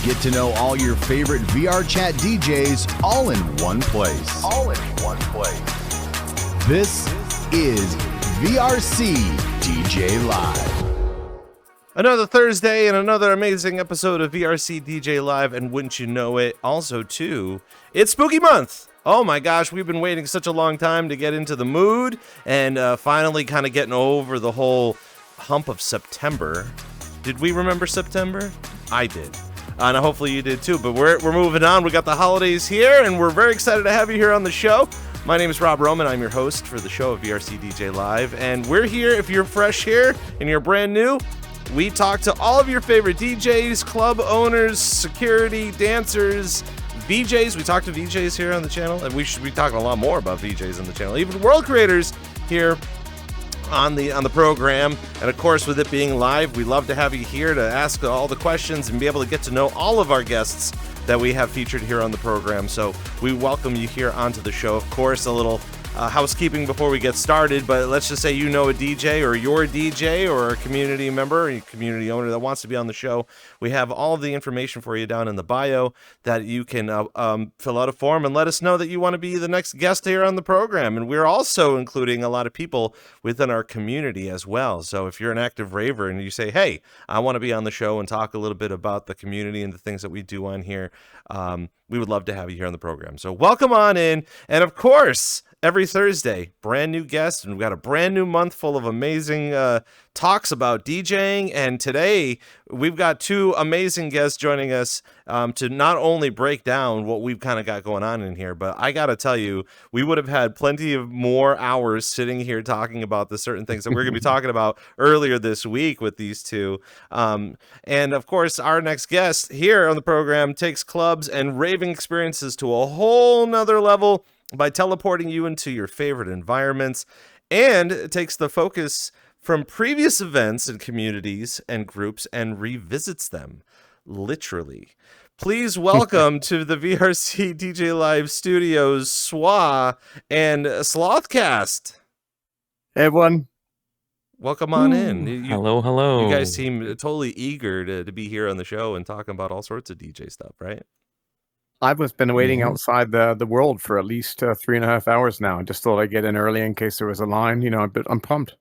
Get to know all your favorite VRChat DJs all in one place. This is VRCDJ Live. Another Thursday and another amazing episode of VRCDJ Live, and wouldn't you know it, also too, it's Spooky Month. Oh my gosh, we've been waiting such a long time to get into the mood and finally kind of getting over the whole hump of September. Did we remember September? I did. And hopefully you did too, but we're moving on. We got the holidays here, and we're very excited to have you here on the show. My name is Rob Roman. I'm your host for the show of VRCDJ Live, and we're here. If you're fresh here and you're brand new, we talk to all of your favorite DJs, club owners, security, dancers, VJs. We talk to VJs here on the channel, and we should be talking a lot more about VJs on the channel. Even world creators here on the program. And of course, with it being live, we love to have you here to ask all the questions and be able to get to know all of our guests that we have featured here on the program. So we welcome you here onto the show. Of course, a little housekeeping before we get started, but let's just say you know a DJ or you're a DJ or a community member or a community owner that wants to be on the show. We have all of the information for you down in the bio that you can fill out a form and let us know that you want to be the next guest here on the program. And we're also including a lot of people within our community as well. So if you're an active raver and you say, hey, I want to be on the show and talk a little bit about the community and the things that we do on here, we would love to have you here on the program. So welcome on in. And of course, every Thursday, brand new guests, and we've got a brand new month full of amazing talks about DJing. And today, we've got two amazing guests joining us to not only break down what we've kind of got going on in here, but I got to tell you, we would have had plenty of more hours sitting here talking about the certain things that we're going to be talking about earlier this week with these two. And of course, our next guest here on the program takes clubs and raving experiences to a whole nother level by teleporting you into your favorite environments, and it takes the focus from previous events and communities and groups and revisits them, literally. Please welcome to the VRC DJ Live studios, Swa and Slothcast. Hey, everyone. Welcome on in. Hello. You guys seem totally eager to be here on the show and talking about all sorts of DJ stuff, right? I've been waiting outside the world for at least 3.5 hours now. I just thought I'd get in early in case there was a line. You know, but I'm pumped.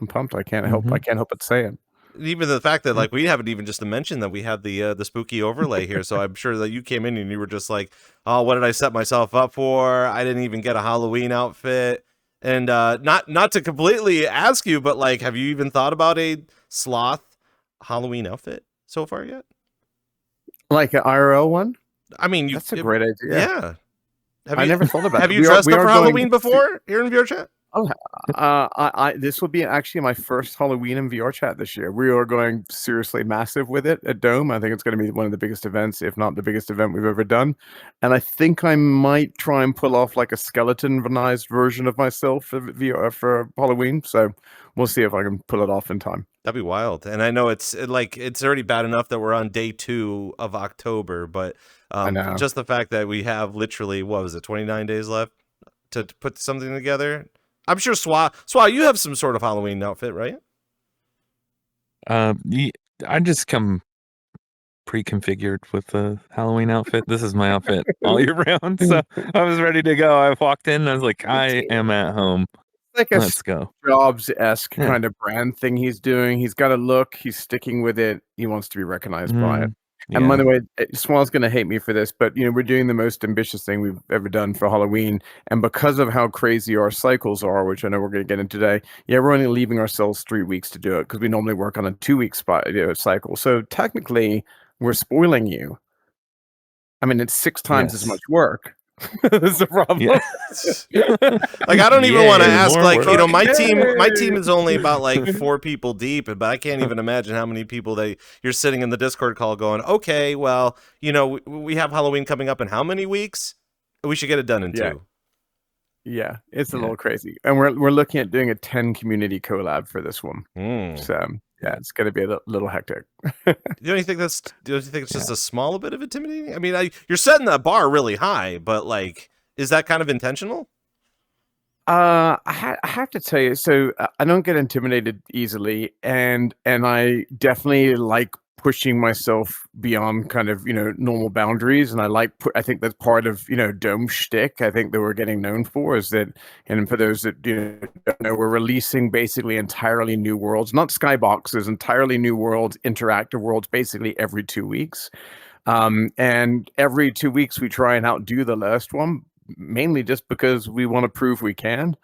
I can't help but say it. Even the fact that we haven't even just mentioned that we had the spooky overlay here, so I'm sure that you came in and you were just like, oh, what did I set myself up for? I didn't even get a Halloween outfit. And not to completely ask you, but have you even thought about a sloth Halloween outfit so far yet? Like an IRL one? I mean, that's a great idea. Yeah. I never thought about it. Have you dressed up for Halloween before here in VRChat? Oh, this will be actually my first Halloween in VRChat this year. We are going seriously massive with it at Dome. I think it's going to be one of the biggest events, if not the biggest event we've ever done. And I think I might try and pull off like a skeletonized version of myself for Halloween. So we'll see if I can pull it off in time. That'd be wild. And I know it's already bad enough that we're on day 2 of October, but just the fact that we have literally, 29 days left to put something together. I'm sure Swa, you have some sort of Halloween outfit, right? I just come pre-configured with the Halloween outfit. This is my outfit all year round, so I was ready to go. I walked in and I was like, I am at home. Like let's go. Jobs-esque kind of brand thing he's doing. He's got a look. He's sticking with it. He wants to be recognized by it. Yeah. And by the way, Swan's going to hate me for this, but we're doing the most ambitious thing we've ever done for Halloween. And because of how crazy our cycles are, which I know we're going to get into today, we're only leaving ourselves 3 weeks to do it because we normally work on a 2-week cycle. So technically, we're spoiling you. I mean, it's 6 times as much work. That's the problem. Yeah. I don't even want to ask. My team is only about 4 people deep, but I can't even imagine how many people you're sitting in the Discord call going, okay, well, we have Halloween coming up in how many weeks? We should get it done in 2. Yeah, it's a little crazy, and we're looking at doing a 10 community collab for this one. So yeah, it's going to be a little hectic. Do you think it's just a small bit of intimidating? I mean, you're setting the bar really high, but is that kind of intentional? I have to tell you, so I don't get intimidated easily, and I definitely like pushing myself beyond kind of, normal boundaries. And I think that's part of, Dome shtick. I think that we're getting known for is that, and for those that, don't know, we're releasing basically entirely new worlds, not skyboxes, entirely new worlds, interactive worlds, basically every 2 weeks. And every 2 weeks we try and outdo the last one, mainly just because we want to prove we can.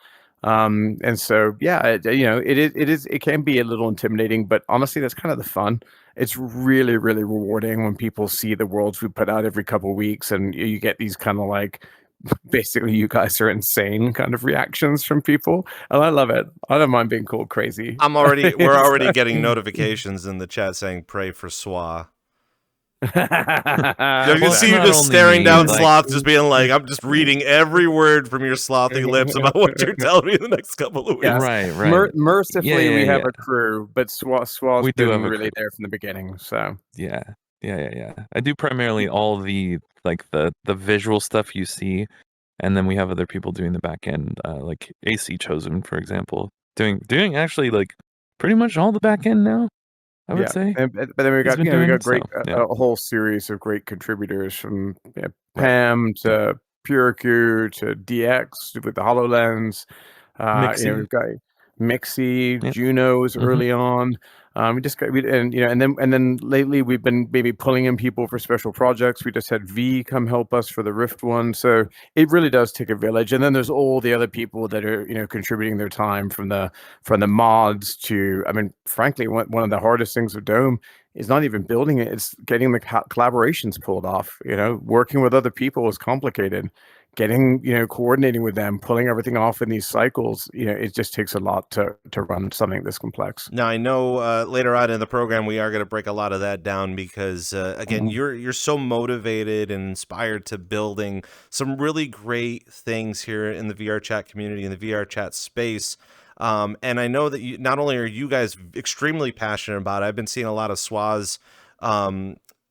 And so, yeah, it can be a little intimidating, but honestly, that's kind of the fun. It's really, really rewarding when people see the worlds we put out every couple of weeks, and you get these kind of like, basically, you guys are insane kind of reactions from people, and I love it. I don't mind being called crazy. We're already getting notifications in the chat saying pray for Swa. You can see you just staring down Sloth, just being like, I'm just reading every word from your slothy lips about what you're telling me in the next couple of weeks. Yes. Right. Mercifully, we have a crew, but Swaw's been really there from the beginning. So yeah. I do primarily all the visual stuff you see, and then we have other people doing the back end, like AC Chosen, for example, doing actually like pretty much all the back end now. I would say. But then we got great a whole series of great contributors from Pam to Puriku to DX with the HoloLens. We've got Mixie, Juno's early on. We just got and then lately we've been maybe pulling in people for special projects. We just had V come help us for the Rift one. So it really does take a village. And then there's all the other people that are contributing their time from the mods to, I mean, frankly, one of the hardest things with Dome is not even building it, it's getting the collaborations pulled off. Working with other people is complicated. Getting, coordinating with them, pulling everything off in these cycles, it just takes a lot to run something this complex. Now, I know later on in the program, we are going to break a lot of that down because, again, you're so motivated and inspired to building some really great things here in the VRChat community, in the VRChat space. And I know that not only are you guys extremely passionate about it, I've been seeing a lot of SWA's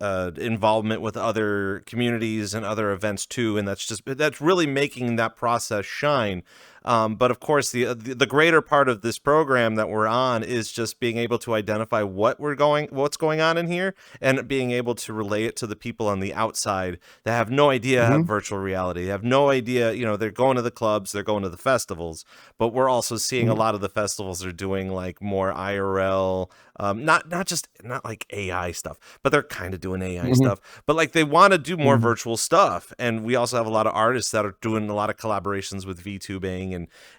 involvement with other communities and other events too, and that's really making that process shine. But of course, the greater part of this program that we're on is just being able to identify what's going on in here, and being able to relay it to the people on the outside that have no idea how virtual reality. They have no idea. They're going to the clubs, they're going to the festivals, but we're also seeing a lot of the festivals are doing like more IRL, not like AI stuff, but they're kind of doing AI stuff. But like they want to do more virtual stuff, and we also have a lot of artists that are doing a lot of collaborations with VTubing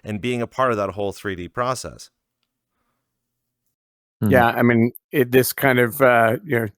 and being a part of that whole 3D process. Yeah, I mean, this kind of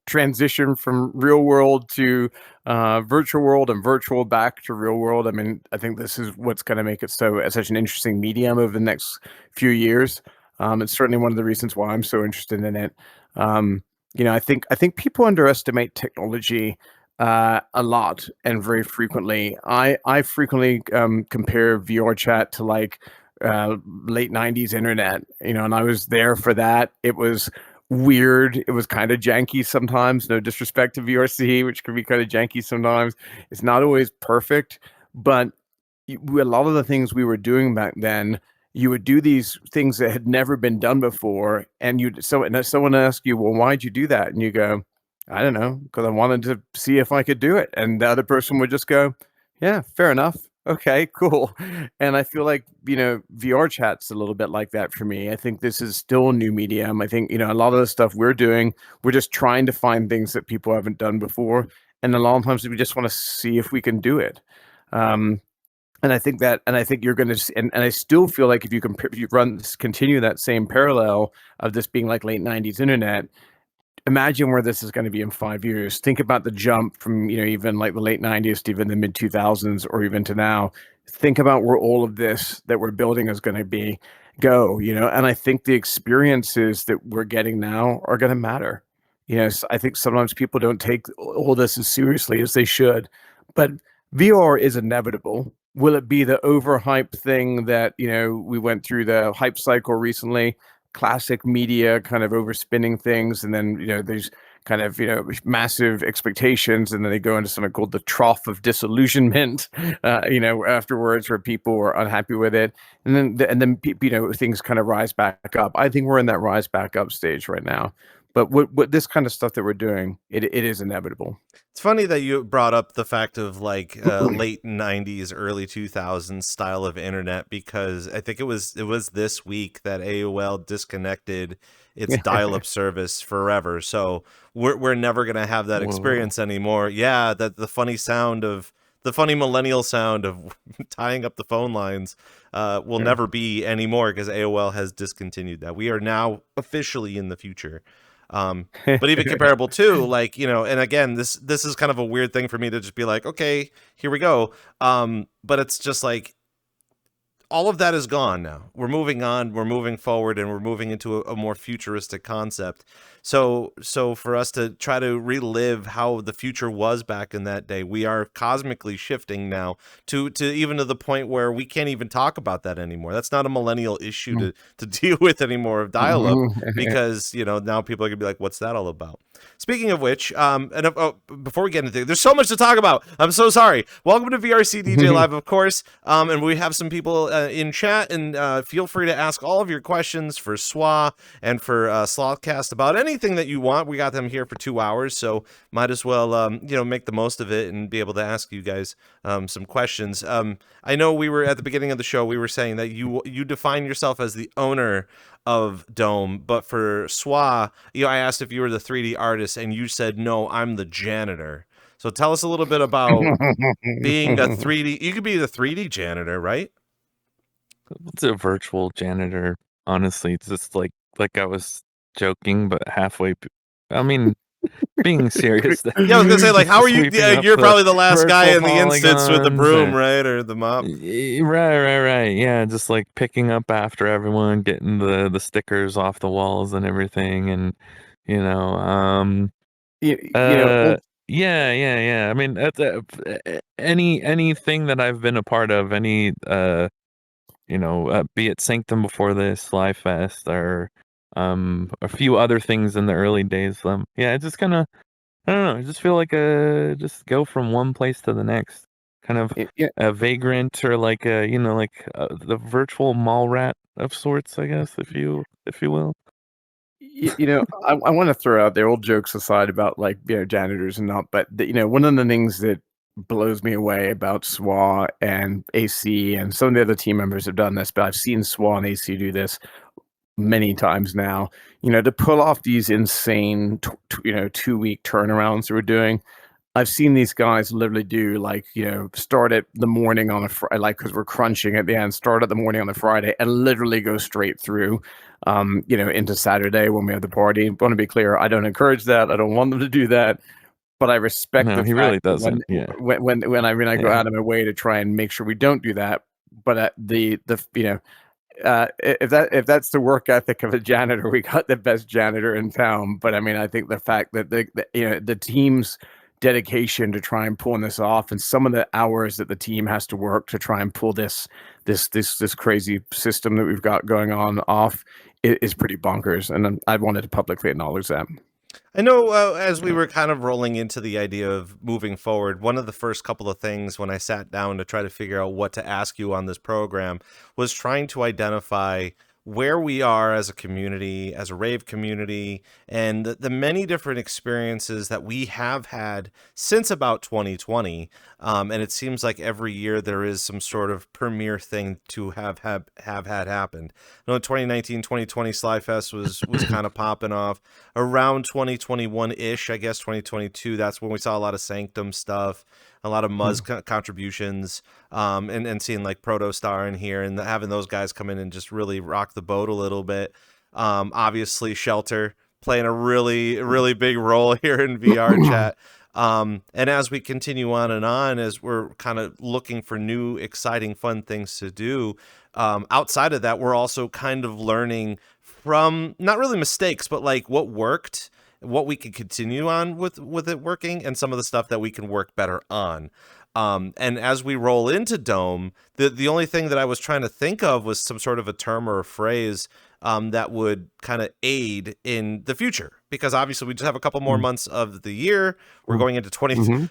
transition from real world to virtual world and virtual back to real world. I mean, I think this is what's going to make it such an interesting medium over the next few years. It's certainly one of the reasons why I'm so interested in it. I think people underestimate technology a lot and very frequently. I frequently compare VRChat to like late 90s internet, and I was there for that. It was weird. It was kind of janky sometimes. No disrespect to VRC, which can be kind of janky sometimes. It's not always perfect, but a lot of the things we were doing back then, you would do these things that had never been done before, and someone asked you, well, why'd you do that? And you go, I don't know, because I wanted to see if I could do it. And the other person would just go, yeah, fair enough. Okay, cool. And I feel like, VRChat's a little bit like that for me. I think this is still a new medium. I think, a lot of the stuff we're doing, we're just trying to find things that people haven't done before. And a lot of times we just want to see if we can do it. And I think you're going to, and I still feel like if you continue that same parallel of this being like late 90s internet, imagine where this is going to be in 5 years. Think about the jump from, even like the late 90s to even the mid 2000s or even to now. Think about where all of this that we're building is going to go, and I think the experiences that we're getting now are going to matter. I think sometimes people don't take all this as seriously as they should, but VR is inevitable. Will it be the overhyped thing that, we went through the hype cycle recently? Classic media kind of overspinning things, and then there's kind of massive expectations, and then they go into something called the trough of disillusionment afterwards, where people are unhappy with it, and then things kind of rise back up. I think we're in that rise back up stage right now, But what this kind of stuff that we're doing, it is inevitable. It's funny that you brought up the fact of like late 90s, early 2000s style of internet, because I think it was this week that AOL disconnected its dial-up service forever. So we're never going to have that experience anymore. Yeah, that the funny millennial sound of tying up the phone lines will never be anymore, because AOL has discontinued that. We are now officially in the future. But even comparable to, like, you know, and again, this is kind of a weird thing for me to just be like, okay, here we go. But it's just like, all of that is gone now. We're moving on, we're moving forward, and we're moving into a more futuristic concept. So for us to try to relive how the future was back in that day, we are cosmically shifting now to even to the point where we can't even talk about that anymore. That's not a millennial issue to deal with anymore of dial-up, because, you know, now people are gonna be like, what's that all about? Speaking of which, before we get into it, there's so much to talk about. I'm so sorry. Welcome to VRCDJ Live, of course, and we have some people in chat, and feel free to ask all of your questions for SWA and for Slothcast about anything that you want. We got them here for 2 hours, so might as well you know, make the most of it and be able to ask you guys some questions. I know we were at the beginning of the show, we were saying that you define yourself as the owner of Dome, but for SWA, you know, I asked if you were the 3D artist, and you said no, I'm the janitor. So tell us a little bit about being a 3D. You could be the 3D janitor, right? It's a virtual janitor, honestly. It's just like I was joking, but halfway. I mean, being serious. Yeah, I was gonna say, like, how are you? Yeah, you're probably the last guy in the instance with the broom, and, right, or the mop. Right. Yeah, just like picking up after everyone, getting the stickers off the walls and everything, and you know, yeah. I mean, anything that I've been a part of, any you know, be it Sanctum before this, Live Fest, or a few other things in the early days. Yeah, it just kind of, I don't know, I just feel like just go from one place to the next, kind of a vagrant, or like a, you know, like the virtual mall rat of sorts, I guess, if you will. You know, I want to throw out there, old jokes aside about, like, you know, janitors and not, but you know, one of the things that blows me away about SWA and AC, and some of the other team members have done this, but I've seen SWA and AC do this many times now. You know, to pull off these insane, 2-week turnarounds that we're doing. I've seen these guys literally do, like, you know, start at the morning on a Friday, like, because we're crunching at the end, start at the morning on the Friday and literally go straight through, you know, into Saturday when we have the party. I want to be clear, I don't encourage that. I don't want them to do that. But I respect No, the he fact really that doesn't. when I go out of my way to try and make sure we don't do that. But the you know, if that's the work ethic of a janitor, we got the best janitor in town. But I mean, I think the fact that the team's dedication to try and pulling this off, and some of the hours that the team has to work to try and pull this crazy system that we've got going on off is pretty bonkers. And I wanted to publicly acknowledge that. I know as we were kind of rolling into the idea of moving forward, one of the first couple of things when I sat down to try to figure out what to ask you on this program was trying to identify where we are as a community, as a rave community, and the many different experiences that we have had since about 2020. And it seems like every year there is some sort of premiere thing to have had happened. I know 2019, 2020 Slyfest was kind of popping off. Around 2021-ish, I guess 2022, that's when we saw a lot of Sanctum stuff, a lot of Muzz contributions, and seeing like Protostar in here, and having those guys come in and just really rock the boat a little bit. Obviously Shelter playing a really big role here in VRChat. And as we continue on, as we're kind of looking for new, exciting, fun things to do, outside of that, we're also kind of learning from, not really mistakes, but like what worked, what we can continue on with it working, and some of the stuff that we can work better on. And as we roll into Dome, the only thing that I was trying to think of was some sort of a term or a phrase that would kind of aid in the future, because obviously we just have a couple more months of the year. We're going into 20.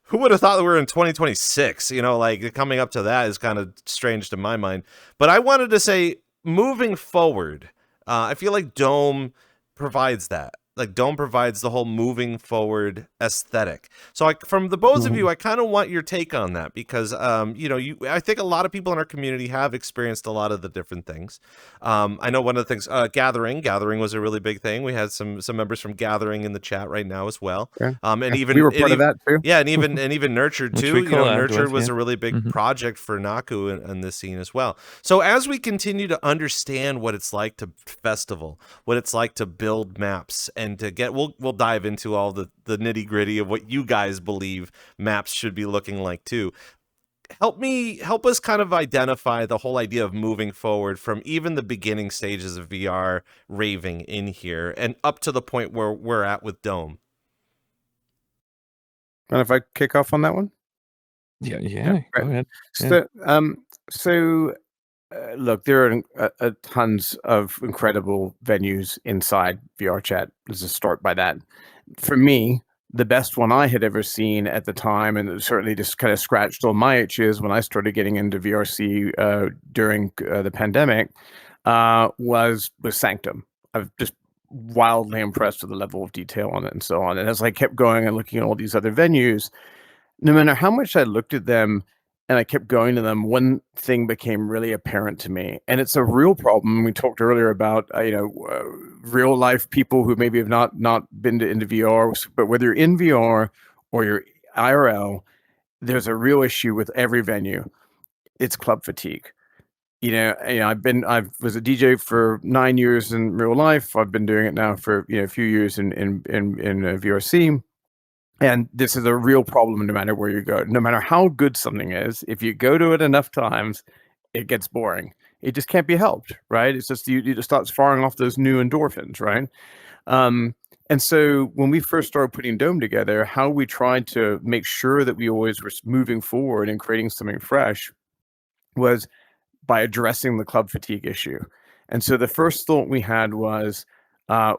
Who would have thought that we were in 2026? You know, like coming up to that is kind of strange to my mind. But I wanted to say, moving forward, I feel like Dome provides that. like Dome provides the whole moving forward aesthetic. So from the both of you, I kind of want your take on that because, I think a lot of people in our community have experienced a lot of the different things. I know one of the things, Gathering was a really big thing. We had some members from Gathering in the chat right now as well. Yeah. And even we were part of that too. Yeah, and even Nurtured Which too. we collabed Nurtured with, was yeah. a really big project for Naku in this scene as well. So as we continue to understand what it's like to festival, what it's like to build maps, and to get, we'll dive into all the nitty gritty of what you guys believe maps should be looking like too. Help us kind of identify the whole idea of moving forward from even the beginning stages of VR raving in here and up to the point where we're at with Dome. And if I kick off on that one? Yeah. Go ahead. So, look, there are tons of incredible venues inside VRChat. Let's just start by that. For me, the best one I had ever seen at the time, and it certainly just kind of scratched all my itches when I started getting into VRC during the pandemic, was Sanctum. I've just wildly impressed with the level of detail on it and so on. And as I kept going and looking at all these other venues, no matter how much I looked at them and I kept going to them, one thing became really apparent to me. And it's a real problem. We talked earlier about, real life people who maybe have not been into VR, but whether you're in VR or you're IRL, there's a real issue with every venue. It's club fatigue. I was a DJ for 9 years in real life. I've been doing it now for a few years in VRC, and this is a real problem no matter where you go. No matter how good something is, if you go to it enough times, it gets boring. It just can't be helped, right? It's just you just starts firing off those new endorphins, right? And so when we first started putting Dome together, how we tried to make sure that we always were moving forward and creating something fresh was by addressing the club fatigue issue. And so the first thought we had was,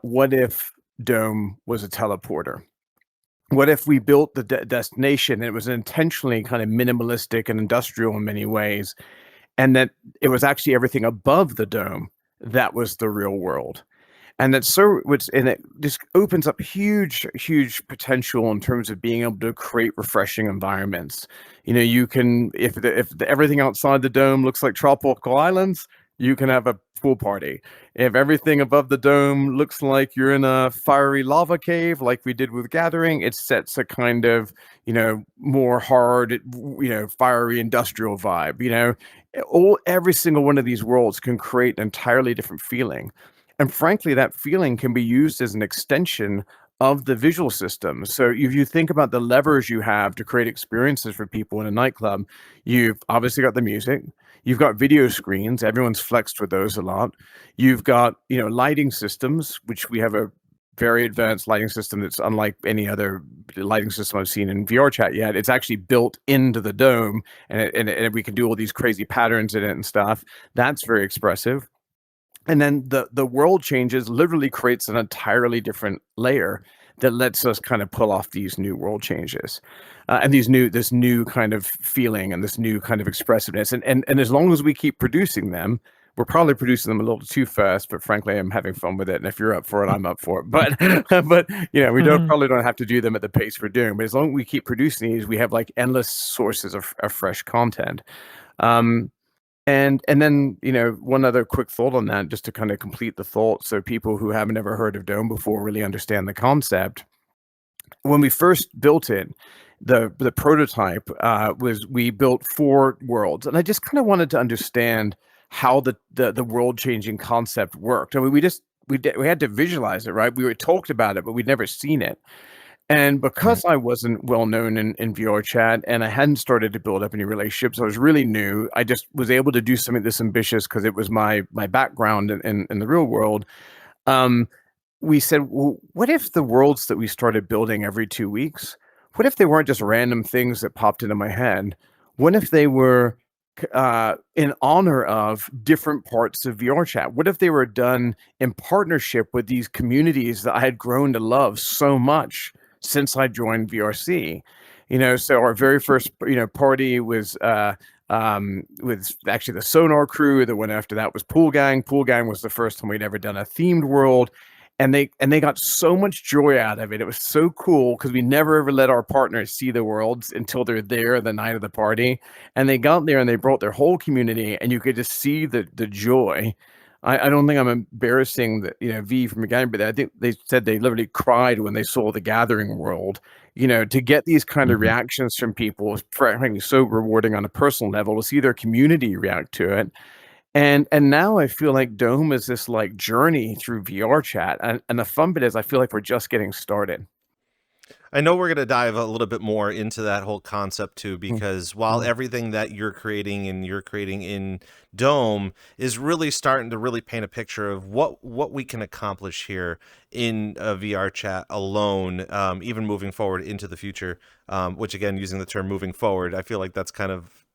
what if Dome was a teleporter? What if we built the destination and it was intentionally kind of minimalistic and industrial in many ways, and that it was actually everything above the Dome that was the real world? And it just opens up huge potential in terms of being able to create refreshing environments. You can, if everything outside the Dome looks like tropical islands, you can have a pool party. If everything above the Dome looks like you're in a fiery lava cave, like we did with Gathering, it sets a kind of, more hard, fiery industrial vibe. Every single one of these worlds can create an entirely different feeling. And frankly, that feeling can be used as an extension of the visual system. So if you think about the levers you have to create experiences for people in a nightclub, you've obviously got the music, you've got video screens, everyone's flexed with those a lot. You've got, lighting systems, which we have a very advanced lighting system that's unlike any other lighting system I've seen in VRChat yet. It's actually built into the Dome, and we can do all these crazy patterns in it and stuff. That's very expressive. And then the world changes literally creates an entirely different layer that lets us kind of pull off these new world changes, and this new kind of feeling and this new kind of expressiveness. And as long as we keep producing them, we're probably producing them a little too fast, but frankly, I'm having fun with it. And if you're up for it, I'm up for it. But we probably don't have to do them at the pace we're doing. But as long as we keep producing these, we have like endless sources of fresh content. And then, one other quick thought on that, just to kind of complete the thought, so people who haven't ever heard of Dome before really understand the concept. When we first built it, the prototype was we built 4 worlds, and I just kind of wanted to understand how the world changing concept worked. I mean, we had to visualize it, right? We were talked about it, but we'd never seen it. And because I wasn't well known in VRChat and I hadn't started to build up any relationships, I was really new. I just was able to do something this ambitious because it was my background in the real world. We said, well, what if the worlds that we started building every 2 weeks, what if they weren't just random things that popped into my head? What if they were in honor of different parts of VRChat? What if they were done in partnership with these communities that I had grown to love so much since I joined VRC? So our very first party was actually the Sonar crew. The one after that was Pool Gang. Pool Gang was the first time we'd ever done a themed world. and they got so much joy out of it. It was so cool because we never ever let our partners see the worlds until they're there the night of the party. And they got there and they brought their whole community, and you could just see the joy. I don't think I'm embarrassing the V from again, but I think they said they literally cried when they saw the Gathering world. To get these kind of Mhm. reactions from people is frankly so rewarding on a personal level to see their community react to it. And now I feel like Dome is this like journey through VR chat, and the fun bit is I feel like we're just getting started. I know we're going to dive a little bit more into that whole concept too, Mm, because while mm. everything that you're creating in Dome is really starting to really paint a picture of what we can accomplish here in a VR chat alone, even moving forward into the future. Which again, using the term "moving forward," I feel like that's kind of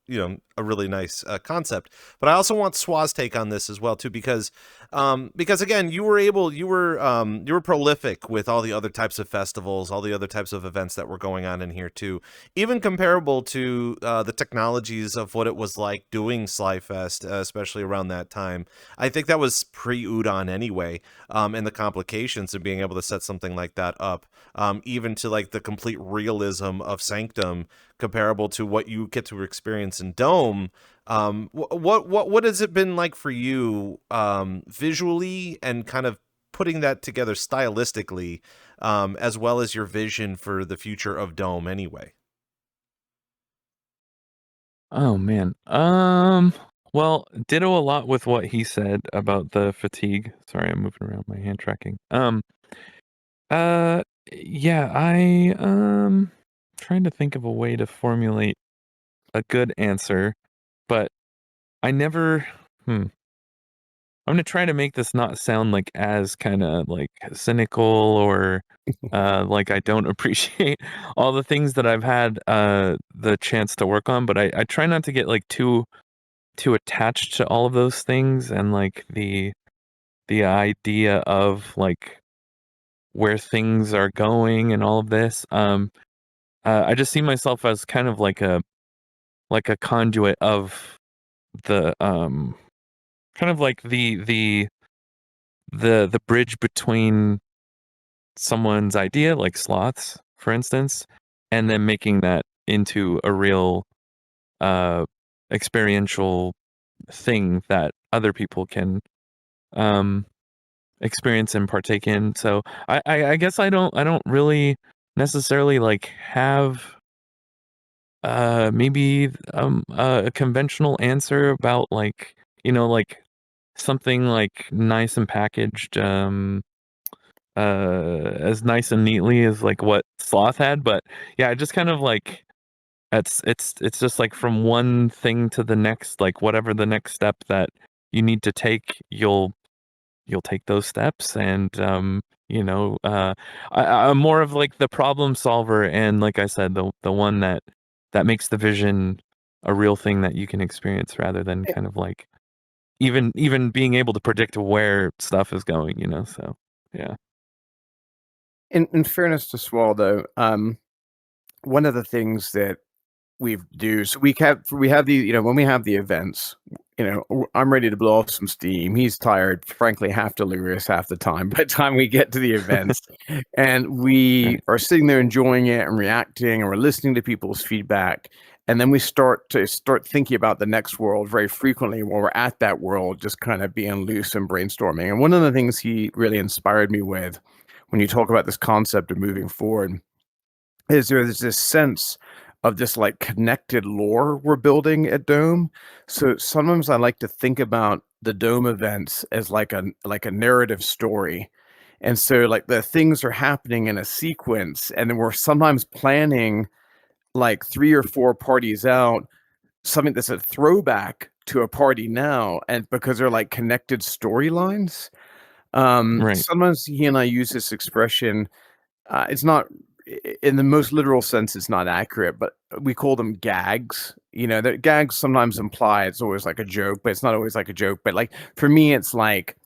a really nice concept. But I also want Swa's take on this as well too, because again, you were prolific with all the other types of festivals, all the other types of events that were going on in here too, even comparable to the technologies of what it was like doing Slyfest, especially around that time. I think that was pre-Udon anyway, and the complications of being able to set something like that up, even to like the complete realism of Sanctum, comparable to what you get to experience in Dome. What has it been like for you, visually, and kind of putting that together stylistically, as well as your vision for the future of Dome anyway? Oh man. Well, ditto a lot with what he said about the fatigue. Sorry, I'm moving around my hand tracking. Uh yeah, trying to think of a way to formulate a good answer, but I never hmm. I'm gonna try to make this not sound like as kind of like cynical or like I don't appreciate all the things that I've had the chance to work on, but I try not to get like too attached to all of those things and like the idea of like where things are going and all of this. I just see myself as kind of like a conduit of the kind of like the bridge between someone's idea, like sloths, for instance, and then making that into a real uh experiential thing that other people can um experience and partake in. So I guess I don't really necessarily like have maybe a conventional answer about like like something like nice and packaged as nice and neatly as like what Sloth had, but yeah, I just kind of like it's just like from one thing to the next, like whatever the next step that you need to take, you'll take those steps. And I'm more of like the problem solver, and like I said, the one that makes the vision a real thing that you can experience, rather than kind of like even being able to predict where stuff is going, so yeah. In fairness to Swall, though, one of the things that we do, so we have the when we have the events, I'm ready to blow off some steam. He's tired, frankly, half delirious half the time by the time we get to the events, and we Right. are sitting there enjoying it and reacting, and we're listening to people's feedback, and then we start thinking about the next world very frequently while we're at that world, just kind of being loose and brainstorming. And one of the things he really inspired me with, when you talk about this concept of moving forward, is there's this sense of this like connected lore we're building at Dome. So sometimes I like to think about the Dome events as like a narrative story. And so like the things are happening in a sequence, and then we're sometimes planning like 3 or 4 parties out, something that's a throwback to a party now, and because they're like connected storylines. Right. Sometimes he and I use this expression, it's not in the most literal sense, it's not accurate, but we call them gags. That gags sometimes imply it's always like a joke, but it's not always like a joke. But like for me, it's like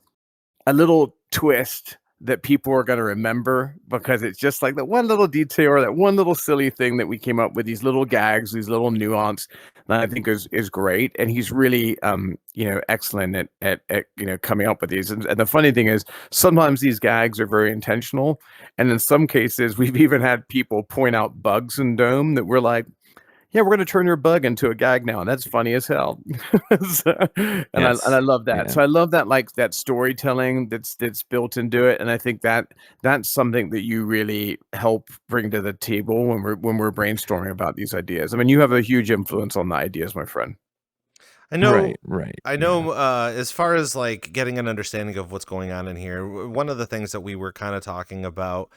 a little twist that people are going to remember because it's just like that one little detail or that one little silly thing that we came up with, these little gags, these little nuance that I think is great. And he's really, excellent at coming up with these. And the funny thing is sometimes these gags are very intentional. And in some cases, we've even had people point out bugs in Dome that we're like, yeah, we're going to turn your bug into a gag now, and that's funny as hell. I love that. Yeah. So I love that, like that storytelling that's built into it, and I think that's something that you really help bring to the table when we're brainstorming about these ideas. I mean, you have a huge influence on the ideas, my friend. I know, Right. I know. As far as like getting an understanding of what's going on in here, one of the things that we were kind of talking about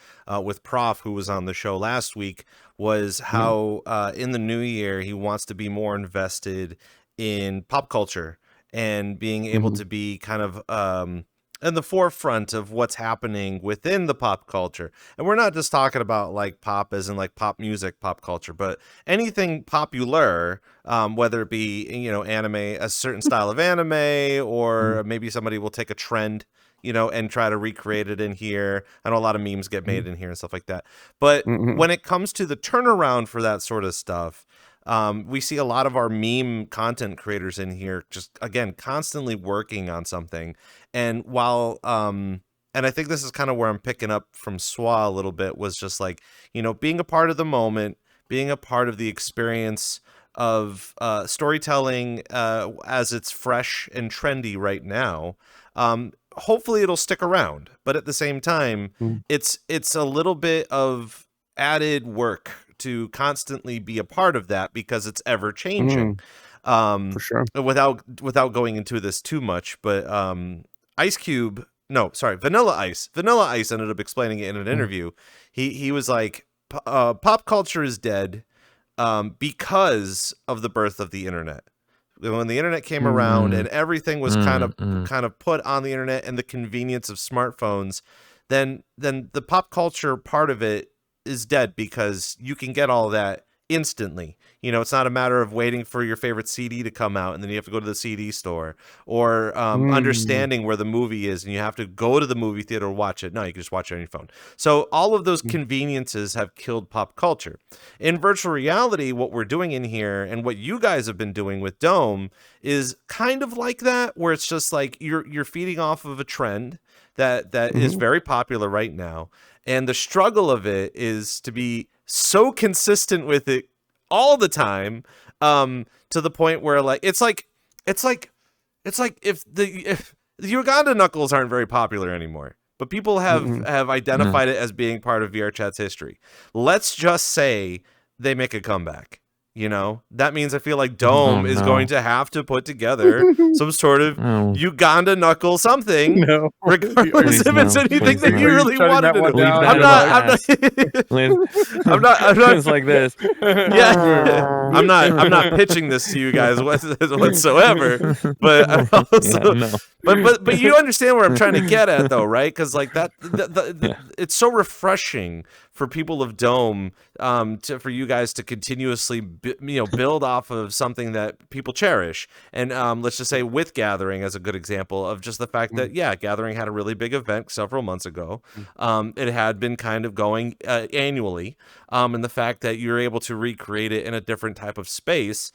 with Prof, who was on the show last week, was how in the new year he wants to be more invested in pop culture and being able to be kind of in the forefront of what's happening within the pop culture. And we're not just talking about like pop as in like pop music, pop culture, but anything popular, whether it be, anime, a certain style of anime, or maybe somebody will take a trend, and try to recreate it in here. I know a lot of memes get made in here and stuff like that. But when it comes to the turnaround for that sort of stuff, we see a lot of our meme content creators in here just, again, constantly working on something. And while, and I think this is kind of where I'm picking up from Swa a little bit, was just like, being a part of the moment, being a part of the experience of storytelling as it's fresh and trendy right now. Hopefully it'll stick around, but at the same time, it's a little bit of added work to constantly be a part of that because it's ever changing. For sure. Without going into this too much, but Vanilla Ice ended up explaining it in an interview. He was like, pop culture is dead because of the birth of the internet. When the internet came around and everything was kind of put on the internet and the convenience of smartphones, then the pop culture part of it is dead because you can get all that instantly. It's not a matter of waiting for your favorite CD to come out and then you have to go to the CD store, or understanding where the movie is and you have to go to the movie theater to watch it. No, you can just watch it on your phone. So all of those conveniences have killed pop culture. In virtual reality, what we're doing in here and what you guys have been doing with Dome is kind of like that, where it's just like you're feeding off of a trend that is very popular right now. And the struggle of it is to be so consistent with it all the time, to the point where like it's like if the Uganda knuckles aren't very popular anymore, but people have identified it as being part of VRChat's history. Let's just say they make a comeback. That means I feel like Dome is going to have to put together some sort of Uganda knuckle something, regardless if it's anything that you really wanted to do. I'm not It's like this. Yeah, I'm not pitching this to you guys whatsoever, but but you understand where I'm trying to get at, though, right? Because like it's so refreshing for people of Dome, for you guys to continuously build off of something that people cherish. And let's just say with Gathering as a good example of just the fact that Gathering had a really big event several months ago. It had been kind of going annually, and the fact that you're able to recreate it in a different type of space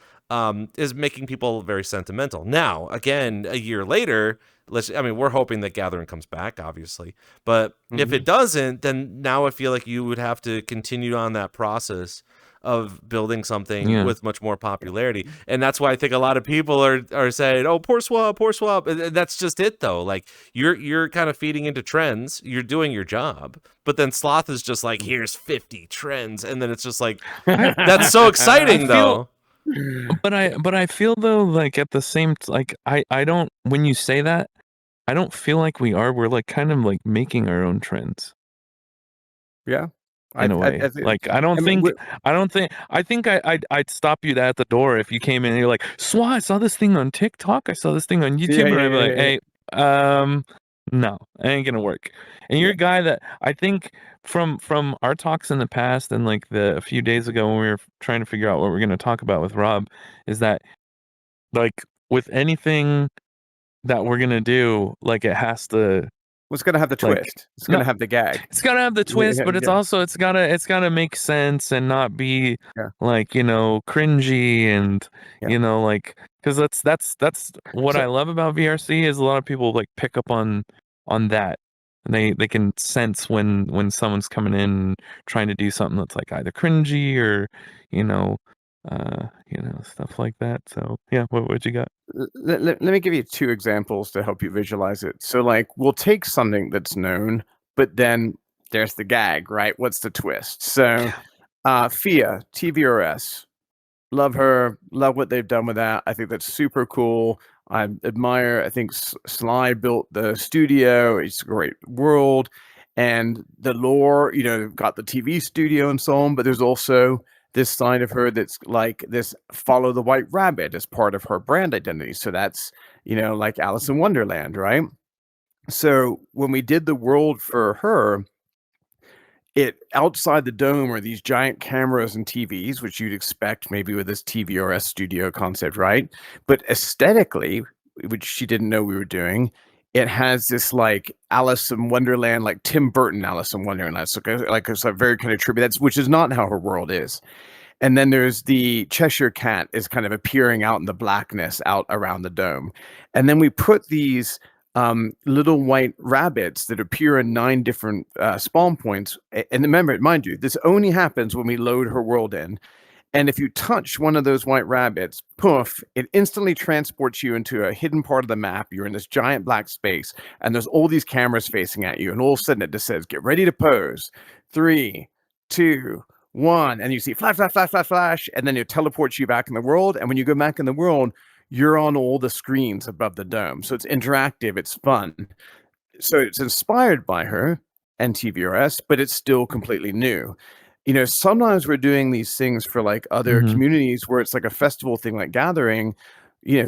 is making people very sentimental. Now, again, a year later, we're hoping that Gathering comes back, obviously. But if it doesn't, then now I feel like you would have to continue on that process of building something with much more popularity. And that's why I think a lot of people are saying, oh, poor swap. And that's just it, though. Like, you're kind of feeding into trends. You're doing your job. But then Sloth is just like, here's 50 trends. And then it's just like, that's so exciting, though. But I feel though, like at the same I don't, when you say that, I don't feel like we're like kind of like making our own trends. Yeah. In a way. I think I'd stop you at the door if you came in and you're like, Swat, I saw this thing on TikTok, I saw this thing on YouTube, and I'd be like, hey, no, it ain't gonna work. And you're a guy that I think from our talks in the past and like a few days ago when we were trying to figure out what we're gonna talk about with Rob, is that like with anything that we're gonna do, like it has to Well, it's gonna have the Like, twist. It's gonna no, have the gag. it's gotta have the twist, but it's Yeah. also it's gotta make sense and not be Yeah. like, cringy and Yeah. like, because that's what So I love about VRC is a lot of people like pick up on that. And they can sense when someone's coming in trying to do something that's like either cringy or stuff like that. So yeah, what you got? let me give you 2 examples to help you visualize it. So, like, we'll take something that's known, but then there's the gag, right? What's the twist? So, Yeah. Fia, TVRS. Love her. Love what they've done with that. I think that's super cool. I admire. I think Sly built the studio. It's a great world, and the lore. Got the TV studio and so on. But there's also this side of her that's like this follow the white rabbit as part of her brand identity. So that's like Alice in Wonderland, right? So when we did the world for her, it outside the dome are these giant cameras and TVs, which you'd expect maybe with this TVRS studio concept, right? But aesthetically, which she didn't know we were doing, it has this like Alice in Wonderland, like Tim Burton Alice in Wonderland. That's like it's a very kind of tribute. Which is not how her world is. And then there's the Cheshire Cat is kind of appearing out in the blackness out around the dome. And then we put these little white rabbits that appear in 9 different spawn points. And remember, mind you, this only happens when we load her world in. And if you touch one of those white rabbits, poof, it instantly transports you into a hidden part of the map. You're in this giant black space, and there's all these cameras facing at you. And all of a sudden it just says, get ready to pose. 3, 2, 1. And you see flash, flash, flash, flash, flash. And then it teleports you back in the world. And when you go back in the world, you're on all the screens above the dome. So it's interactive, it's fun. So it's inspired by her and TVRS, but it's still completely new. Sometimes we're doing these things for like other communities where it's like a festival thing, like Gathering.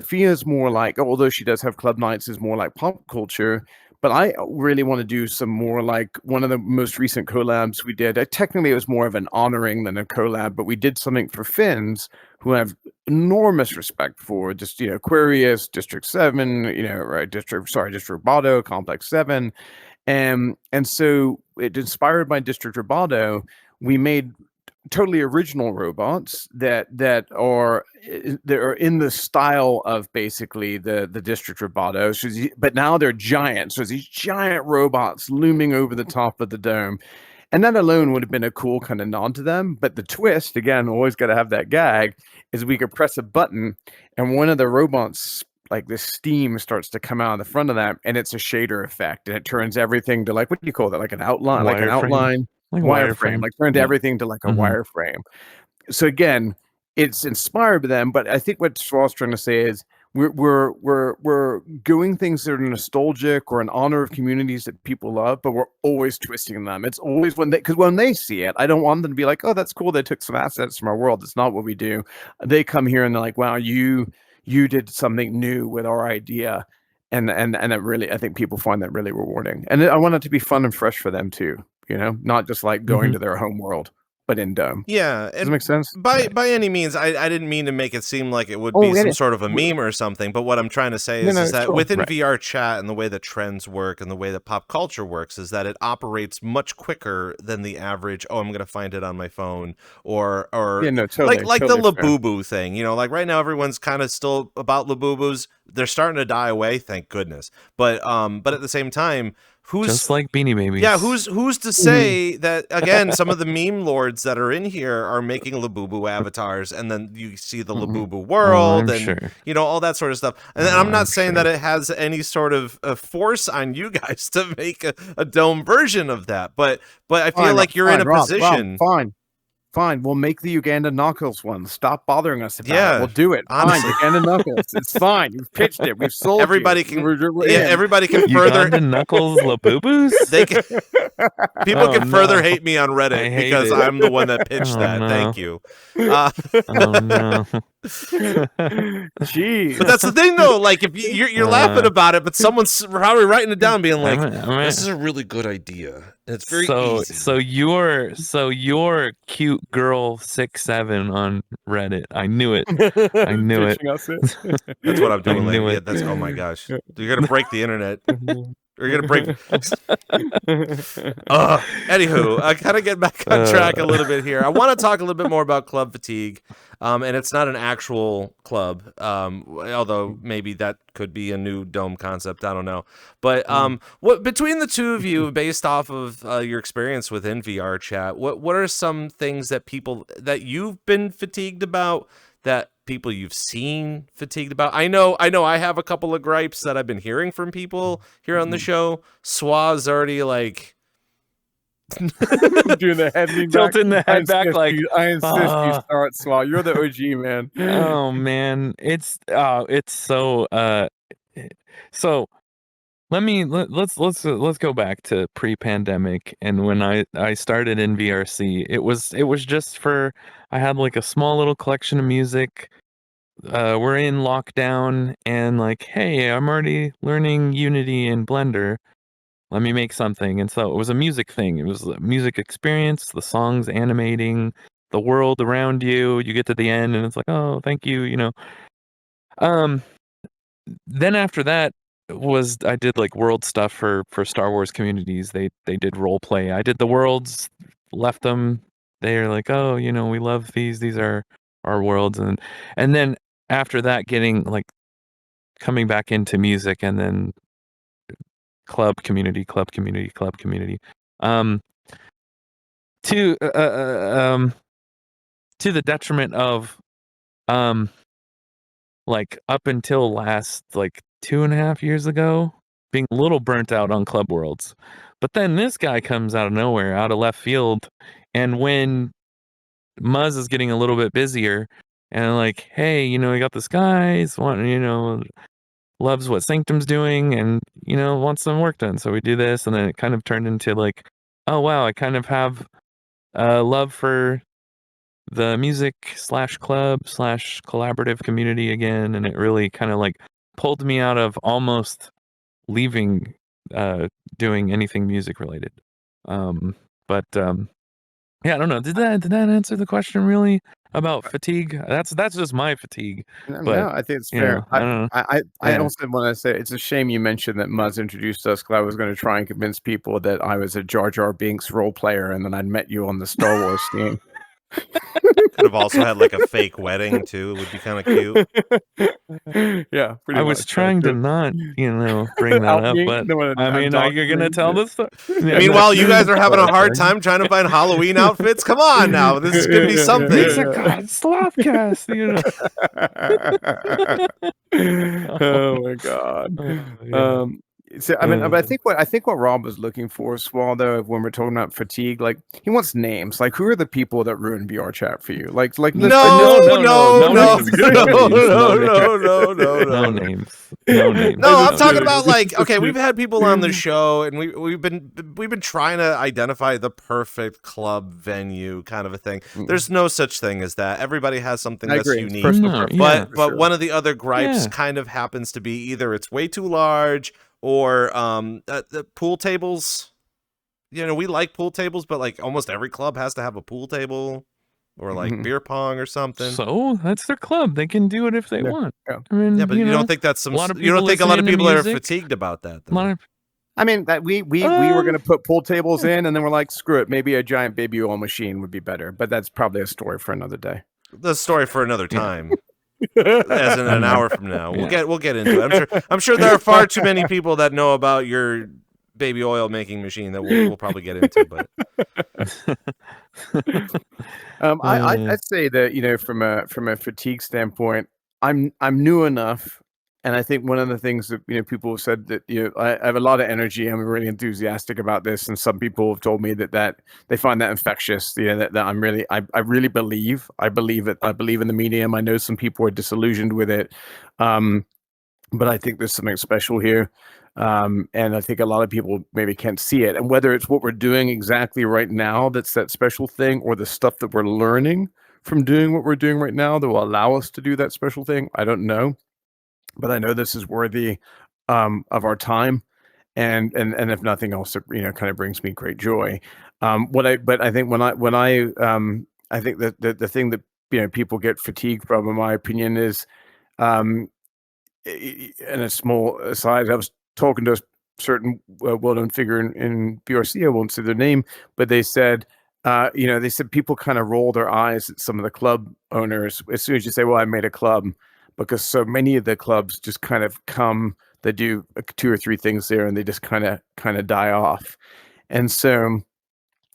Fia's more like, although she does have club nights, is more like pop culture. But I really want to do some more like one of the most recent collabs we did. Technically, it was more of an honoring than a collab, but we did something for Finns who have enormous respect for just, Aquarius, District 7, right, District Roboto, Complex 7. And so it inspired by District Roboto, we made totally original robots that are in the style of basically the District Roboto, but now they're giant. So these giant robots looming over the top of the dome. And that alone would have been a cool kind of nod to them. But the twist, again, always got to have that gag, is we could press a button and one of the robots, like this steam starts to come out of the front of that, and it's a shader effect. And it turns everything to like, what do you call that? Like an outline, Like wireframe, like turned everything to like a wireframe. So again, it's inspired by them, but I think what Swal's trying to say is we're doing things that are nostalgic or in honor of communities that people love, but we're always twisting them. It's always because when they see it, I don't want them to be like, oh, that's cool, they took some assets from our world. It's not what we do. They come here and they're like, wow, you did something new with our idea. And it really, I think people find that really rewarding. And I want it to be fun and fresh for them too, not just like going to their home world, but in Dome. Yeah. Does that make sense? By any means, I didn't mean to make it seem like it would be some sort of a meme or something, but what I'm trying to say is that within VRChat and the way that trends work and the way that pop culture works is that it operates much quicker than the average, I'm going to find it on my phone, or totally, like totally the Labubu thing. Like right now everyone's kind of still about Labubus. They're starting to die away, thank goodness. But at the same time, who's just like Beanie Babies? Yeah, who's to say that again? Some of the meme lords that are in here are making Labubu avatars, and then you see the Labubu world, and all that sort of stuff. And I'm not saying that it has any sort of force on you guys to make a Dome version of that, but I feel like you're in a position. Fine, we'll make the Uganda Knuckles one. Stop bothering us about it. We'll do it. Honestly. Fine, Uganda Knuckles. It's fine. You've pitched it. We've sold everybody you. Everybody can further Uganda Knuckles Labubus? People can further hate me on Reddit because I'm the one that pitched that. No. Thank you. Oh no. Jeez. But that's the thing, though. Like, if you're laughing about it, but someone's probably writing it down, being like, "This is a really good idea." And it's very easy. So you're cute girl 6'7" on Reddit. I knew it. I knew it. That's what I'm doing lately. That's oh my gosh, you're gonna break the internet. We're gonna bring. Anywho, I kind of get back on track a little bit here. I want to talk a little bit more about club fatigue, and it's not an actual club, although maybe that could be a new Dome concept. I don't know. But what between the two of you, based off of your experience within VRChat, what are some things that people that you've been fatigued about, that people you've seen fatigued about? I know I have a couple of gripes that I've been hearing from people here on the show. Swa's already like doing the head lean back. Tilting the head back like, I insist you start, Swa. You're the OG, man. Oh man, it's so so let's go back to pre-pandemic, and when I started in VRC, it was just for, I had like a small little collection of music. We're in lockdown, and like, hey, I'm already learning Unity and Blender. Let me make something. And so it was a music thing. It was a music experience, the songs animating, the world around you. You get to the end and it's like, oh, thank you, you know. Then after that was, I did like world stuff for Star Wars communities. They did role play. I did the worlds, left them. They're like, oh, you know, we love these are our worlds. And then after that, getting like coming back into music, and then club community, to the detriment of like up until last like 2.5 years ago, being a little burnt out on club worlds. But then this guy comes out of nowhere, out of left field, and when Muzz is getting a little bit busier, and like, hey, you know, we got this guy, he's wanting, you know, loves what Sanctum's doing, and you know, wants some work done, so we do this. And then it kind of turned into like, oh wow, I kind of have love for the music / club / collaborative community again, and it really kind of like pulled me out of almost leaving doing anything music related. But yeah, I don't know, did that answer the question really about fatigue? That's just my fatigue. But, no, I think it's fair. know, I also want to say it's a shame you mentioned that Muzz introduced us, because I was going to try and convince people that I was a Jar Jar Binks role player, and then I'd met you on the Star Wars team. Could have also had like a fake wedding too. It would be kind of cute. Yeah, I was trying to not, you know, bring that up, but I mean, you're gonna tell this story. Meanwhile, you guys are having a hard time trying to find Halloween outfits. Come on now, this is gonna be something. Slothcast, you know. Oh my god. So I mean, but I think what Rob was looking for, Swal, though, when we're talking about fatigue, like he wants names. Like, who are the people that ruin VRChat for you? Like no names. No, I'm talking about like, okay, we've had people on the show, and we've been trying to identify the perfect club venue kind of a thing. There's no such thing as that. Everybody has something that's unique. But one of the other gripes kind of happens to be either it's way too large, or the pool tables. You know, we like pool tables, but like almost every club has to have a pool table, or like beer pong or something. So that's their club; they can do it if they want. Yeah. I mean, but you don't think that's some? You don't think a lot of people are fatigued about that? I mean, that we were going to put pool tables in, and then we're like, screw it, maybe a giant baby oil machine would be better. But that's probably a story for another day. The story for another time. As in an hour from now, we'll get into it. I'm sure there are far too many people that know about your baby oil making machine that we'll probably get into. But I'd say that, you know, from a fatigue standpoint, I'm new enough, and I think one of the things that, you know, people have said that, you know, I have a lot of energy. I'm really enthusiastic about this, and some people have told me that they find that infectious. You know, that I'm really, I really believe. I believe it. I believe in the medium. I know some people are disillusioned with it, but I think there's something special here, and I think a lot of people maybe can't see it. And whether it's what we're doing exactly right now that's that special thing, or the stuff that we're learning from doing what we're doing right now that will allow us to do that special thing, I don't know. But I know this is worthy of our time, and if nothing else, it, you know, kind of brings me great joy. But I think when I I think that the thing that, you know, people get fatigued from, in my opinion, is in a small aside, I was talking to certain well-known figure in VRC. I won't say their name, but they said, they said people kind of roll their eyes at some of the club owners as soon as you say, "Well, I made a club," because so many of the clubs just kind of come, they do two or three things there, and they just kind of die off. And so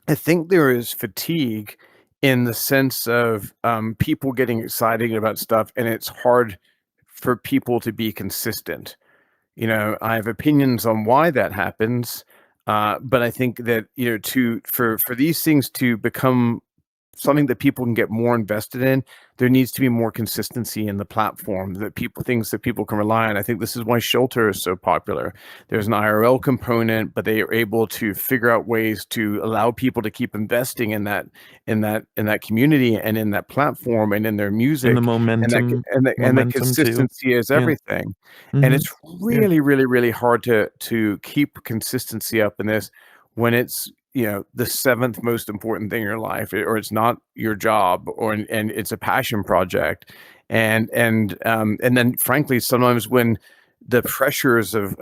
I think there is fatigue in the sense of people getting excited about stuff, and it's hard for people to be consistent. I have opinions on why that happens, but I think that for these things to become something that people can get more invested in, there needs to be more consistency in the platform things that people can rely on. I think this is why Shelter is so popular. There's an IRL component, but they are able to figure out ways to allow people to keep investing in that community and in that platform and in their music. And the momentum, And the momentum consistency too. is Yeah. everything. Mhm. And it's really, really, really hard to keep consistency up in this when it's the seventh most important thing in your life, or it's not your job, and it's a passion project. And then frankly, sometimes when the pressures of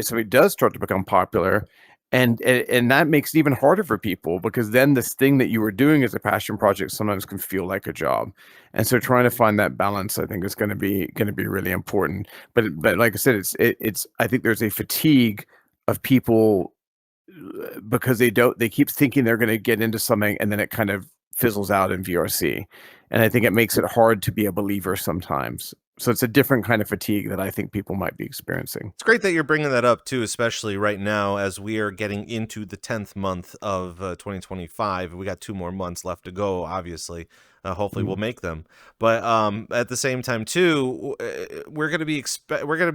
something does start to become popular, and that makes it even harder for people, because then this thing that you were doing as a passion project sometimes can feel like a job. And so trying to find that balance, I think, is going to be really important. But like I said, it's I think there's a fatigue of people because they keep thinking they're going to get into something, and then it kind of fizzles out in VRC. And I think it makes it hard to be a believer sometimes. So it's a different kind of fatigue that I think people might be experiencing. It's great that you're bringing that up too, especially right now as we are getting into the 10th month of 2025. We got 2 more months left to go, obviously. Hopefully we'll make them. But at the same time too, we're going to be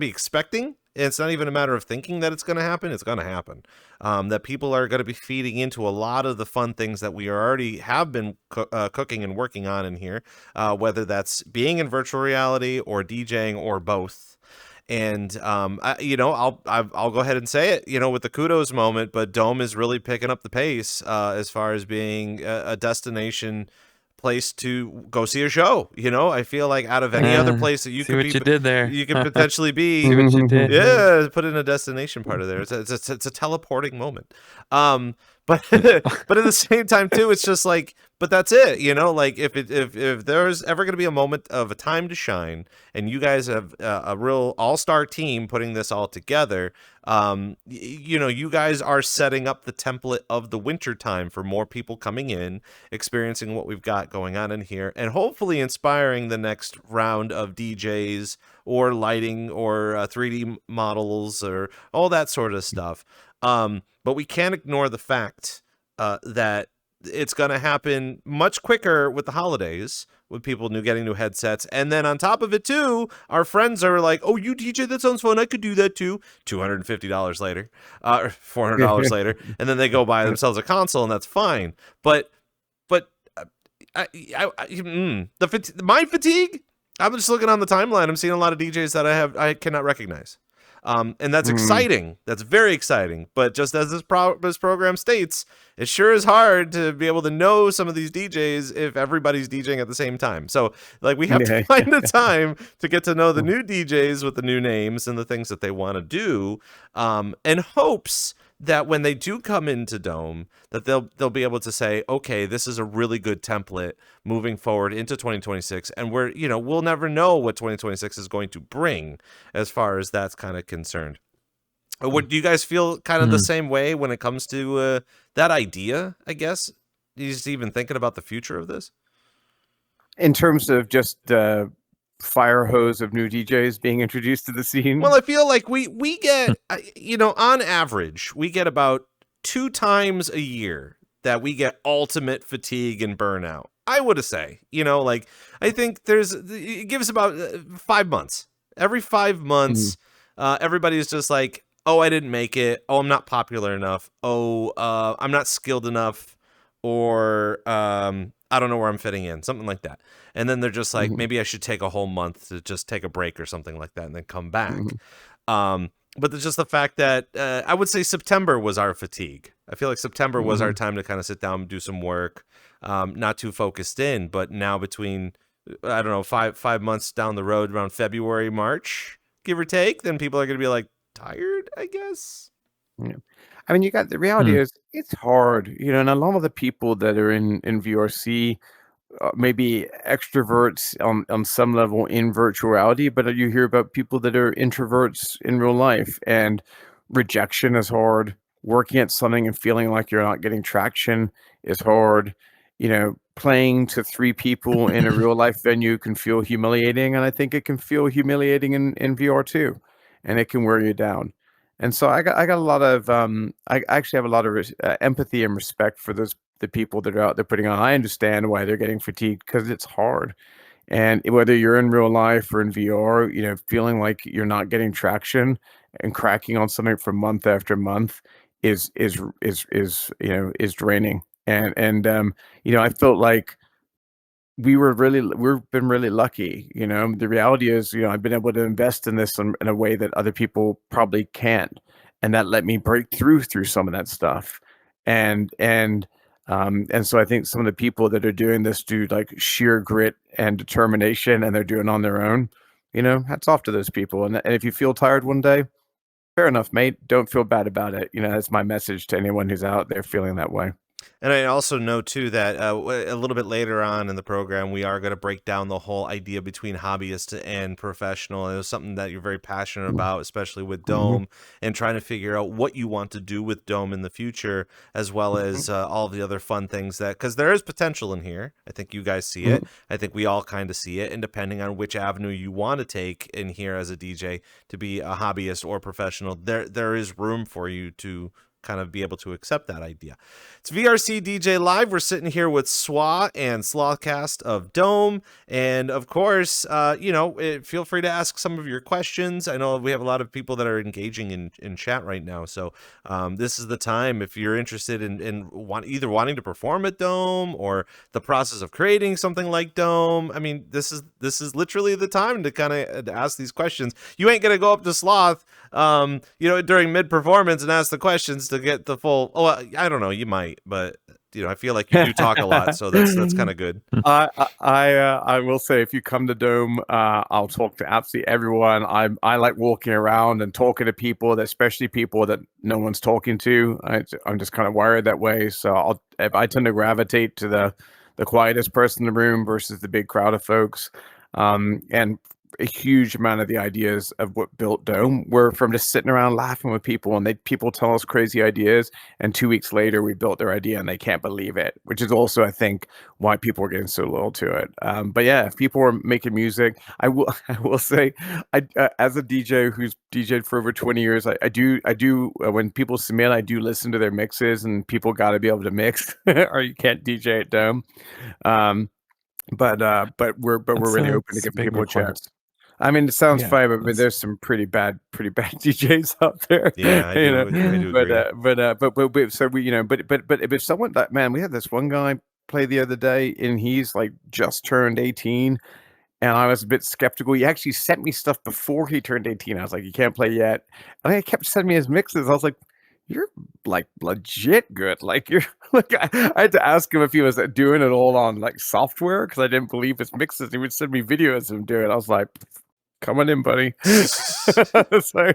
expecting. It's not even a matter of thinking that it's going to happen. It's going to happen. That people are going to be feeding into a lot of the fun things that we already have been cooking and working on in here, whether that's being in virtual reality or DJing or both. And I'll go ahead and say it, with the kudos moment, but Dome is really picking up the pace as far as being a destination place to go see a show. I feel like out of any other place that you See could what be, you did there. you could potentially be. See what you did. Yeah, put in a destination part of there. It's a teleporting moment. But but at the same time too, it's just like, but that's it. Like if there's ever going to be a moment of a time to shine, and you guys have a real all-star team putting this all together, you guys are setting up the template of the winter time for more people coming in, experiencing what we've got going on in here, and hopefully inspiring the next round of DJs or lighting or 3D models or all that sort of stuff. But we can't ignore the fact that it's going to happen much quicker with the holidays, with people getting new headsets. And then on top of it, too, our friends are like, "Oh, you DJ, that sounds fun. I could do that, too." $250 later, or $400 later. And then they go buy themselves a console, and that's fine. But my fatigue, I'm just looking on the timeline. I'm seeing a lot of DJs that I cannot recognize. And that's exciting. That's very exciting. But just as this program states, it sure is hard to be able to know some of these DJs if everybody's DJing at the same time. So, like, we have to find a time to get to know the new DJs with the new names and the things that they want to do, in hopes that when they do come into Dome, that they'll be able to say, okay, this is a really good template moving forward into 2026, and we'll never know what 2026 is going to bring as far as that's kind of concerned. Do you guys feel kind of the same way when it comes to that idea, I guess? You just even thinking about the future of this? In terms of just fire hose of new DJs being introduced to the scene? Well, I feel like we get, on average, we get about 2 times a year that we get ultimate fatigue and burnout. I would say, I think it gives about 5 months. Every 5 months, everybody's just like, "Oh, I didn't make it. Oh, I'm not popular enough. Oh, I'm not skilled enough, or I don't know where I'm fitting in," something like that. And then they're just like, maybe I should take a whole month to just take a break or something like that and then come back. But it's just the fact that I would say September was our fatigue. I feel like September was our time to kind of sit down and do some work, not too focused in. But now between, I don't know, 5 months down the road, around February, March, give or take, then people are going to be like tired, I guess. Yeah. I mean, you got the reality is it's hard, and a lot of the people that are in VRC, maybe extroverts on some level in virtual reality, but you hear about people that are introverts in real life, and rejection is hard. Working at something and feeling like you're not getting traction is hard. Playing to three people in a real life venue can feel humiliating, and I think it can feel humiliating in VR too, and it can wear you down. And so I got a lot of I actually have a lot of empathy and respect for the people that are out there putting on. I understand why they're getting fatigued because it's hard. And whether you're in real life or in VR, feeling like you're not getting traction and cracking on something for month after month is draining. And I felt like we've been really lucky. The reality is, I've been able to invest in this in a way that other people probably can't, and that let me break through some of that stuff. And so I think some of the people that are doing this do like sheer grit and determination, and they're doing it on their own. Hats off to those people. And if you feel tired one day, fair enough, mate. Don't feel bad about it. That's my message to anyone who's out there feeling that way. And I also know, too, that a little bit later on in the program, we are going to break down the whole idea between hobbyist and professional. It was something that you're very passionate about, especially with Dome, and trying to figure out what you want to do with Dome in the future, as well as all of the other fun things because there is potential in here. I think you guys see it. I think we all kind of see it. And depending on which avenue you want to take in here as a DJ, to be a hobbyist or professional, there is room for you to kind of be able to accept that idea. It's VRC DJ Live. We're sitting here with Swa and Slothcast of Dome. And of course, feel free to ask some of your questions. I know we have a lot of people that are engaging in chat right now. So this is the time if you're interested in either wanting to perform at Dome or the process of creating something like Dome. I mean, this is literally the time to kind of ask these questions. You ain't going to go up to Sloth during mid-performance and ask the questions to get the full. Oh, I don't know. You might, but I feel like you do talk a lot, so that's kind of good. I will say, if you come to Dome, I'll talk to absolutely everyone. I like walking around and talking to people, especially people that no one's talking to. I'm just kind of wired that way. So I tend to gravitate to the quietest person in the room versus the big crowd of folks. And a huge amount of the ideas of what built Dome were from just sitting around laughing with people, and people tell us crazy ideas, and 2 weeks later we built their idea and they can't believe it, which is also, I think, why people are getting so loyal to it. But yeah, if people are making music, I will say, as a DJ who's DJed for over 20 years, I do when people submit, I do listen to their mixes, and people got to be able to mix or you can't DJ at Dome. But we're really open to giving people a chance. I mean, it sounds fine, but there's some pretty bad DJs out there. Yeah, I do agree. But if someone that, man, we had this one guy play the other day, and he's like just turned 18, and I was a bit skeptical. He actually sent me stuff before he turned 18. I was like, you can't play yet. And he kept sending me his mixes. I was like, you're like legit good. Like you're like, I had to ask him if he was doing it all on like software, because I didn't believe his mixes. He would send me videos of him doing it. I was like, come on in, buddy. So,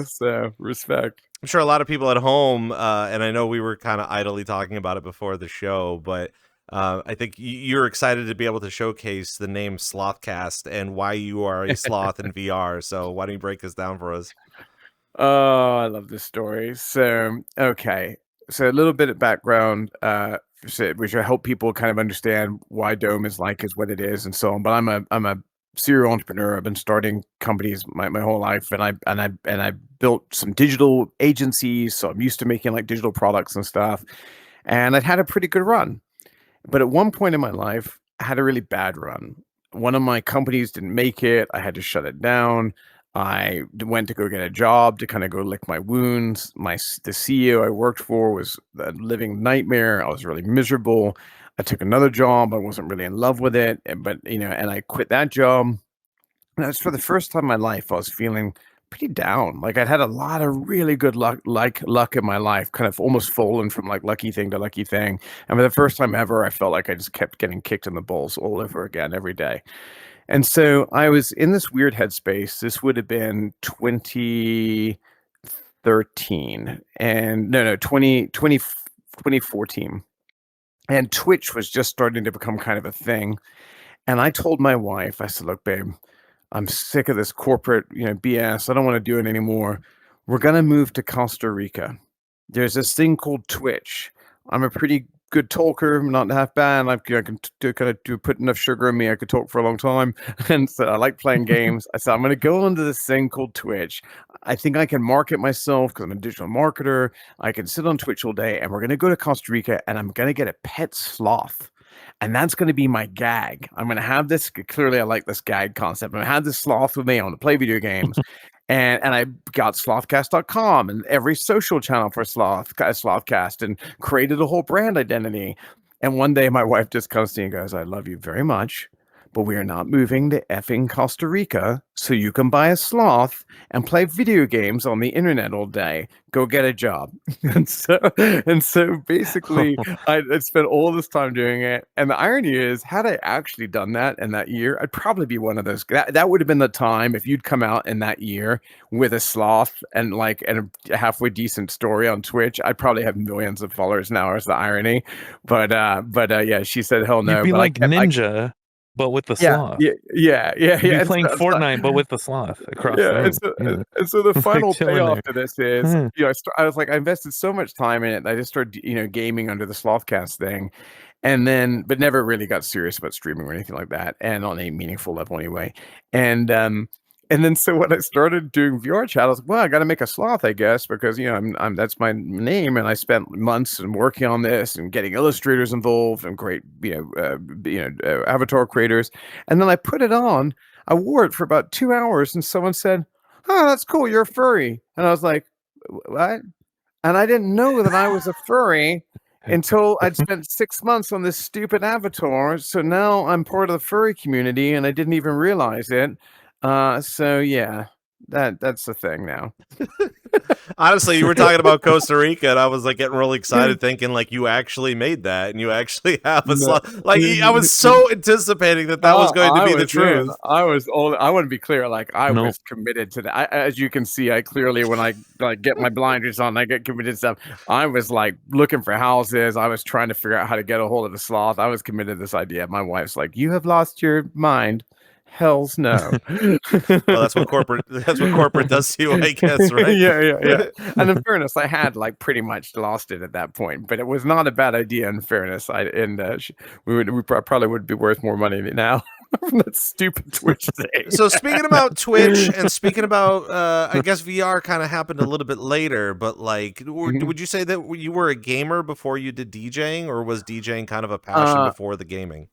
so respect. I'm sure a lot of people at home, and I know we were kind of idly talking about it before the show, but I think you're excited to be able to showcase the name Slothcast and why you are a sloth in VR. So why don't you break this down for us? Oh, I love this story. So, okay. So a little bit of background, which will help people kind of understand why Dome is what it is and so on. But I'm a serial entrepreneur. I've been starting companies my whole life, and I built some digital agencies. So I'm used to making like digital products and stuff. And I'd had a pretty good run. But at one point in my life, I had a really bad run. One of my companies didn't make it. I had to shut it down. I went to go get a job to kind of go lick my wounds. The CEO I worked for was a living nightmare. I was really miserable. I took another job. I wasn't really in love with it, but and I quit that job. And that's for the first time in my life, I was feeling pretty down. Like I'd had a lot of really good luck in my life, kind of almost fallen from like lucky thing to lucky thing. And for the first time ever, I felt like I just kept getting kicked in the balls all over again every day. And so I was in this weird headspace. This would have been 2013, 2013 and no 2014, and Twitch was just starting to become kind of a thing. And I told my wife, I said, look, babe, I'm sick of this corporate, BS. I don't want to do it anymore. We're going to move to Costa Rica. There's this thing called Twitch. I'm a pretty good talker. I'm not half bad. I can put enough sugar in me. I could talk for a long time. And so I like playing games. I said, I'm going to go into this thing called Twitch. I think I can market myself because I'm a digital marketer. I can sit on Twitch all day, and we're going to go to Costa Rica, and I'm going to get a pet sloth. And that's going to be my gag. I'm going to have this. Clearly, I like this gag concept. I'm going to have this sloth with me. I want to play video games. And I got slothcast.com and every social channel for Slothcast, and created a whole brand identity. And one day my wife just comes to me and goes, I love you very much, but we are not moving to effing Costa Rica so you can buy a sloth and play video games on the internet all day. Go get a job. And so basically I spent all this time doing it. And the irony is, had I actually done that in that year, I'd probably be one of those. That would have been the time if you'd come out in that year with a sloth and a halfway decent story on Twitch. I'd probably have millions of followers now, is the irony. But yeah, she said, hell no. You'd be but like Ninja. But with the sloth. Yeah. You'd be playing Fortnite, but with the sloth across the room. And so the final payoff there. to this is, I was like, I invested so much time in it. I just started, gaming under the Slothcast thing, but never really got serious about streaming or anything like that, and on a meaningful level anyway. And then so when I started doing VRChat, I was like, well, I got to make a sloth, I guess, because I'm that's my name, and I spent months and working on this and getting illustrators involved and great avatar creators. And then I put it on. I wore it for about 2 hours, and someone said, "Oh, that's cool. You're a furry." And I was like, "What?" And I didn't know that I was a furry until I'd spent 6 months on this stupid avatar. So now I'm part of the furry community, and I didn't even realize it. So yeah, that's the thing now. Honestly, you were talking about Costa Rica, and I was like getting really excited, thinking like you actually made that, and you actually have a sloth. Like I was so anticipating that was going to be the truth. I want to be clear. Like I was committed to that. As you can see, I clearly, when I get my blinders on, I get committed to stuff. I was like looking for houses. I was trying to figure out how to get a hold of a sloth. I was committed to this idea. My wife's like, "You have lost your mind." Hell's no. Well, that's what corporate does to you, I guess, right? Yeah. And in fairness, I had pretty much lost it at that point, but it was not a bad idea. In fairness, we probably would be worth more money now from that stupid Twitch thing. So speaking about Twitch and speaking about, I guess VR kind of happened a little bit later, but would you say that you were a gamer before you did DJing, or was DJing kind of a passion before the gaming?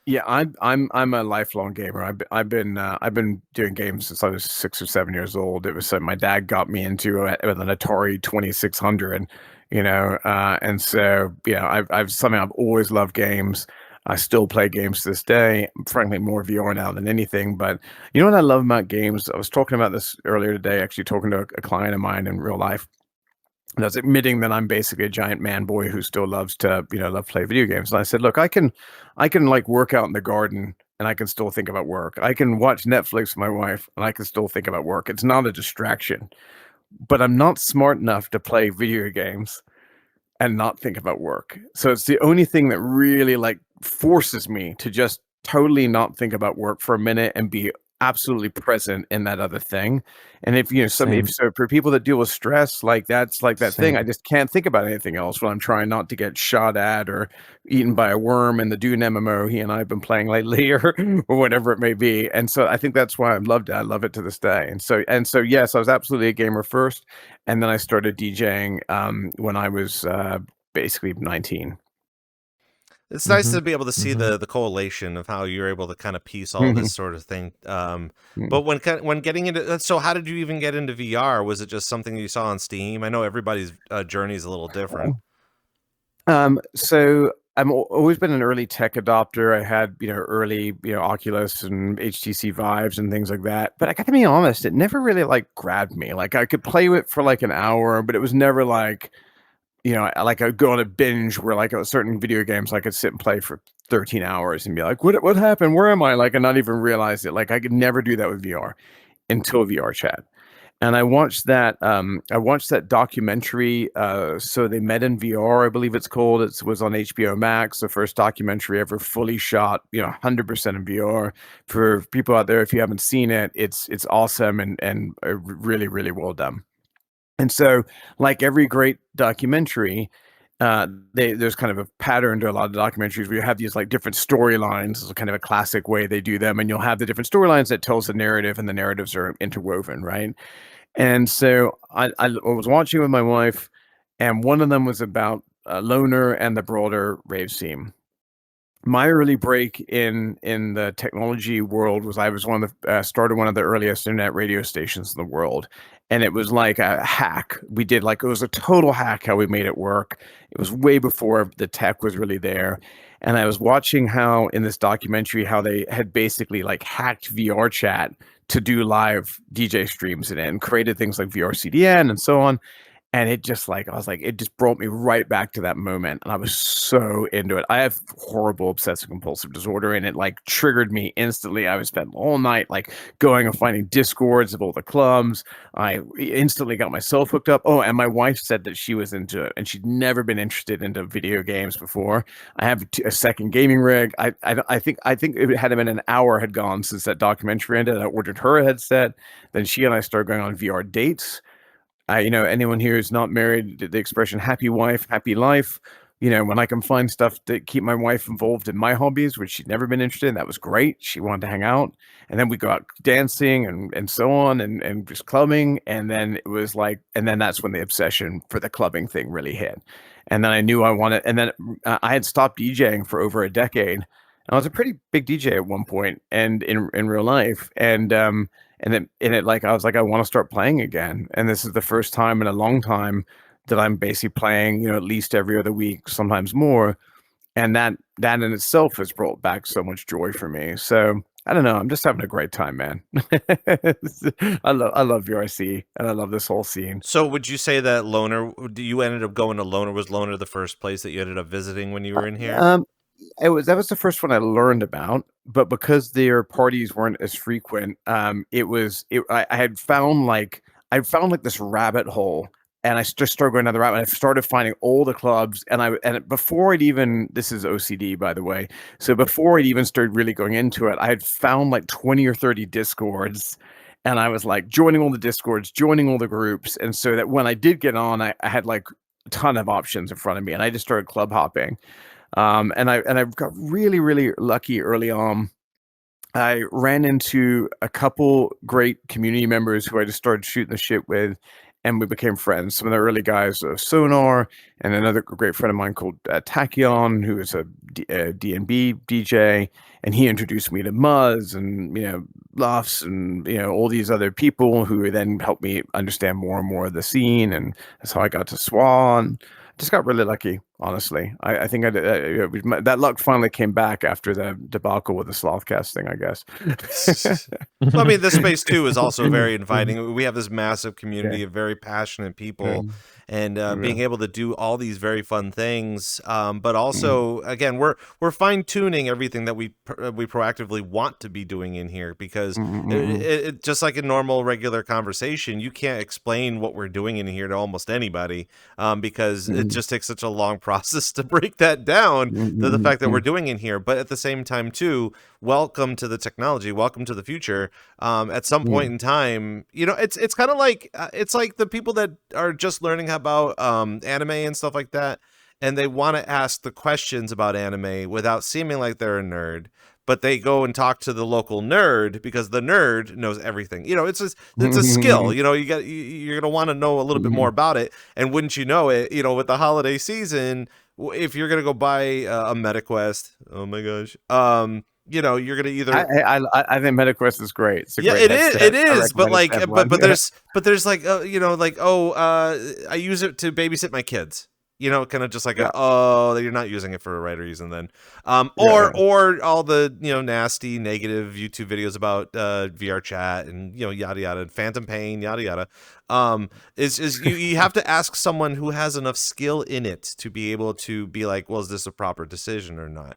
Yeah, I'm a lifelong gamer. I've been doing games since I was 6 or 7 years old. It was my dad got me into it with an Atari 2600, and so I've always loved games. I still play games to this day. Frankly, more VR now than anything. But you know what I love about games? I was talking about this earlier today, actually talking to a client of mine in real life. And I was admitting that I'm basically a giant man boy who still loves to, play video games. And I said, look, I can work out in the garden and I can still think about work. I can watch Netflix with my wife and I can still think about work. It's not a distraction, but I'm not smart enough to play video games and not think about work. So it's the only thing that really forces me to just totally not think about work for a minute and be absolutely present in that other thing. And if so for people that deal with stress, that's that thing, I just can't think about anything else when I'm trying not to get shot at or eaten by a worm in the Dune MMO he and I have been playing lately, or whatever it may be. And so I think that's why I loved it. I love it to this day. And so yes, I was absolutely a gamer first, and then I started DJing when I was basically 19. It's nice to be able to see the correlation of how you're able to kind of piece all this sort of thing. But when getting into, so how did you even get into VR? Was it just something you saw on Steam? I know everybody's journey is a little different. So I've always been an early tech adopter. I had, early, Oculus and HTC Vives and things like that. But I got to be honest, it never really grabbed me. I could play it for an hour, but it was never I'd go on a binge where certain video games I could sit and play for 13 hours and be like, what happened? Where am I? And not even realize it. I could never do that with VR until VRChat. And I watched that. I watched that documentary. So they met in VR, I believe it's called. It was on HBO Max, the first documentary ever fully shot, 100% in VR. For people out there, if you haven't seen it, it's awesome and really really well done. And so, like every great documentary, there's kind of a pattern to a lot of documentaries where you have these like different storylines. It's kind of a classic way they do them, and you'll have the different storylines that tells the narrative, and the narratives are interwoven, right? And so I was watching with my wife, and one of them was about Loner and the broader rave scene. My early break in the technology world was I was one of the started one of the earliest internet radio stations in the world, and it was like a hack. We did like it was a total hack how we made it work. It was way before the tech was really there, and I was watching how in this documentary how they had basically like hacked VRChat to do live DJ streams in it and created things like VRCDN and so on. And it just like I was like, it just brought me right back to that moment, and I was so into it. I have horrible obsessive compulsive disorder, and it like triggered me instantly. I would spend all night like going and finding discords of all the clubs. I instantly got myself hooked up. Oh, and my wife said that she was into it, and she'd never been interested into video games before. I have a second gaming rig. I think it had been an hour had gone since that documentary ended. I ordered her a headset. Then she and I started going on VR dates. Anyone here who's not married, the expression happy wife, happy life. When I can find stuff to keep my wife involved in my hobbies, which she'd never been interested in, that was great. She wanted to hang out. And then we go out dancing and so on and just clubbing. And then it was like, and then that's when the obsession for the clubbing thing really hit. And then I knew I wanted, and then I had stopped DJing for over a decade. I was a pretty big DJ at one point and in real life. And like I was like, I want to start playing again. And this is the first time in a long time that I'm basically playing, at least every other week, sometimes more. And that in itself has brought back so much joy for me. So I don't know. I'm just having a great time, man. I love VRC and I love this whole scene. So would you say that Loner, you ended up going to Loner? Was Loner the first place that you ended up visiting when you were in here? That was the first one I learned about, but because their parties weren't as frequent, I had found like this rabbit hole, and I just started going down the rabbit. And I started finding all the clubs, and before it even, this is OCD by the way, so before it even started really going into it, I had found like 20 or 30 discords. And I was like joining all the discords, joining all the groups, and so that when I did get on, I had like a ton of options in front of me, and I just started club hopping. And I got really, really lucky early on. I ran into a couple great community members who I just started shooting the shit with, and we became friends. Some of the early guys, Sonar, and another great friend of mine called Tachyon, who is a D&B DJ, and he introduced me to Muzz and Luffs and all these other people who then helped me understand more and more of the scene, and that's how I got to Swan. Just got really lucky, honestly. I think that luck finally came back after the debacle with the Slothcast thing, I guess. Well, I mean, this space too is also very inviting. We have this massive community of very passionate people, and being able to do all these very fun things. But also, again, we're fine tuning everything that we proactively want to be doing in here, because it just like a normal regular conversation, you can't explain what we're doing in here to almost anybody, because it just takes such a long process to break that down to the fact that we're doing in here. But at the same time too, welcome to the technology, welcome to the future. At some point in time, it's kind of like it's like the people that are just learning about anime and stuff like that, and they want to ask the questions about anime without seeming like they're a nerd, but they go and talk to the local nerd because the nerd knows everything. It's a skill. You're gonna want to know a little bit more about it. And wouldn't you know it? With the holiday season, if you're gonna go buy a MetaQuest, oh my gosh, you're gonna either. I think MetaQuest is great. It's a great headset. It is. But like, but there's like, I use it to babysit my kids. Kind of just like you're not using it for the right reason then. Or all the, nasty negative YouTube videos about VRChat and, yada, yada, phantom pain, yada, yada. You have to ask someone who has enough skill in it to be able to be like, well, is this a proper decision or not?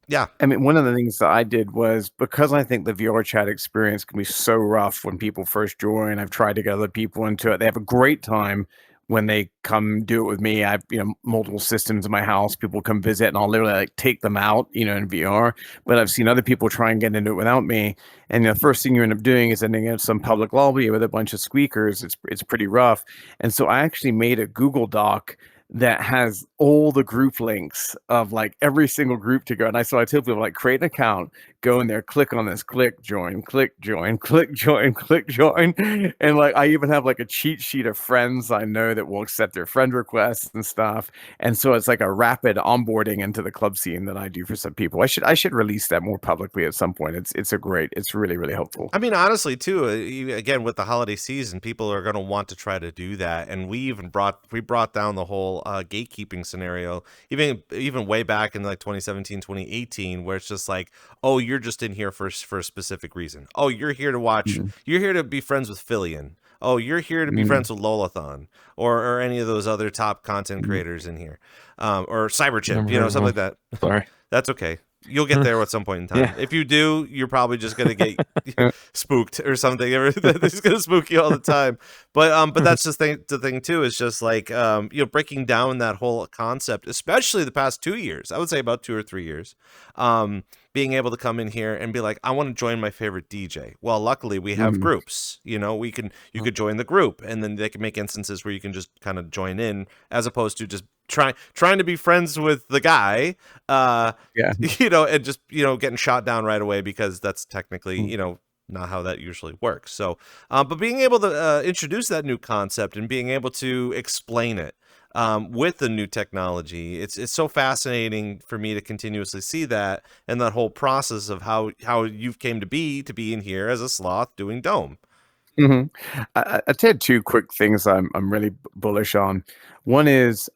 Yeah. I mean, one of the things that I did was because I think the VR chat experience can be so rough when people first join. I've tried to get other people into it. They have a great time when they come do it with me. I've, multiple systems in my house. People come visit and I'll literally like take them out, in VR. But I've seen other people try and get into it without me. And the first thing you end up doing is ending up some public lobby with a bunch of squeakers. It's pretty rough. And so I actually made a Google Doc that has all the group links of like every single group to go. And I tell people like create an account, go in there, click on this, click join, click join, click join, click join. And like I even have like a cheat sheet of friends I know that will accept their friend requests and stuff. And so it's like a rapid onboarding into the club scene that I do for some people. I should release that more publicly at some point. It's really, really helpful. I mean, honestly, too. Again, with the holiday season, people are going to want to try to do that, and we brought down the whole gatekeeping scenario, even way back in like 2017, 2018, where it's just like, oh, you're just in here for a specific reason. Oh, you're here to watch. Mhm. You're here to be friends with Fillion. Oh, you're here to be Mhm. friends with Lolathon or any of those other top content Mhm. creators in here, or Cyberchip, Never heard of something like them. that. Sorry. That's okay. You'll get there at some point in time. Yeah. If you do, you're probably just gonna get spooked or something. It's gonna spook you all the time. But that's just the thing too. Is just like breaking down that whole concept, especially the past 2 years. I would say about 2 or 3 years. Being able to come in here and be like, I want to join my favorite DJ. Well, luckily we have Mhm. groups. You could join the group, and then they can make instances where you can just kind of join in, as opposed to just trying to be friends with the guy, Yeah. and just getting shot down right away, because that's technically not how that usually works. So but being able to introduce that new concept and being able to explain it with the new technology, it's so fascinating for me to continuously see that, and that whole process of how you've came to be in here as a sloth doing Dome. Mhm. I'd say two quick things I'm really bullish on. One is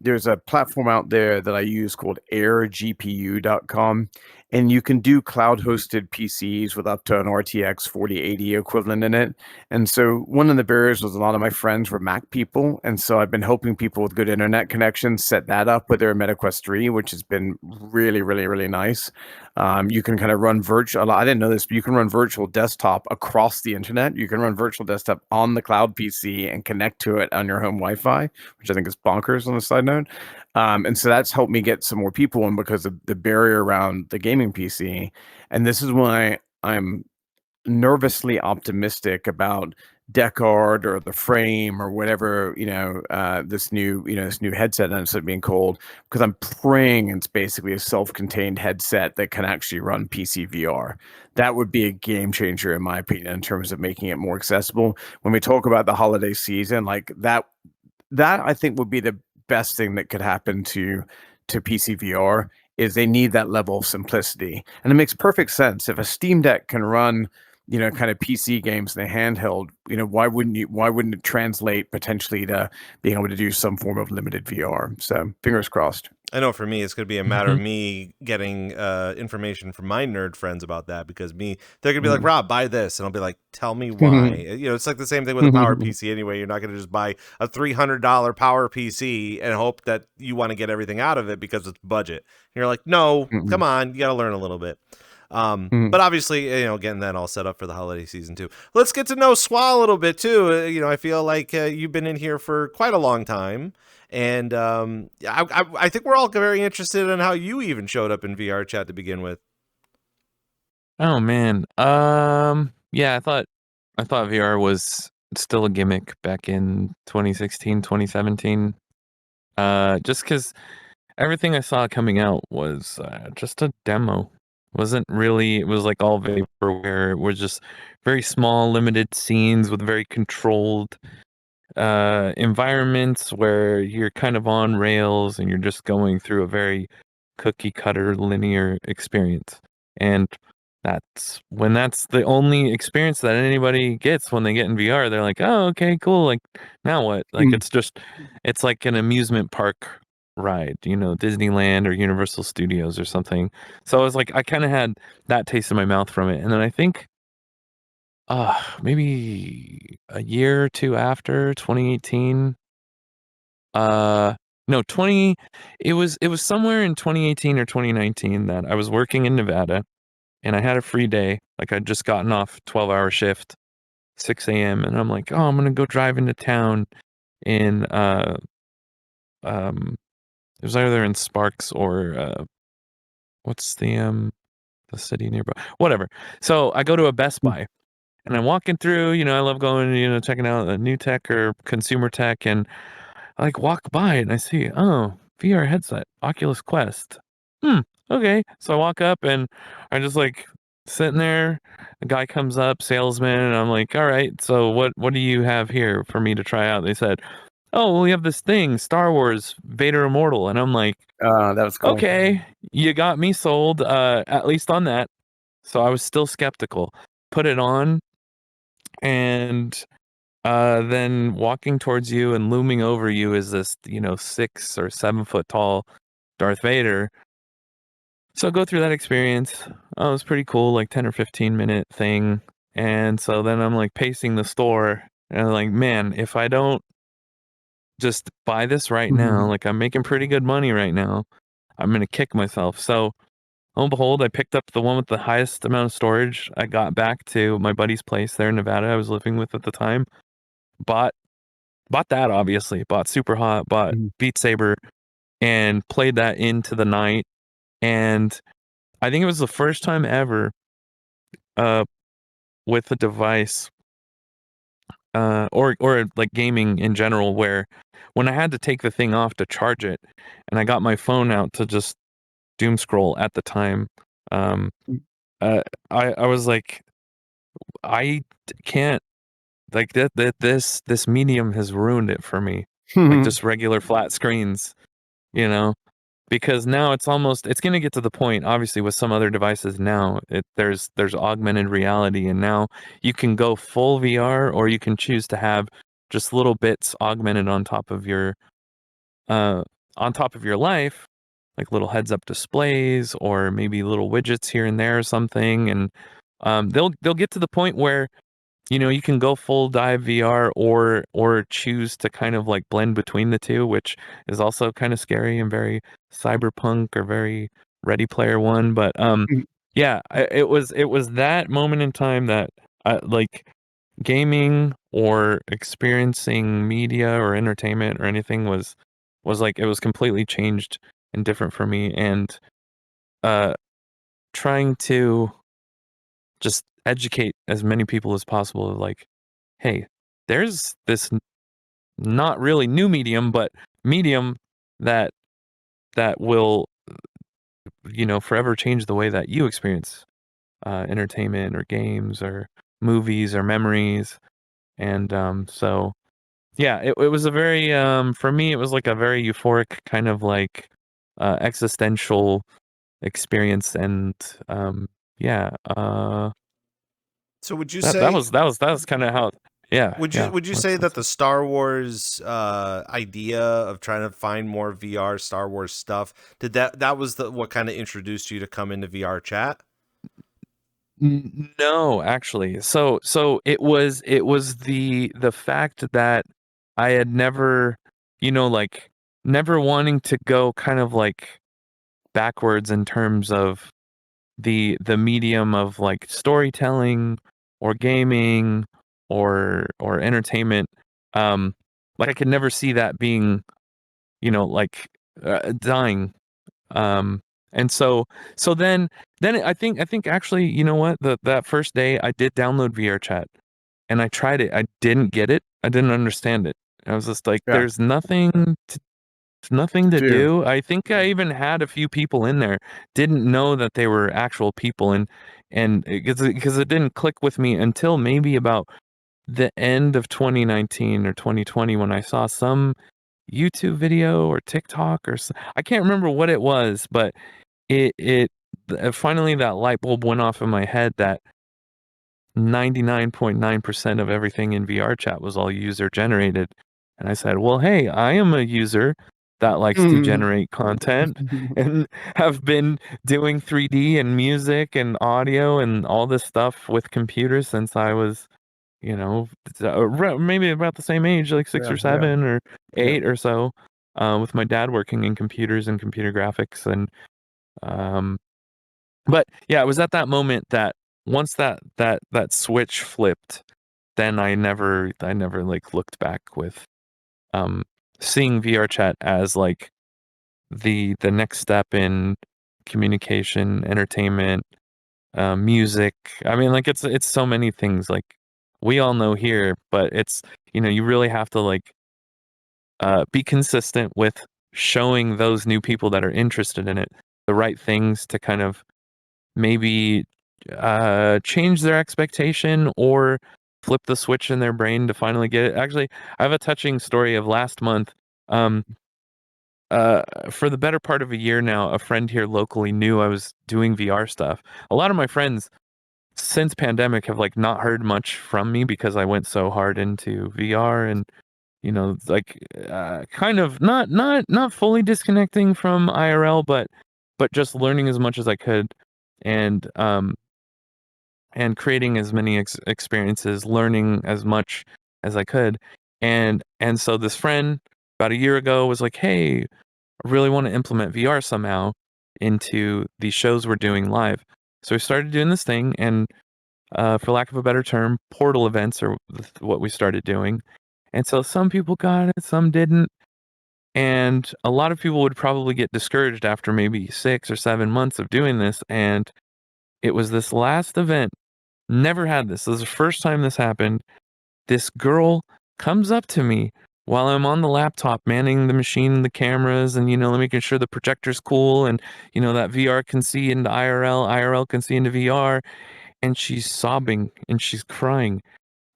there's a platform out there that I use called airgpu.com, and you can do cloud-hosted PCs with up to an RTX 4080 equivalent in it. And so one of the barriers was a lot of my friends were Mac people, and so I've been helping people with good internet connections set that up with their MetaQuest 3, which has been really, really, really nice. You can kind of run virtual. I didn't know this, but you can run virtual desktop across the internet. You can run virtual desktop on the cloud PC and connect to it on your home Wi-Fi, which I think is bonkers on a side note. And so that's helped me get some more people in because of the barrier around the gaming PC. And this is why I'm nervously optimistic about Deckard or the Frame or whatever this new headset ends up being called, because I'm praying it's basically a self-contained headset that can actually run PC VR. That would be a game changer in my opinion in terms of making it more accessible. When we talk about the holiday season, like that I think would be the best thing that could happen to PC VR is they need that level of simplicity. And it makes perfect sense. If a Steam Deck can run, kind of PC games in a handheld, why wouldn't it translate potentially to being able to do some form of limited VR? So fingers crossed. I know for me, it's going to be a matter of me getting information from my nerd friends about that, because they're going to be like, Rob, buy this. And I'll be like, tell me why. It's like the same thing with a power PC anyway. You're not going to just buy a $300 power PC and hope that you want to get everything out of it because it's budget. And you're like, no, come on, you got to learn a little bit. But obviously, getting that all set up for the holiday season too. Let's get to know Swa a little bit too. I feel like you've been in here for quite a long time. And I think we're all very interested in how you even showed up in VR chat to begin with. Oh man. Yeah, I thought VR was still a gimmick back in 2016, 2017. Just because everything I saw coming out was just a demo. It was like all vaporware. It was just very small, limited scenes with very controlled environments where you're kind of on rails and you're just going through a very cookie cutter linear experience. And that's the only experience that anybody gets when they get in VR. They're like, oh, okay, cool. Like, now what? Like, it's like an amusement park ride, Disneyland or Universal Studios or something. So I was like, I kind of had that taste in my mouth from it. And then I think maybe a year or two after 2018, No, 20. It was somewhere in 2018 or 2019 that I was working in Nevada, and I had a free day. Like I'd just gotten off 12-hour shift, 6 a.m. and I'm like, oh, I'm gonna go drive into town in it was either in Sparks or what's the city nearby? Whatever. So I go to a Best Buy and I'm walking through, I love going, checking out a new tech or consumer tech, and I like walk by and I see, oh, VR headset, Oculus Quest. Okay. So I walk up and I just like sitting there. A guy comes up, salesman, and I'm like, all right, so what do you have here for me to try out? They said, oh, well, we have this thing, Star Wars Vader Immortal. And I'm like, That was cool. okay, you got me sold, at least on that. So I was still skeptical. Put it on, and then walking towards you and looming over you is this, 6 or 7 foot tall Darth Vader. So I go through that experience. Oh, it was pretty cool, like 10 or 15 minute thing. And so then I'm like pacing the store and I'm like, man, if I don't just buy this right now, like I'm making pretty good money right now, I'm going to kick myself. So lo and behold, I picked up the one with the highest amount of storage. I got back to my buddy's place there in Nevada I was living with at the time. Bought that, obviously. Bought Super Hot, bought Beat Saber, and played that into the night. And I think it was the first time ever with a device or like gaming in general, where when I had to take the thing off to charge it and I got my phone out to just doom scroll at the time, I was like, I can't, like this medium has ruined it for me. Like just regular flat screens, because now it's going to get to the point, obviously, with some other devices now, there's augmented reality, and now you can go full VR, or you can choose to have just little bits augmented on top of your life, like little heads up displays, or maybe little widgets here and there or something. And they'll get to the point where you can go full dive VR, or choose to kind of like blend between the two, which is also kind of scary and very cyberpunk or very Ready Player One. But yeah, it was that moment in time that like gaming or experiencing media or entertainment or anything was like, it was completely changed and different for me. And trying to just educate as many people as possible, like, hey, there's this not really new medium, but medium that will forever change the way that you experience entertainment or games or movies or memories. And so yeah, it was a very for me, it was like a very euphoric kind of like existential experience. And yeah, So would you that say was kind of how. Yeah. would you say that the Star Wars idea of trying to find more VR Star Wars stuff, that was what kind of introduced you to come into VR chat? No, actually. So it was the fact that I had never, like never wanting to go kind of like backwards in terms of the medium of like storytelling or gaming or entertainment. Like I could never see that being, like dying. And so then I think actually, you know what, that first day I did download VRChat and I tried it. I didn't get it. I didn't understand it. I was just like, there's nothing to do. I think I even had a few people in there, didn't know that they were actual people, and because it didn't click with me until maybe about the end of 2019 or 2020, when I saw some YouTube video or TikTok I can't remember what it was, but it finally that light bulb went off in my head that 99.9% of everything in VR chat was all user generated. And I said, well, hey, I am a user that likes to generate content and have been doing 3D and music and audio and all this stuff with computers since I was, maybe about the same age, like 6 or 7 or 8 or so. with my dad working in computers and computer graphics. And but yeah, it was at that moment that once that switch flipped, then I never like looked back with seeing VRChat as like the next step in communication, entertainment, music. I mean, like it's so many things. Like we all know here, but it's you really have to like be consistent with showing those new people that are interested in it the right things to kind of maybe change their expectation or flip the switch in their brain to finally get it. Actually, I have a touching story of last month. For the better part of a year now, a friend here locally knew I was doing VR stuff. A lot of my friends since pandemic have like not heard much from me because I went so hard into VR and like kind of not fully disconnecting from IRL, but just learning as much as I could and creating as many experiences, learning as much as I could. And so this friend about a year ago was like, "Hey, I really want to implement VR somehow into these shows we're doing live." So we started doing this thing, and for lack of a better term, portal events are what we started doing. And so some people got it, some didn't. And a lot of people would probably get discouraged after maybe 6 or 7 months of doing this. And it was this last event. Never had this. This was the first time this happened. This girl comes up to me while I'm on the laptop manning the machine, the cameras, and making sure the projector's cool, and that VR can see into IRL, IRL can see into VR, and she's sobbing and she's crying.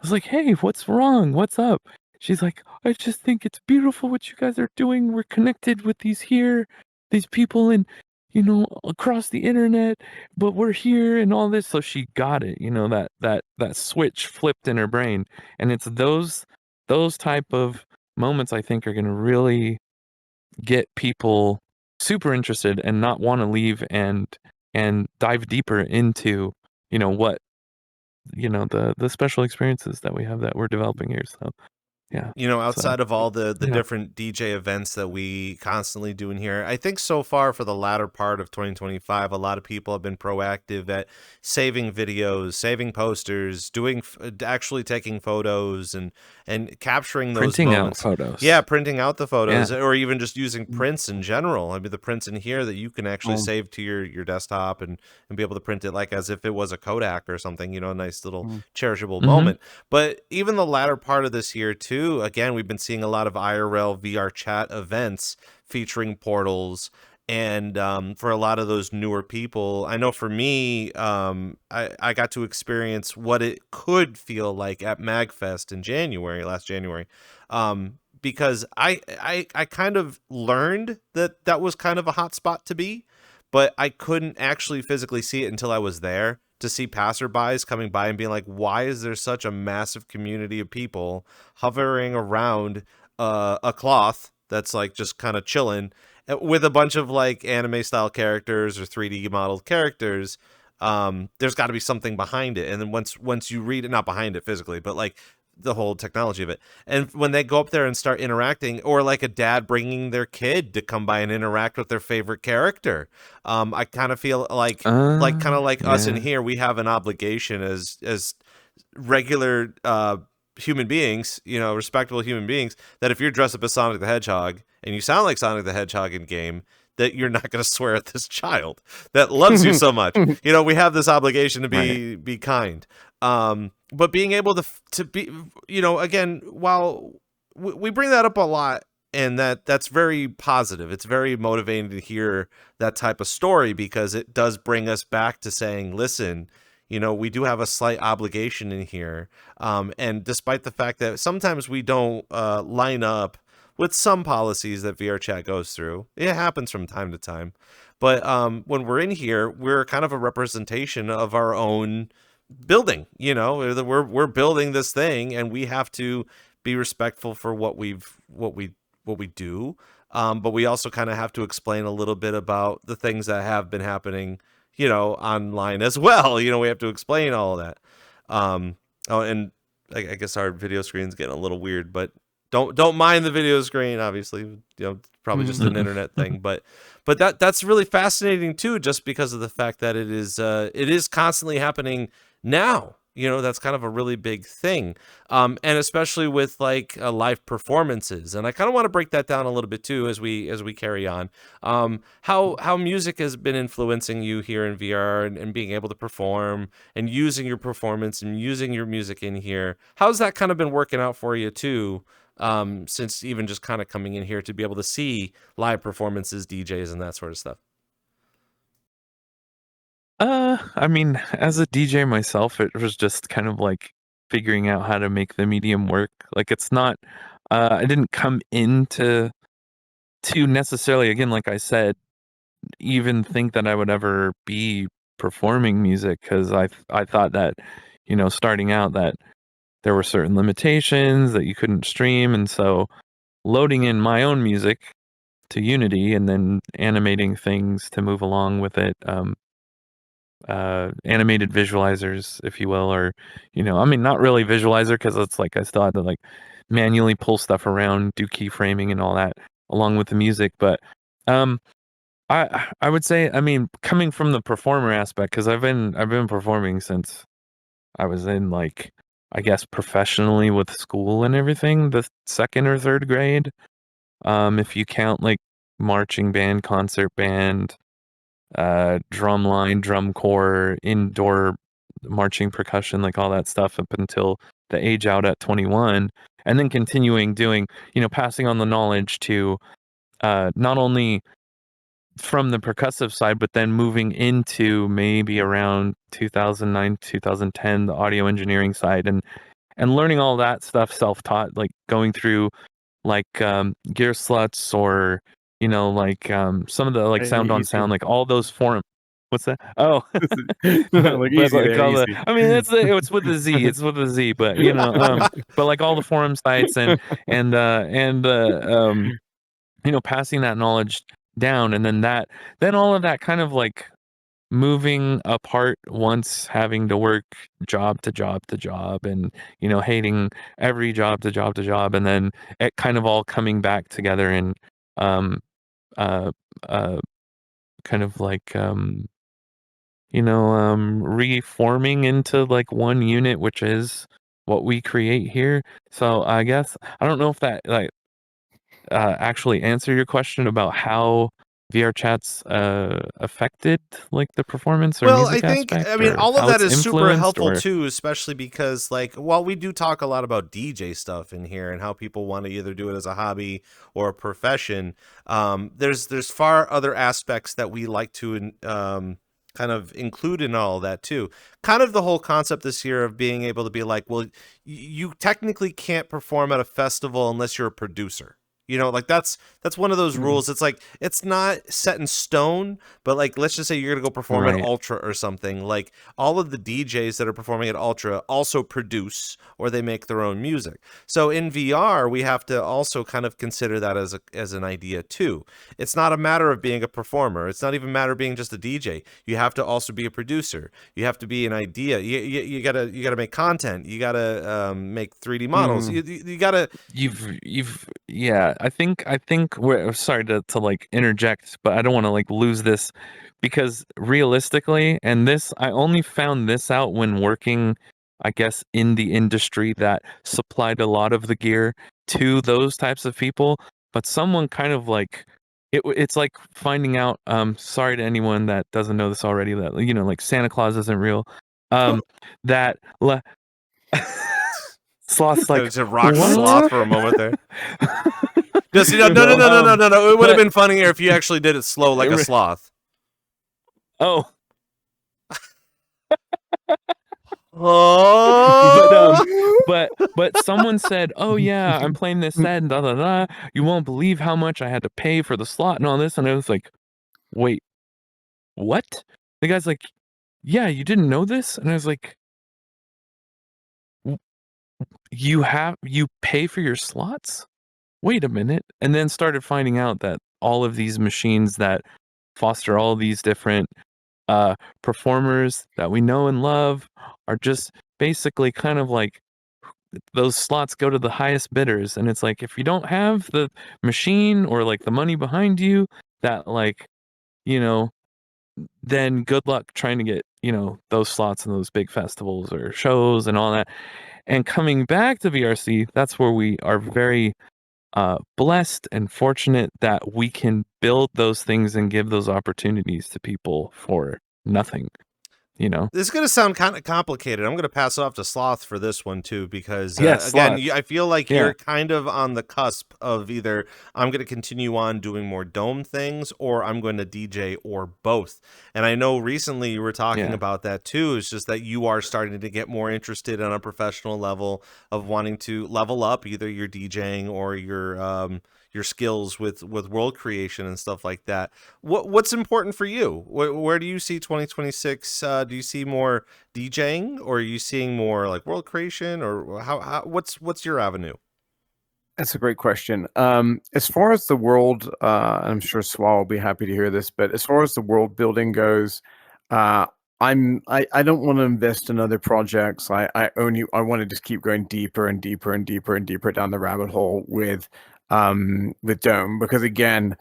I was like, "Hey, what's wrong? What's up?" She's like, "I just think it's beautiful what you guys are doing. We're connected with these people, and across the internet, but we're here and all this." So she got it, that switch flipped in her brain. And it's those type of moments I think are going to really get people super interested and not want to leave and dive deeper into what the special experiences that we have that we're developing here. So yeah. Outside of all the yeah. different DJ events that we constantly do in here, I think so far for the latter part of 2025, a lot of people have been proactive at saving videos, saving posters, actually taking photos and capturing those Printing moments. out photos. Yeah, printing out the photos, or even just using prints in general. I mean, the prints in here that you can actually save to your desktop and be able to print it like as if it was a Kodak or something, a nice little cherishable moment. But even the latter part of this year too, again, we've been seeing a lot of IRL VR chat events featuring portals. And for a lot of those newer people, I know for me, I got to experience what it could feel like at MagFest in last January, because I kind of learned that was kind of a hot spot to be, but I couldn't actually physically see it until I was there, to see passerbys coming by and being like, why is there such a massive community of people hovering around a cloth that's like just kind of chilling with a bunch of like anime style characters or 3D modeled characters? There's got to be something behind it. And then once you read it, not behind it physically, but like the whole technology of it. And when they go up there and start interacting, or like a dad bringing their kid to come by and interact with their favorite character, I kind of feel like us in here, we have an obligation as regular human beings, respectable human beings, that if you're dressed up as Sonic the Hedgehog and you sound like Sonic the Hedgehog in game, that you're not going to swear at this child that loves you so much. We have this obligation to be kind. But being able to be, again, while we bring that up a lot, and that's very positive. It's very motivating to hear that type of story, because it does bring us back to saying, listen, we do have a slight obligation in here. And despite the fact that sometimes we don't line up with some policies that VRChat goes through, it happens from time to time. But when we're in here, we're kind of a representation of our own building. We're building this thing, and we have to be respectful for what we do. But we also kind of have to explain a little bit about the things that have been happening, online as well. We have to explain all of that. And I guess our video screen's getting a little weird, but Don't mind the video screen, obviously. Probably just an internet thing, but that's really fascinating too, just because of the fact that it is constantly happening now. That's kind of a really big thing, and especially with like live performances. And I kind of want to break that down a little bit too as we carry on. How music has been influencing you here in VR and being able to perform and using your performance and using your music in here. How's that kind of been working out for you too? Since even just kind of coming in here to be able to see live performances, DJs, and that sort of stuff. I mean, as a DJ myself, it was just kind of like figuring out how to make the medium work. Like it's not, I didn't come into to necessarily, again, like I said, even think that I would ever be performing music, because I thought that, starting out, that there were certain limitations that you couldn't stream, and so loading in my own music to Unity and then animating things to move along with it, animated visualizers, if you will, or I mean, not really visualizer, because it's like I still had to like manually pull stuff around, do keyframing and all that along with the music. But I would say, I mean, coming from the performer aspect, because I've been performing since I was in, like, I guess professionally with school and everything, the 2nd or 3rd grade. If you count like marching band, concert band, drum line, drum corps, indoor marching percussion, like all that stuff up until the age out at 21, and then continuing doing, passing on the knowledge to not only from the percussive side, but then moving into maybe around 2009, 2010, the audio engineering side, and learning all that stuff self-taught, like going through like Gear Sluts, or like some of the like sound on sound, like all those forum. What's that? Oh, Like but easy like there, all the, easy. I mean, it's with the Z, it's with the Z, but but like all the forum sites and passing that knowledge down, and then all of that kind of like moving apart once having to work job to job to job, and hating every job to job to job, and then it kind of all coming back together, and um uh uh kind of like reforming into like one unit, which is what we create here. So I guess I don't know if that like actually answer your question about how VR chats affected like the performance or Well, I music think, I aspect, mean, or all of how that it's is super influenced, helpful or too, especially because, like, while we do talk a lot about DJ stuff in here and how people want to either do it as a hobby or a profession, there's far other aspects that we like to kind of include in all of that too. Kind of the whole concept this year of being able to be like, well, you technically can't perform at a festival unless you're a producer. Like that's one of those rules. It's like it's not set in stone, but like let's just say you're gonna go perform at right. Ultra or something. Like all of the DJs that are performing at Ultra also produce or they make their own music. So in VR, we have to also kind of consider that as an idea too. It's not a matter of being a performer. It's not even a matter of being just a DJ. You have to also be a producer. You have to be an idea. You gotta make content. You gotta make 3D models. You gotta. Yeah, I think we're sorry to like interject, but I don't want to like lose this, because realistically, and this, I only found this out when working, I guess, in the industry that supplied a lot of the gear to those types of people, but someone kind of like it's like finding out, sorry to anyone that doesn't know this already, that like Santa Claus isn't real. That Sloth's like, To rock what? Sloth for a moment there. Just no. It would have been funnier if you actually did it slow like a sloth. Oh, Oh, but someone said, "Oh yeah, I'm playing this set and da da da. You won't believe how much I had to pay for the slot and all this." And I was like, "Wait, what?" The guy's like, "Yeah, you didn't know this?" And I was like, "You pay for your slots? Wait a minute." And then started finding out that all of these machines that foster all these different performers that we know and love are just basically kind of like those slots go to the highest bidders, and it's like, if you don't have the machine or like the money behind you, that like, you know, then good luck trying to get, you know, those slots in those big festivals or shows and all that. And coming back to VRC, that's where we are very blessed and fortunate that we can build those things and give those opportunities to people for nothing, you know. This is going to sound kind of complicated. I'm going to pass it off to Sloth for this one too, because Yes, again, Sloth. I feel like Yeah. you're kind of on the cusp of either I'm going to continue on doing more dome things, or I'm going to DJ, or both. And I know recently you were talking Yeah. about that too. It's just that you are starting to get more interested on a professional level of wanting to level up either your DJing or your skills with world creation and stuff like that. What's important for you? Where do you see 2026? Do you see more DJing, or are you seeing more like world creation, or what's your avenue? That's a great question. As far as the world, I'm sure Swal will be happy to hear this, but as far as the world building goes, uh, I don't want to invest in other projects. I want to just keep going deeper and deeper and deeper and deeper down the rabbit hole with Dome, because again,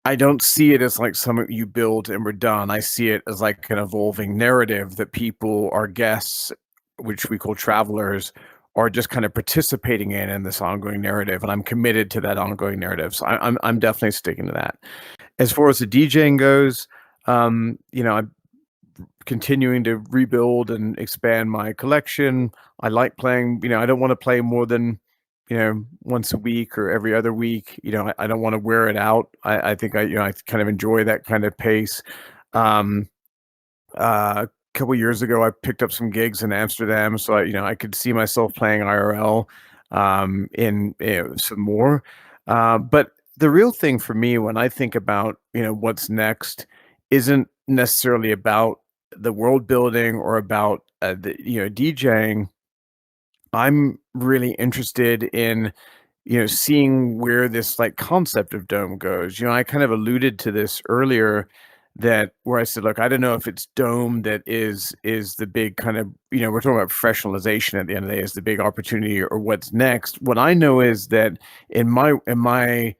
I don't see it as like something you build and we're done. I see it as like an evolving narrative that people, our guests, which we call travelers, are just kind of participating in this ongoing narrative, and I'm committed to that ongoing narrative. So I'm definitely sticking to that. As far as the DJing goes, I'm continuing to rebuild and expand my collection. I like playing. I don't want to play more than once a week or every other week. I don't want to wear it out. I think I kind of enjoy that kind of pace. Um, a couple years ago, I picked up some gigs in Amsterdam, so I could see myself playing IRL in some more. But the real thing for me when I think about what's next isn't necessarily about the world building or about the DJing. I'm really interested in seeing where this like concept of dome goes. I kind of alluded to this earlier, that where I said, look, I don't know if it's dome that is the big kind of, we're talking about professionalization at the end of the day, is the big opportunity, or what's next. What I know is that in my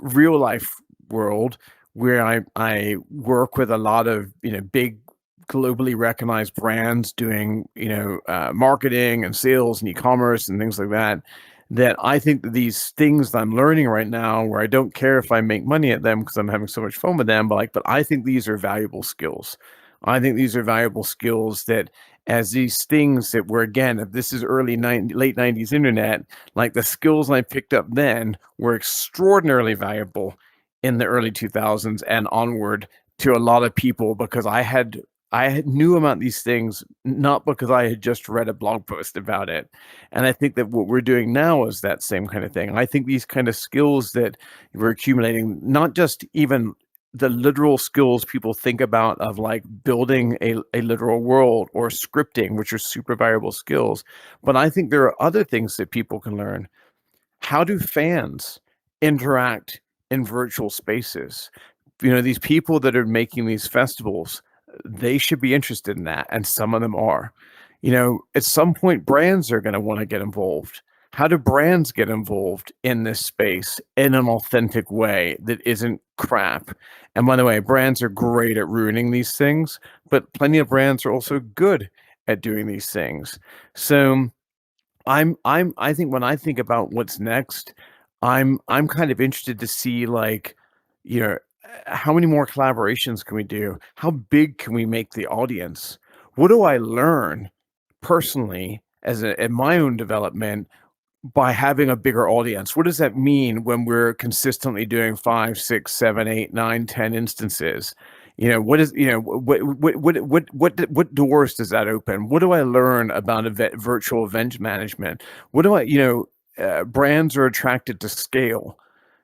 real life world, where I work with a lot of big globally recognized brands doing marketing and sales and e-commerce and things like that, that I think that these things that I'm learning right now, where I don't care if I make money at them because I'm having so much fun with them, but I think these are valuable skills. I think these are valuable skills that, as these things that were, again, if this is late 90s internet, like the skills I picked up then were extraordinarily valuable in the early 2000s and onward to a lot of people, because I knew about these things not because I had just read a blog post about it. And I think that what we're doing now is that same kind of thing. I think these kind of skills that we're accumulating, not just even the literal skills people think about of like building a literal world or scripting, which are super valuable skills, but I think there are other things that people can learn. How do fans interact in virtual spaces? These people that are making these festivals, they should be interested in that, and some of them are. At some point, brands are going to want to get involved. How do brands get involved in this space in an authentic way that isn't crap? And by the way, brands are great at ruining these things, but plenty of brands are also good at doing these things. So I think when I think about what's next, I'm kind of interested to see, like, how many more collaborations can we do? How big can we make the audience? What do I learn personally in my own development by having a bigger audience? What does that mean when we're consistently doing 5, 6, 7, 8, 9, 10 instances? What is, what doors does that open? What do I learn about virtual event management? What do brands are attracted to scale.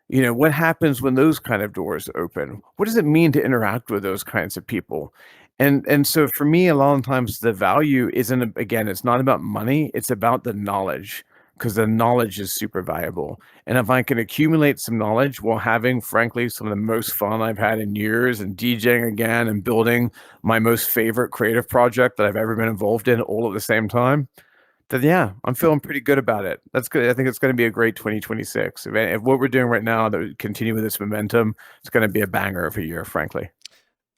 What happens when those kind of doors open? What does it mean to interact with those kinds of people? And so for me, a lot of times the value isn't, again, it's not about money, it's about the knowledge, because the knowledge is super valuable. And if I can accumulate some knowledge while having, frankly, some of the most fun I've had in years, and DJing again and building my most favorite creative project that I've ever been involved in all at the same time, Yeah, I'm feeling pretty good about it. That's good. I think it's going to be a great 2026. If what we're doing right now, that we continue with this momentum, it's going to be a banger of a year, frankly.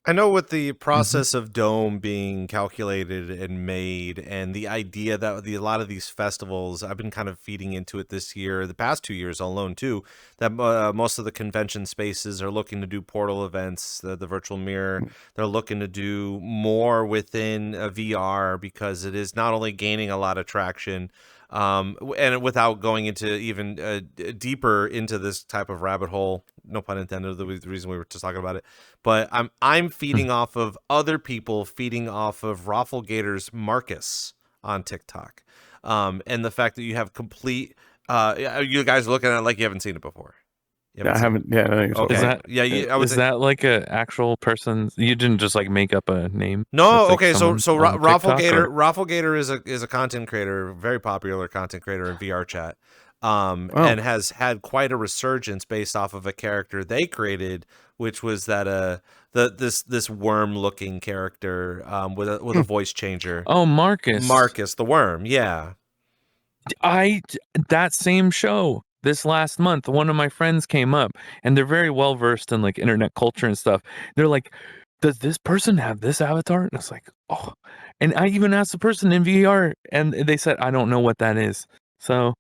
I know with the Mm-hmm. process of Dome being calculated and made, and the idea that a lot of these festivals, I've been kind of feeding into it this year, the past 2 years alone too, that most of the convention spaces are looking to do portal events, the virtual mirror. They're looking to do more within VR because it is not only gaining a lot of traction, and without going into even deeper into this type of rabbit hole, no pun intended, the reason we were just talking about it, but I'm feeding off of other people feeding off of Rafflegator's Marcus on TikTok, and the fact that you have complete, you guys looking at it like you haven't seen it before. Yeah, I haven't. Yeah, I know you're talking Okay. about. Yeah, I would is say, that like a actual person? You didn't just like make up a name? no. That's, like, Okay, so someone on TikTok, Rafflegator or- Rafflegator is a content creator, very popular content creator in VRChat, Oh. and has had quite a resurgence based off of a character they created, which was that this worm looking character with a voice changer. Oh, Marcus The worm, yeah. That same show this last month, one of my friends came up, and they're very well versed in like internet culture and stuff. They're like, does this person have this avatar? And I was like, oh. And I even asked the person in VR, and they said, I don't know what that is. So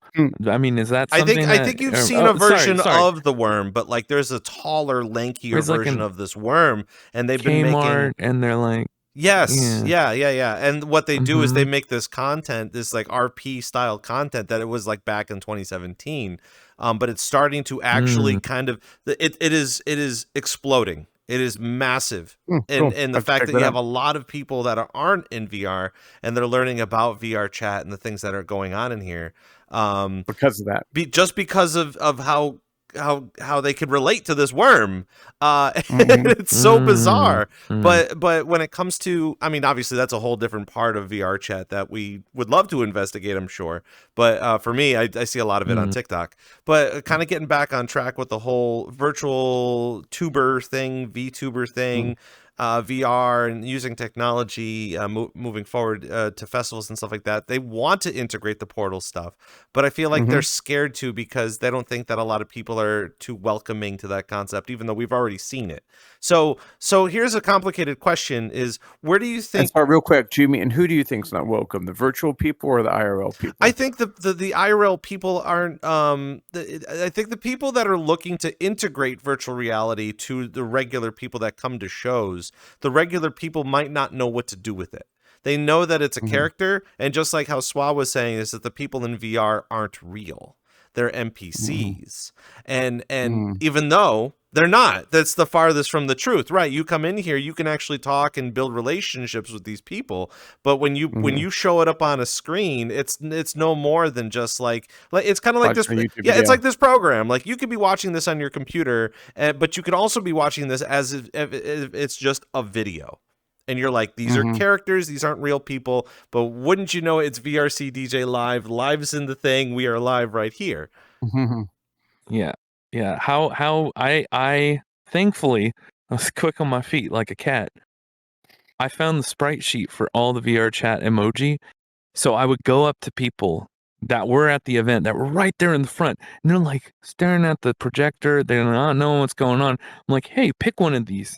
I mean, is that something I think you've seen a version of the worm, but like there's a taller, lankier There's like version an of this worm, and they've been Kmart, making. and they're like, Yes, yeah. yeah. And what they do is they Mhm. make this content, this like RP style content that it was like back in 2017, but it's starting to actually kind of it is exploding. It is massive, Cool. and the Have to fact check that that you out. have a lot of people that aren't in VR and they're learning about VR chat and the things that are going on in here, Because of that. just because of how they could relate to this worm, Mhm. it's so bizarre. Mhm. But when it comes to, I mean, obviously that's a whole different part of VR chat that we would love to investigate, I'm sure, but for me, I see a lot of it on TikTok. But kind of getting back on track with the whole virtual tuber thing, VTuber thing, VR, and using technology, moving forward to festivals and stuff like that. They want to integrate the portal stuff, but I feel like they're scared to because they don't think that a lot of people are too welcoming to that concept, even though we've already seen it. So here's a complicated question: is where do you And think? sorry, real quick, Jimmy, and who do you think's not welcome? The virtual people or the IRL people? I think the IRL people aren't. I think the people that are looking to integrate virtual reality to the regular people that come to shows, the regular people might not know what to do with it. They know that it's a character, and just like how Swa was saying, is that the people in VR aren't real; they're NPCs, and even though they're not, that's the farthest from the truth, right? You come in here, you can actually talk and build relationships with these people, but when you show it up on a screen, it's no more than just like it's kind of like this. Watching a YouTube Yeah, it's video. like this program. Like you could be watching this on your computer, but you could also be watching this as if it's just a video. And you're like, these are characters, these aren't real people, but wouldn't you know it's VRCDJLIVE, live's in the thing, we are live right here. Yeah. How I thankfully I was quick on my feet like a cat. I found the sprite sheet for all the VR chat emoji. So I would go up to people that were at the event that were right there in the front, and they're like staring at the projector. They're not knowing what's going on. I'm like, hey, pick one of these.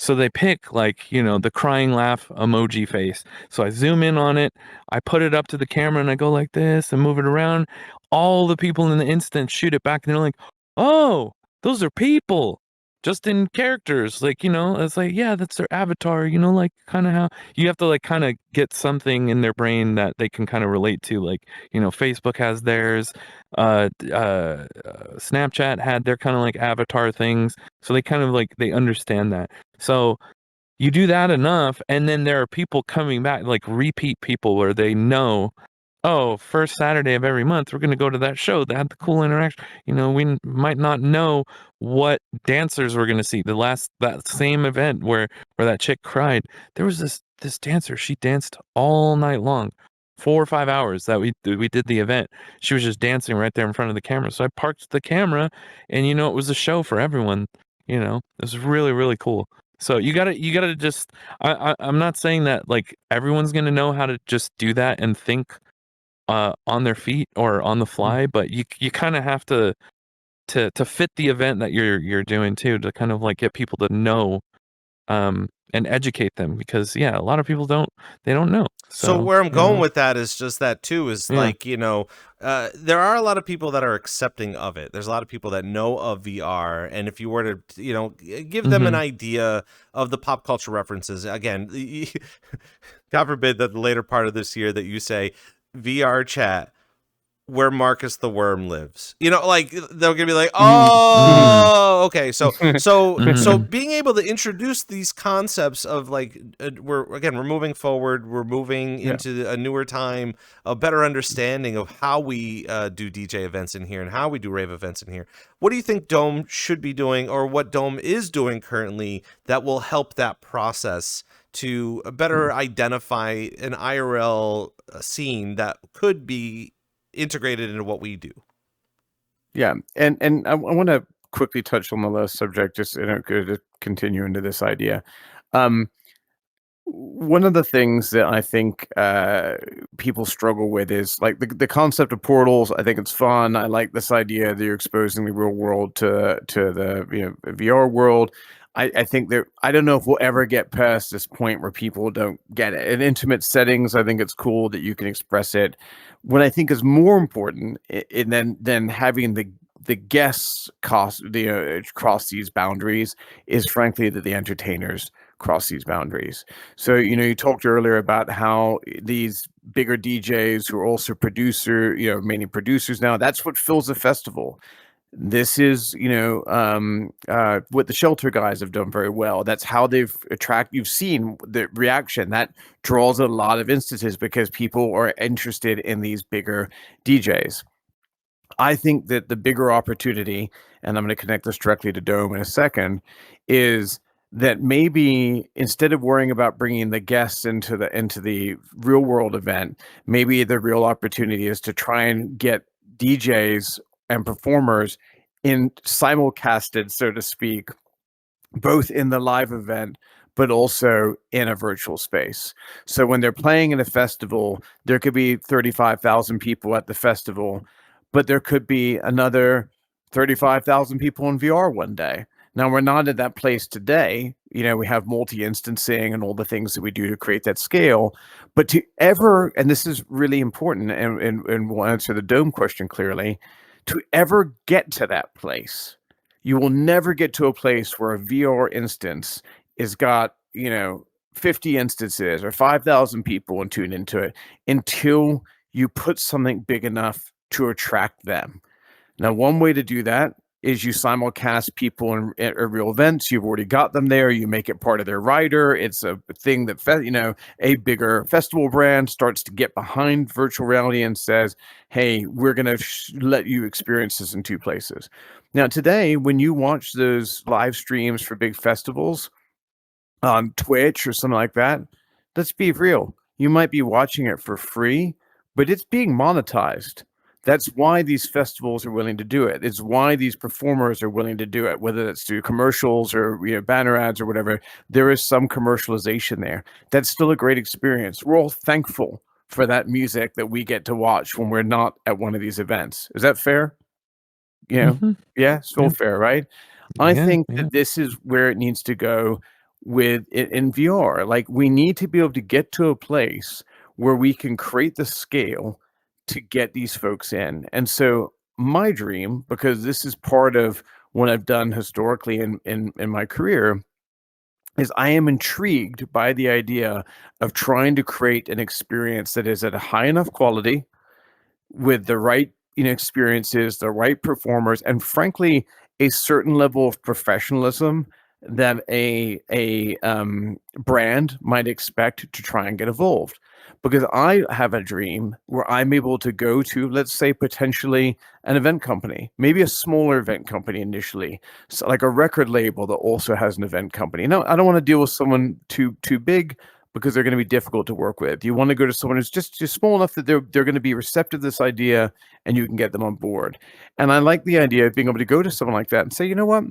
So they pick like, the crying laugh emoji face. So I zoom in on it, I put it up to the camera and I go like this and move it around. All the people in the instant shoot it back and they're like, oh, those are people just in characters. Like, it's like, yeah, that's their avatar, like kind of how you have to like kind of get something in their brain that they can kind of relate to. Like, Facebook has theirs, Snapchat had their kind of like avatar things. So they kind of like, they understand that. So you do that enough, and then there are people coming back, like repeat people where they know, oh, first Saturday of every month, we're going to go to that show that had the cool interaction. We might not know what dancers we're going to see. That same event where that chick cried, there was this dancer. She danced all night long, 4 or 5 hours that we did the event. She was just dancing right there in front of the camera. So I parked the camera, and it was a show for everyone. It was really, really cool. So you gotta just, I'm not saying that like everyone's gonna know how to just do that and think on their feet or on the fly, but you kind of have to fit the event that you're doing too, to kind of like get people to know and educate them, because a lot of people don't know. So So where I'm going with that is just that too, is Yeah. like, there are a lot of people that are accepting of it. There's a lot of people that know of VR. And if you were to, give them an idea of the pop culture references, again, God forbid that the later part of this year that you say VR chat, where Marcus the Worm lives. Like they're gonna be like, oh, okay. So being able to introduce these concepts of like, we're moving forward, we're moving into a newer time, a better understanding of how we do DJ events in here and how we do rave events in here. What do you think Dome should be doing, or what Dome is doing currently, that will help that process to better identify an IRL scene that could be integrated into what we do? Yeah, and I want to quickly touch on the last subject, just to continue into this idea. One of the things that I think people struggle with is like the concept of portals. I think it's fun. I like this idea that you're exposing the real world to the VR world. I think that I don't know if we'll ever get past this point where people don't get it. In intimate settings, I think it's cool that you can express it. What I think is more important, than having the guests cross these boundaries, is frankly that the entertainers cross these boundaries. So, you talked earlier about how these bigger DJs who are also many producers now, that's what fills the festival. This is, what the Shelter guys have done very well. That's how you've seen the reaction that draws a lot of instances, because people are interested in these bigger DJs. I think that the bigger opportunity, and I'm going to connect this directly to Dome in a second, is that maybe instead of worrying about bringing the guests into the real world event, maybe the real opportunity is to try and get DJs and performers in simulcasted, so to speak, both in the live event but also in a virtual space. So when they're playing in a festival, there could be 35,000 people at the festival, but there could be another 35,000 people in VR one day. Now, we're not at that place today. We have multi-instancing and all the things that we do to create that scale. But and this is really important, and we'll answer the Dome question clearly, to ever get to that place, you will never get to a place where a VR instance is got, 50 instances or 5,000 people and tune into it, until you put something big enough to attract them. Now, one way to do that is you simulcast people in real events. You've already got them there. You make it part of their rider. It's a thing that, a bigger festival brand starts to get behind virtual reality and says, hey, we're going to let you experience this in two places. Now, today, when you watch those live streams for big festivals on Twitch or something like that, let's be real. You might be watching it for free, but it's being monetized. That's why these festivals are willing to do it. It's why these performers are willing to do it, whether that's through commercials or banner ads or whatever. There is some commercialization there. That's still a great experience. We're all thankful for that music that we get to watch when we're not at one of these events. Is that fair? Yeah, it's all fair, right? I think that this is where it needs to go with it in VR. Like, we need to be able to get to a place where we can create the scale to get these folks in. And so my dream, because this is part of what I've done historically in my career, is I am intrigued by the idea of trying to create an experience that is at a high enough quality, with the right experiences, the right performers, and frankly, a certain level of professionalism that a brand might expect to try and get involved. Because I have a dream where I'm able to go to, let's say, potentially an event company, maybe a smaller event company initially, so like a record label that also has an event company. Now, I don't want to deal with someone too big, because they're going to be difficult to work with. You want to go to someone who's just small enough that they're going to be receptive to this idea, and you can get them on board. And I like the idea of being able to go to someone like that and say, you know what?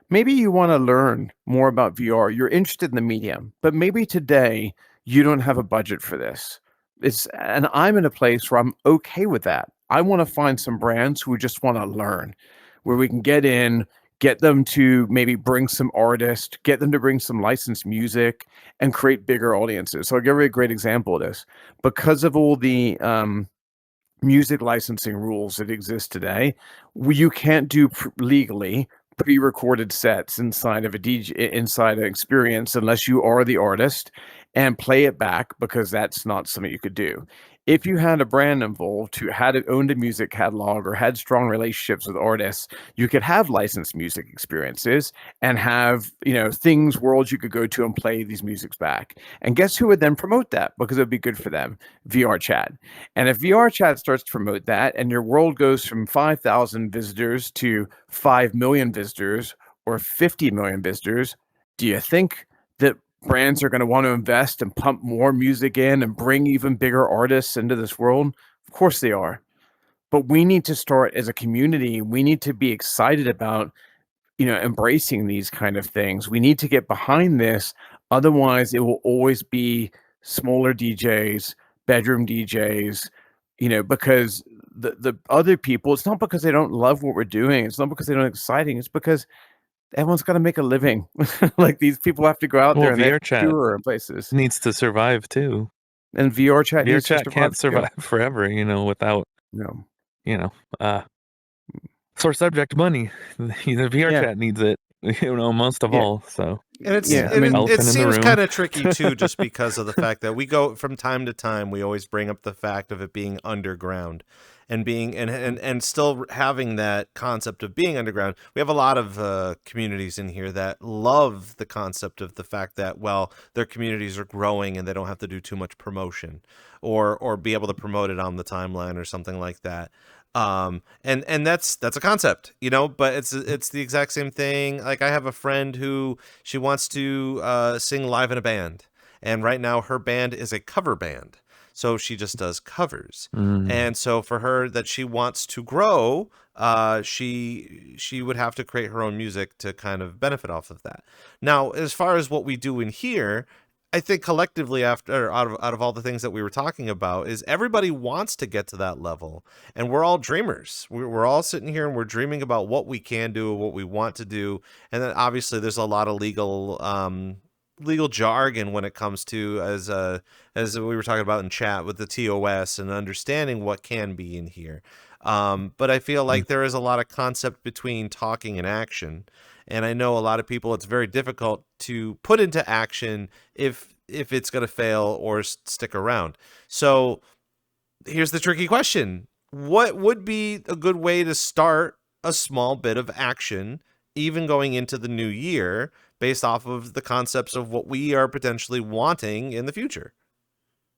Maybe you want to learn more about VR. You're interested in the medium, but maybe today you don't have a budget for this. and I'm in a place where I'm okay with that. I want to find some brands who just want to learn, where we can get in, get them to maybe bring some artists, get them to bring some licensed music, and create bigger audiences. So I'll give you a great example of this. Because of all the music licensing rules that exist today, you can't do legally pre-recorded sets inside of a DJ inside an experience unless you are the artist and play it back, because that's not something you could do. If you had a brand involved who had owned a music catalog or had strong relationships with artists, you could have licensed music experiences and have, things, worlds you could go to and play these musics back. And guess who would then promote that? Because it would be good for them. VRChat. And if VRChat starts to promote that and your world goes from 5,000 visitors to 5 million visitors or 50 million visitors, do you think that brands are going to want to invest and pump more music in and bring even bigger artists into this world? Of course they are. But we need to start as a community. We need to be excited about, embracing these kind of things. We need to get behind this. Otherwise, it will always be smaller DJs, bedroom DJs, because the other people, it's not because they don't love what we're doing. It's not because they don't exciting. It's because everyone's got to make a living. Like, these people have to go out there and they have to VRChat tour in places. needs to survive too. And VRChat needs to VRChat can't survive forever, without No. source subject money. VRChat needs it, most of all. So And it's Yeah, I and mean- it Elephant in the seems room. kind of tricky too, just because of the fact that we go from time to time. We always bring up the fact of it being underground, and being and still having that concept of being underground. We have a lot of communities in here that love the concept of the fact that, well, their communities are growing and they don't have to do too much promotion, or be able to promote it on the timeline or something like that. And that's a concept, but it's the exact same thing. Like, I have a friend who she wants to sing live in a band, and right now her band is a cover band, so she just does covers. And so for her, that she wants to grow, she would have to create her own music to kind of benefit off of that. Now, as far as what we do in here, I think collectively, after out of all the things that we were talking about, is everybody wants to get to that level, and we're all dreamers. We're all sitting here and we're dreaming about what we can do, what we want to do, and then obviously there's a lot of legal jargon when it comes to, as we were talking about in chat, with the TOS and understanding what can be in here. But I feel like there is a lot of concept between talking and action. And I know a lot of people, it's very difficult to put into action if it's going to fail or stick around. So here's the tricky question. What would be a good way to start a small bit of action, even going into the new year, based off of the concepts of what we are potentially wanting in the future?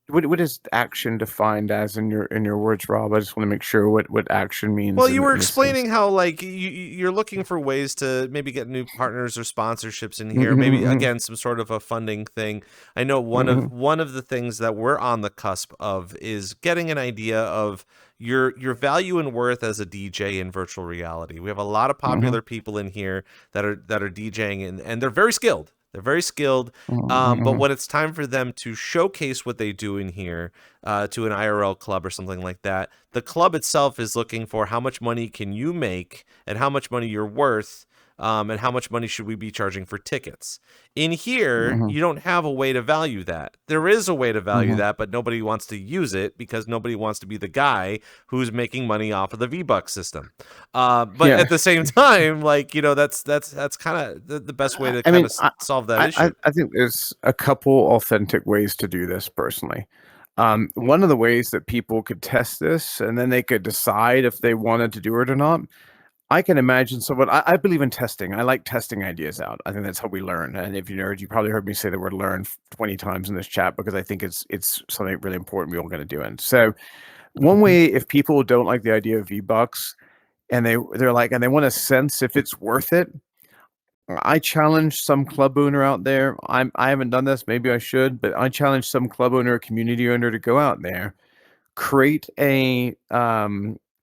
What is action defined as in your words, Rob? I just want to make sure what action means. Well, you were in this explaining sense. how, like, you're looking for ways to maybe get new partners or sponsorships in here. Maybe again some sort of a funding thing. I know one of the things that we're on the cusp of is getting an idea of your value and worth as a DJ in virtual reality. We have a lot of popular people in here that are DJing, and they're very skilled. They're very skilled, but when it's time for them to showcase what they do in here to an IRL club or something like that, the club itself is looking for how much money can you make and how much money you're worth, and how much money should we be charging for tickets. In here, you don't have a way to value that. There is a way to value that, but nobody wants to use it because nobody wants to be the guy who's making money off of the V-Bucks system. But at the same time, like, that's kind of the best way to solve that issue. I think there's a couple authentic ways to do this personally. One of the ways that people could test this and then they could decide if they wanted to do it or not. I can imagine someone. I believe in testing. I like testing ideas out. I think that's how we learn. And if you nerd, you probably heard me say the word "learn" 20 times in this chat, because I think it's something really important we're all going to do. And so, one way, if people don't like the idea of V-Bucks and they're like, and they want to sense if it's worth it, I challenge some club owner out there. I haven't done this. Maybe I should, but I challenge some club owner, community owner, to go out there, create a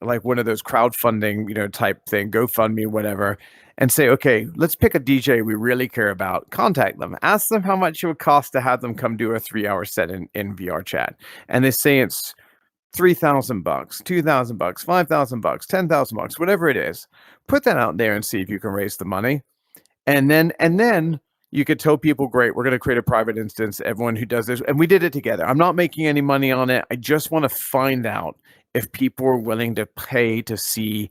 like one of those crowdfunding, type thing, GoFundMe, whatever, and say, okay, let's pick a DJ we really care about, contact them, ask them how much it would cost to have them come do a 3-hour set in VRChat. And they say it's $3,000, $2,000, $5,000, $10,000, whatever it is. Put that out there and see if you can raise the money. And then you could tell people, great, we're going to create a private instance, everyone who does this, and we did it together. I'm not making any money on it. I just want to find out if people are willing to pay to see,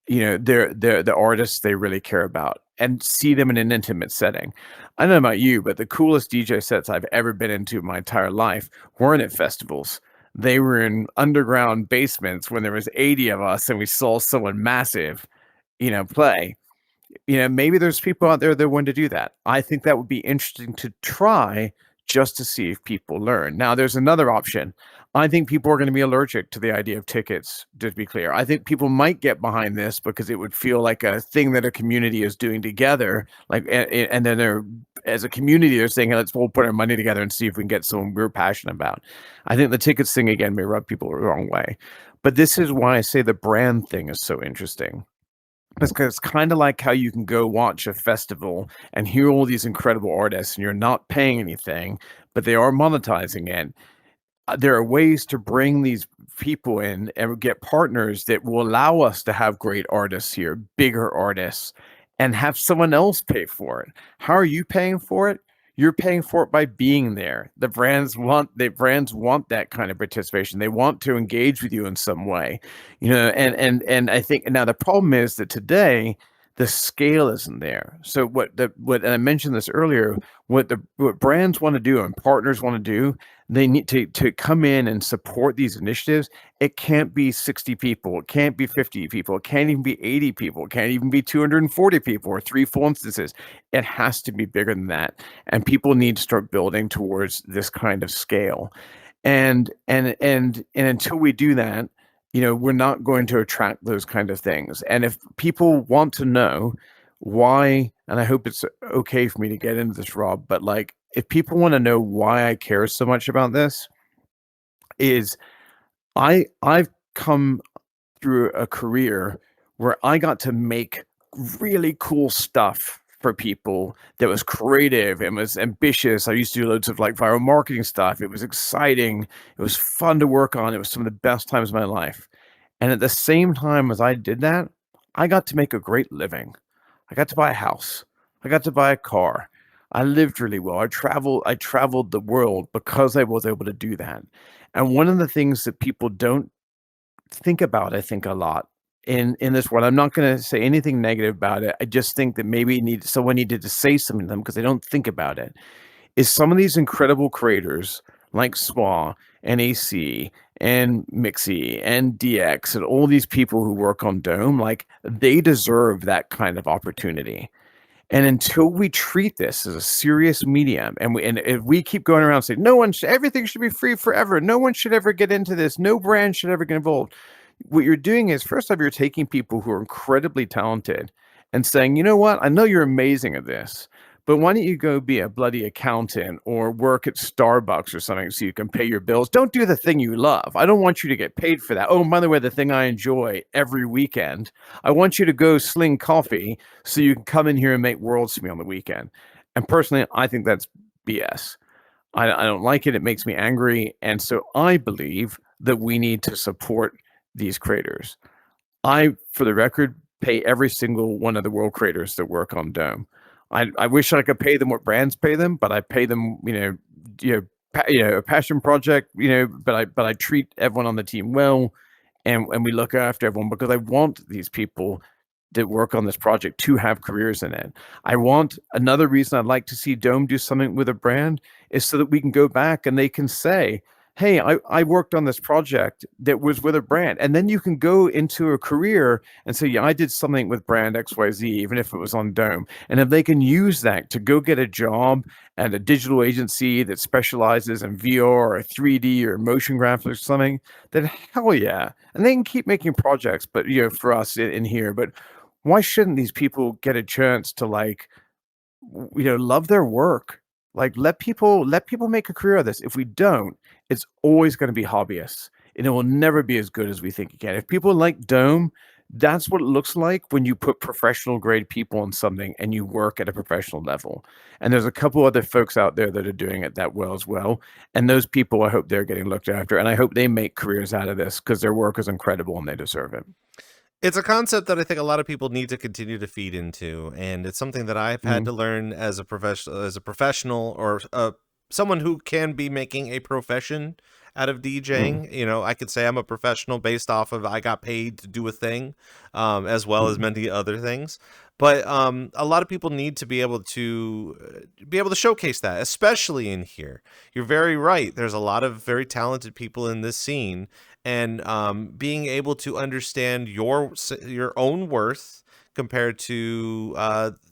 the artists they really care about and see them in an intimate setting. I don't know about you, but the coolest DJ sets I've ever been into my entire life weren't at festivals. They were in underground basements when there was 80 of us and we saw someone massive, play. Maybe there's people out there that want to do that. I think that would be interesting to try just to see if people learn. Now, there's another option. I think people are going to be allergic to the idea of tickets, to be clear. I think people might get behind this because it would feel like a thing that a community is doing together. And then they're, as a community, they're saying, let's all put our money together and see if we can get someone we're passionate about. I think the tickets thing, again, may rub people the wrong way. But this is why I say the brand thing is so interesting. Because it's kind of like how you can go watch a festival and hear all these incredible artists and you're not paying anything, but they are monetizing it. There are ways to bring these people in and get partners that will allow us to have great artists here, bigger artists, and have someone else pay for it. How are you paying for it? You're paying for it by being there. The brands want that kind of participation. They want to engage with you in some way, and I think now the problem is that today the scale isn't there. So what and I mentioned this earlier, what brands want to do and partners want to do, they need to come in and support these initiatives. It can't be 60 people, it can't be 50 people, it can't even be 80 people, it can't even be 240 people or 3 full instances. It has to be bigger than that. And people need to start building towards this kind of scale. And until we do that, we're not going to attract those kind of things. And if people want to know why, and I hope it's okay for me to get into this, Rob, but like, if people want to know why I care so much about this, is I've come through a career where I got to make really cool stuff for people that was creative and was ambitious. I used to do loads of like viral marketing stuff. It was exciting. It was fun to work on. It was some of the best times of my life. And at the same time as I did that, I got to make a great living. I got to buy a house. I got to buy a car. I lived really well. I traveled the world because I was able to do that. And one of the things that people don't think about, I think, a lot in this world, I'm not going to say anything negative about it. I just think that maybe someone needed to say something to them because they don't think about it, is some of these incredible creators like Swa and AC and Mixie and DX and all these people who work on Dome, like, they deserve that kind of opportunity. And until we treat this as a serious medium, and if we keep going around saying everything should be free forever, no one should ever get into this, no brand should ever get involved, what you're doing is, first off, you're taking people who are incredibly talented and saying, you know what, I know you're amazing at this, but why don't you go be a bloody accountant or work at Starbucks or something so you can pay your bills? Don't do the thing you love. I don't want you to get paid for that. Oh, by the way, the thing I enjoy every weekend, I want you to go sling coffee so you can come in here and make worlds for me on the weekend. And personally, I think that's BS. I don't like it. It makes me angry. And so I believe that we need to support these creators. I, for the record, pay every single one of the world creators that work on Dome. I wish I could pay them what brands pay them, but I pay them, a passion project, but I treat everyone on the team well, and we look after everyone because I want these people that work on this project to have careers in it. Another reason I'd like to see Dome do something with a brand is so that we can go back and they can say, hey, I worked on this project that was with a brand. And then you can go into a career and say, yeah, I did something with brand XYZ, even if it was on Dome. And if they can use that to go get a job at a digital agency that specializes in VR or 3D or motion graphics or something, then hell yeah. And they can keep making projects, but for us in here. But why shouldn't these people get a chance to love their work? Like, let people make a career of this. If we don't, it's always going to be hobbyists. and it will never be as good as we think it can. If people like Dome, that's what it looks like when you put professional grade people on something and you work at a professional level. And there's a couple other folks out there that are doing it that well as well. And those people, I hope they're getting looked after, and I hope they make careers out of this because their work is incredible and they deserve it. It's a concept that I think a lot of people need to continue to feed into, and it's something that I've had to learn as a professional, or someone who can be making a profession out of DJing. You know, I could say I'm a professional based off of I got paid to do a thing, as well as many other things. But a lot of people need to be able to showcase that, especially in here. You're very right. There's a lot of very talented people in this scene, and being able to understand your own worth compared to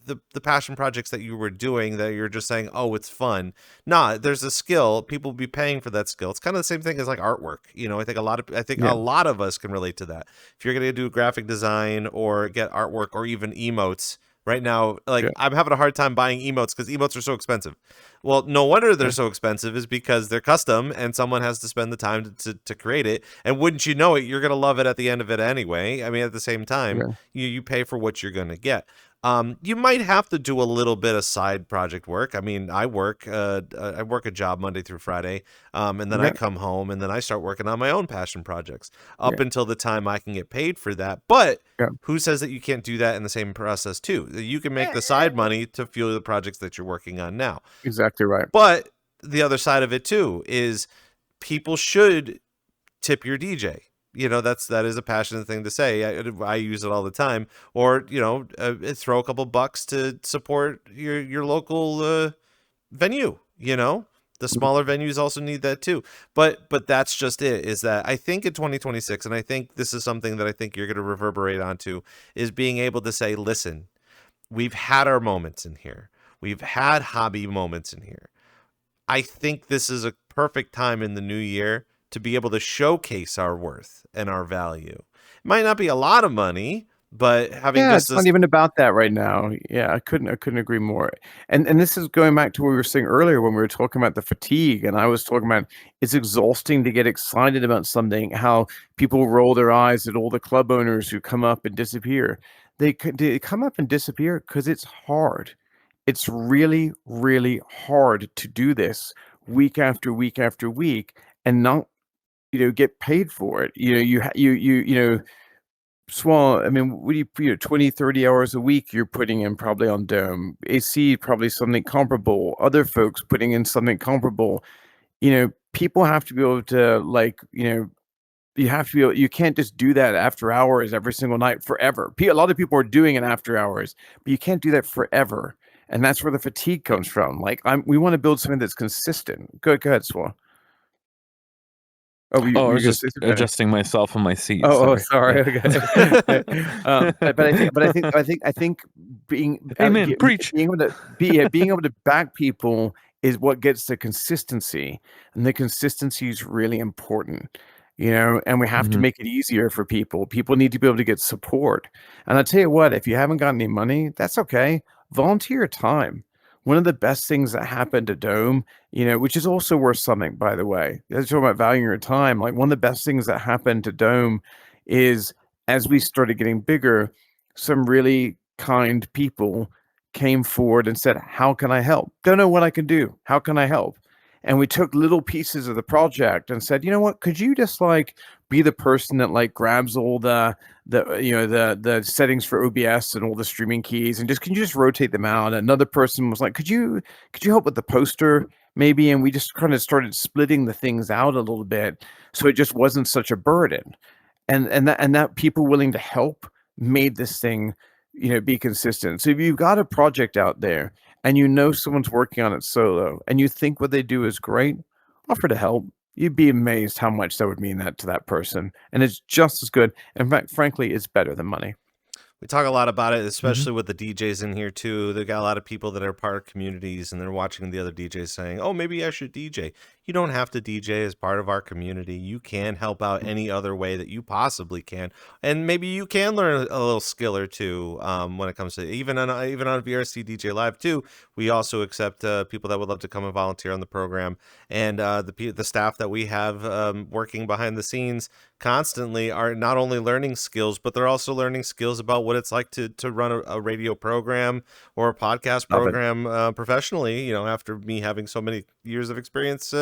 the passion projects that you were doing, that you're just saying, oh, it's fun. Nah, there's a skill. People will be paying for that skill. It's kind of the same thing as like artwork. You know, I think a lot of us can relate to that. If you're going to do graphic design or get artwork or even emotes, right now, like I'm having a hard time buying emotes because emotes are so expensive. Well, no wonder they're so expensive, is because they're custom and someone has to spend the time to create it. And wouldn't you know it, you're going to love it at the end of it anyway. I mean, at the same time, you pay for what you're going to get. You might have to do a little bit of side project work. I mean, I work a job Monday through Friday, and then I come home and then I start working on my own passion projects up until the time I can get paid for that. But who says that you can't do that in the same process too? You can make the side money to fuel the projects that you're working on now. Exactly right. But the other side of it too is people should tip your DJ. You know, that is a passionate thing to say. I use it all the time. Or, you know, throw a couple bucks to support your local venue. You know, the smaller venues also need that too. But that's just it, is that I think in 2026, and I think this is something that I think you're going to reverberate onto, is being able to say, listen, we've had our moments in here. We've had hobby moments in here. I think this is a perfect time in the new year to be able to showcase our worth and our value. It might not be a lot of money, but having it's not even about that right now. Yeah, I couldn't agree more. And this is going back to what we were saying earlier when we were talking about the fatigue, and I was talking about it's exhausting to get excited about something, how people roll their eyes at all the club owners who come up and disappear. They come up and disappear because it's hard. It's really, really hard to do this week after week after week and not, get paid for it. Swan, I mean, what do you 20, 30 hours a week you're putting in probably on Dome. AC, probably something comparable. Other folks putting in something comparable. People have to be able to, you have to be able, you can't just do that after hours every single night forever. A lot of people are doing it after hours, but you can't do that forever. And that's where the fatigue comes from. We want to build something that's consistent. Go ahead, Swan. I was just adjusting myself on my seat. Sorry. Okay. But I think being preach. being able to back people is what gets the consistency, and the consistency is really important. And we have to make it easier for people. People need to be able to get support. And I tell you what, if you haven't got any money, that's okay. Volunteer time. One of the best things that happened to Dome, which is also worth something, by the way, as you're talking about valuing your time, like one of the best things that happened to Dome is as we started getting bigger, some really kind people came forward and said, how can I help? Don't know what I can do. How can I help? And we took little pieces of the project and said, you know what, could you just be the person that grabs all the settings for OBS and all the streaming keys and can you just rotate them out? Another person was like, could you help with the poster maybe? And we just kind of started splitting the things out a little bit so it just wasn't such a burden. And that people willing to help made this thing, be consistent. So if you've got a project out there and someone's working on it solo and you think what they do is great, offer to help. You'd be amazed how much that would mean to that person. And it's just as good. In fact, frankly, it's better than money. we talk a lot about it, especially with the DJs in here too. They got a lot of people that are part of communities, and they're watching the other DJs saying, "Oh, maybe I should DJ." You don't have to DJ as part of our community. You can help out any other way that you possibly can, and maybe you can learn a little skill or two when it comes to even on VRC DJ Live too. We also accept people that would love to come and volunteer on the program, and the staff that we have working behind the scenes constantly are not only learning skills, but they're also learning skills about what it's like to run a radio program or a podcast program professionally, you know, after me having so many years of experience,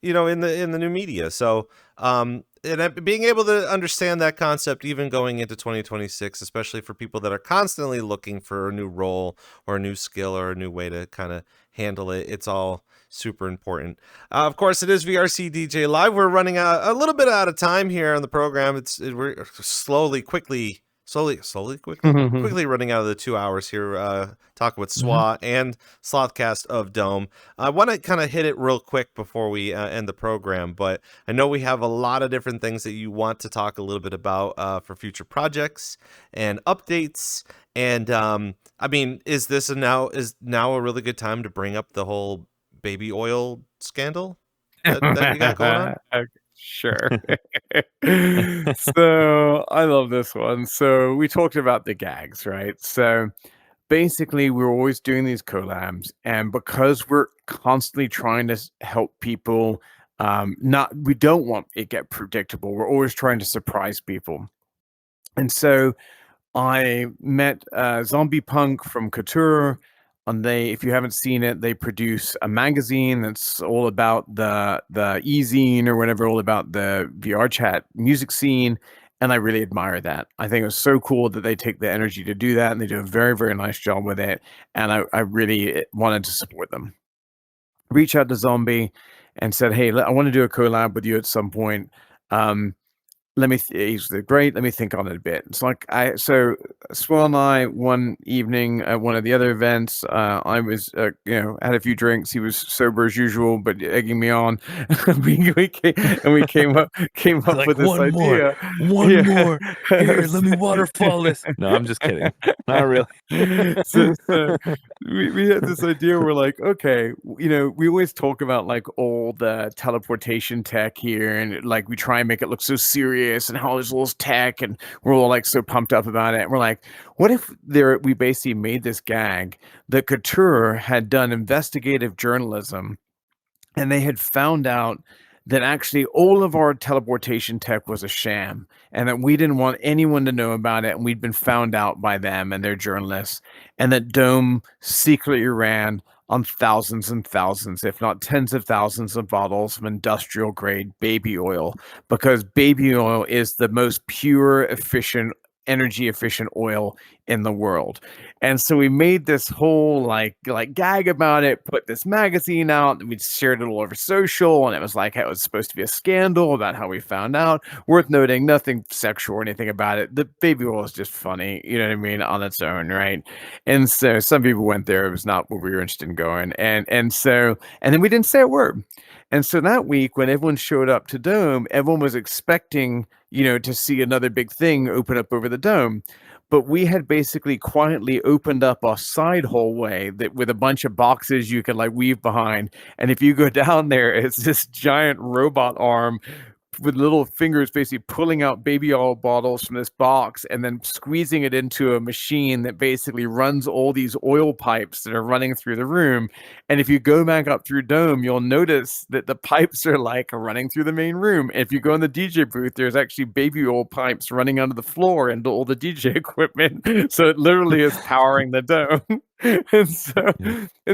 you know, in the new media. So being able to understand that concept even going into 2026, especially for people that are constantly looking for a new role or a new skill or a new way to kind of handle it, it's all super important. Of course, it is VRC DJ Live. We're running a little bit out of time here on the program. We're quickly running out of the 2 hours here, talking with Swa and Slothcast of Dome. I want to kind of hit it real quick before we end the program, but I know we have a lot of different things that you want to talk a little bit about for future projects and updates. And I mean, is now a really good time to bring up the whole baby oil scandal that you got going on? Okay, sure. So I love this one. So we talked about the gags, right? So basically, we're always doing these collabs, and because we're constantly trying to help people, we don't want it get predictable. We're always trying to surprise people, and so I met Zombie Punk from Couture, and if you haven't seen it, they produce a magazine that's all about the e-zine or whatever, all about the VRChat music scene, and I really admire that. I think it was so cool that they take the energy to do that, and they do a very, very nice job with it, and I really wanted to support them. Reach out to Zombie and said, "Hey, I want to do a collab with you at some point. He's great. Let me think on it a bit." It's like Swell and I one evening at one of the other events, I was had a few drinks. He was sober as usual, but egging me on. we came up Like, with this idea. One more. Here, let me waterfall this. No, I'm just kidding. Not really. so we had this idea. We're like, okay, we always talk about like all the teleportation tech here, and like we try and make it look so serious and how there's all this tech, and we're all like so pumped up about it. And we're like, what if we basically made this gag that Couture had done investigative journalism, and they had found out that actually all of our teleportation tech was a sham, and that we didn't want anyone to know about it, and we'd been found out by them and their journalists, and that Dome secretly ran on thousands and thousands, if not tens of thousands of bottles of industrial grade baby oil, because baby oil is the most pure, efficient, energy efficient oil in the world. And so we made this whole like gag about it, put this magazine out, and we shared it all over social, and it was like, it was supposed to be a scandal about how we found out. Worth noting, nothing sexual or anything about it. The baby oil is just funny, you know what I mean, on its own, right? And so some people went there. It was not what we were interested in going. And then we didn't say a word. And so that week, when everyone showed up to Dome, everyone was expecting, to see another big thing open up over the Dome. But we had basically quietly opened up a side hallway with a bunch of boxes you could like weave behind. And if you go down there, it's this giant robot arm with little fingers basically pulling out baby oil bottles from this box and then squeezing it into a machine that basically runs all these oil pipes that are running through the room. And if you go back up through Dome, you'll notice that the pipes are like running through the main room. If you go in the DJ booth, there's actually baby oil pipes running under the floor into all the DJ equipment. So it literally is powering the Dome. And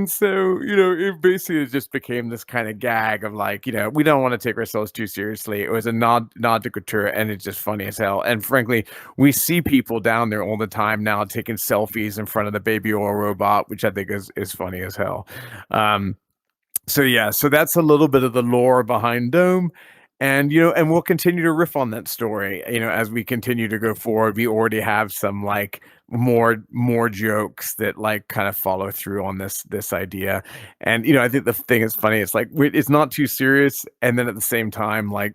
so, it basically just became this kind of gag of like, we don't want to take ourselves too seriously. It was a nod to Couture, and it's just funny as hell. And frankly, we see people down there all the time now taking selfies in front of the baby oil robot, which I think is funny as hell. So that's a little bit of the lore behind Dome. And and we'll continue to riff on that story, as we continue to go forward. We already have some like more jokes that like kind of follow through on this idea. And I think the thing is funny, it's like it's not too serious, and then at the same time, like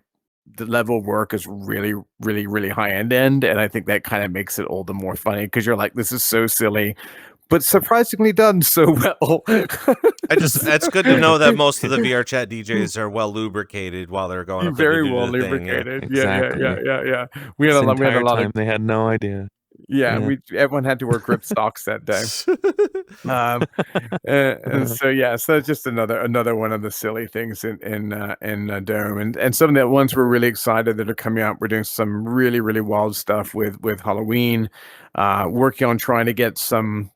the level of work is really, really, really high end, and I think that kind of makes it all the more funny because you're like, this is so silly, but surprisingly done so well. It's good to know that most of the VRChat DJs are well lubricated while they're going up there to Very do well the thing. Yeah. lubricated. Exactly. Yeah. We had This a lot. We had a entire lot time of they had no idea. yeah. Yeah. Everyone had to wear grip socks that day. And so it's just another one of the silly things in Dome, and some of the ones we're really excited that are coming out. We're doing some really, really wild stuff with Halloween, working on trying to get some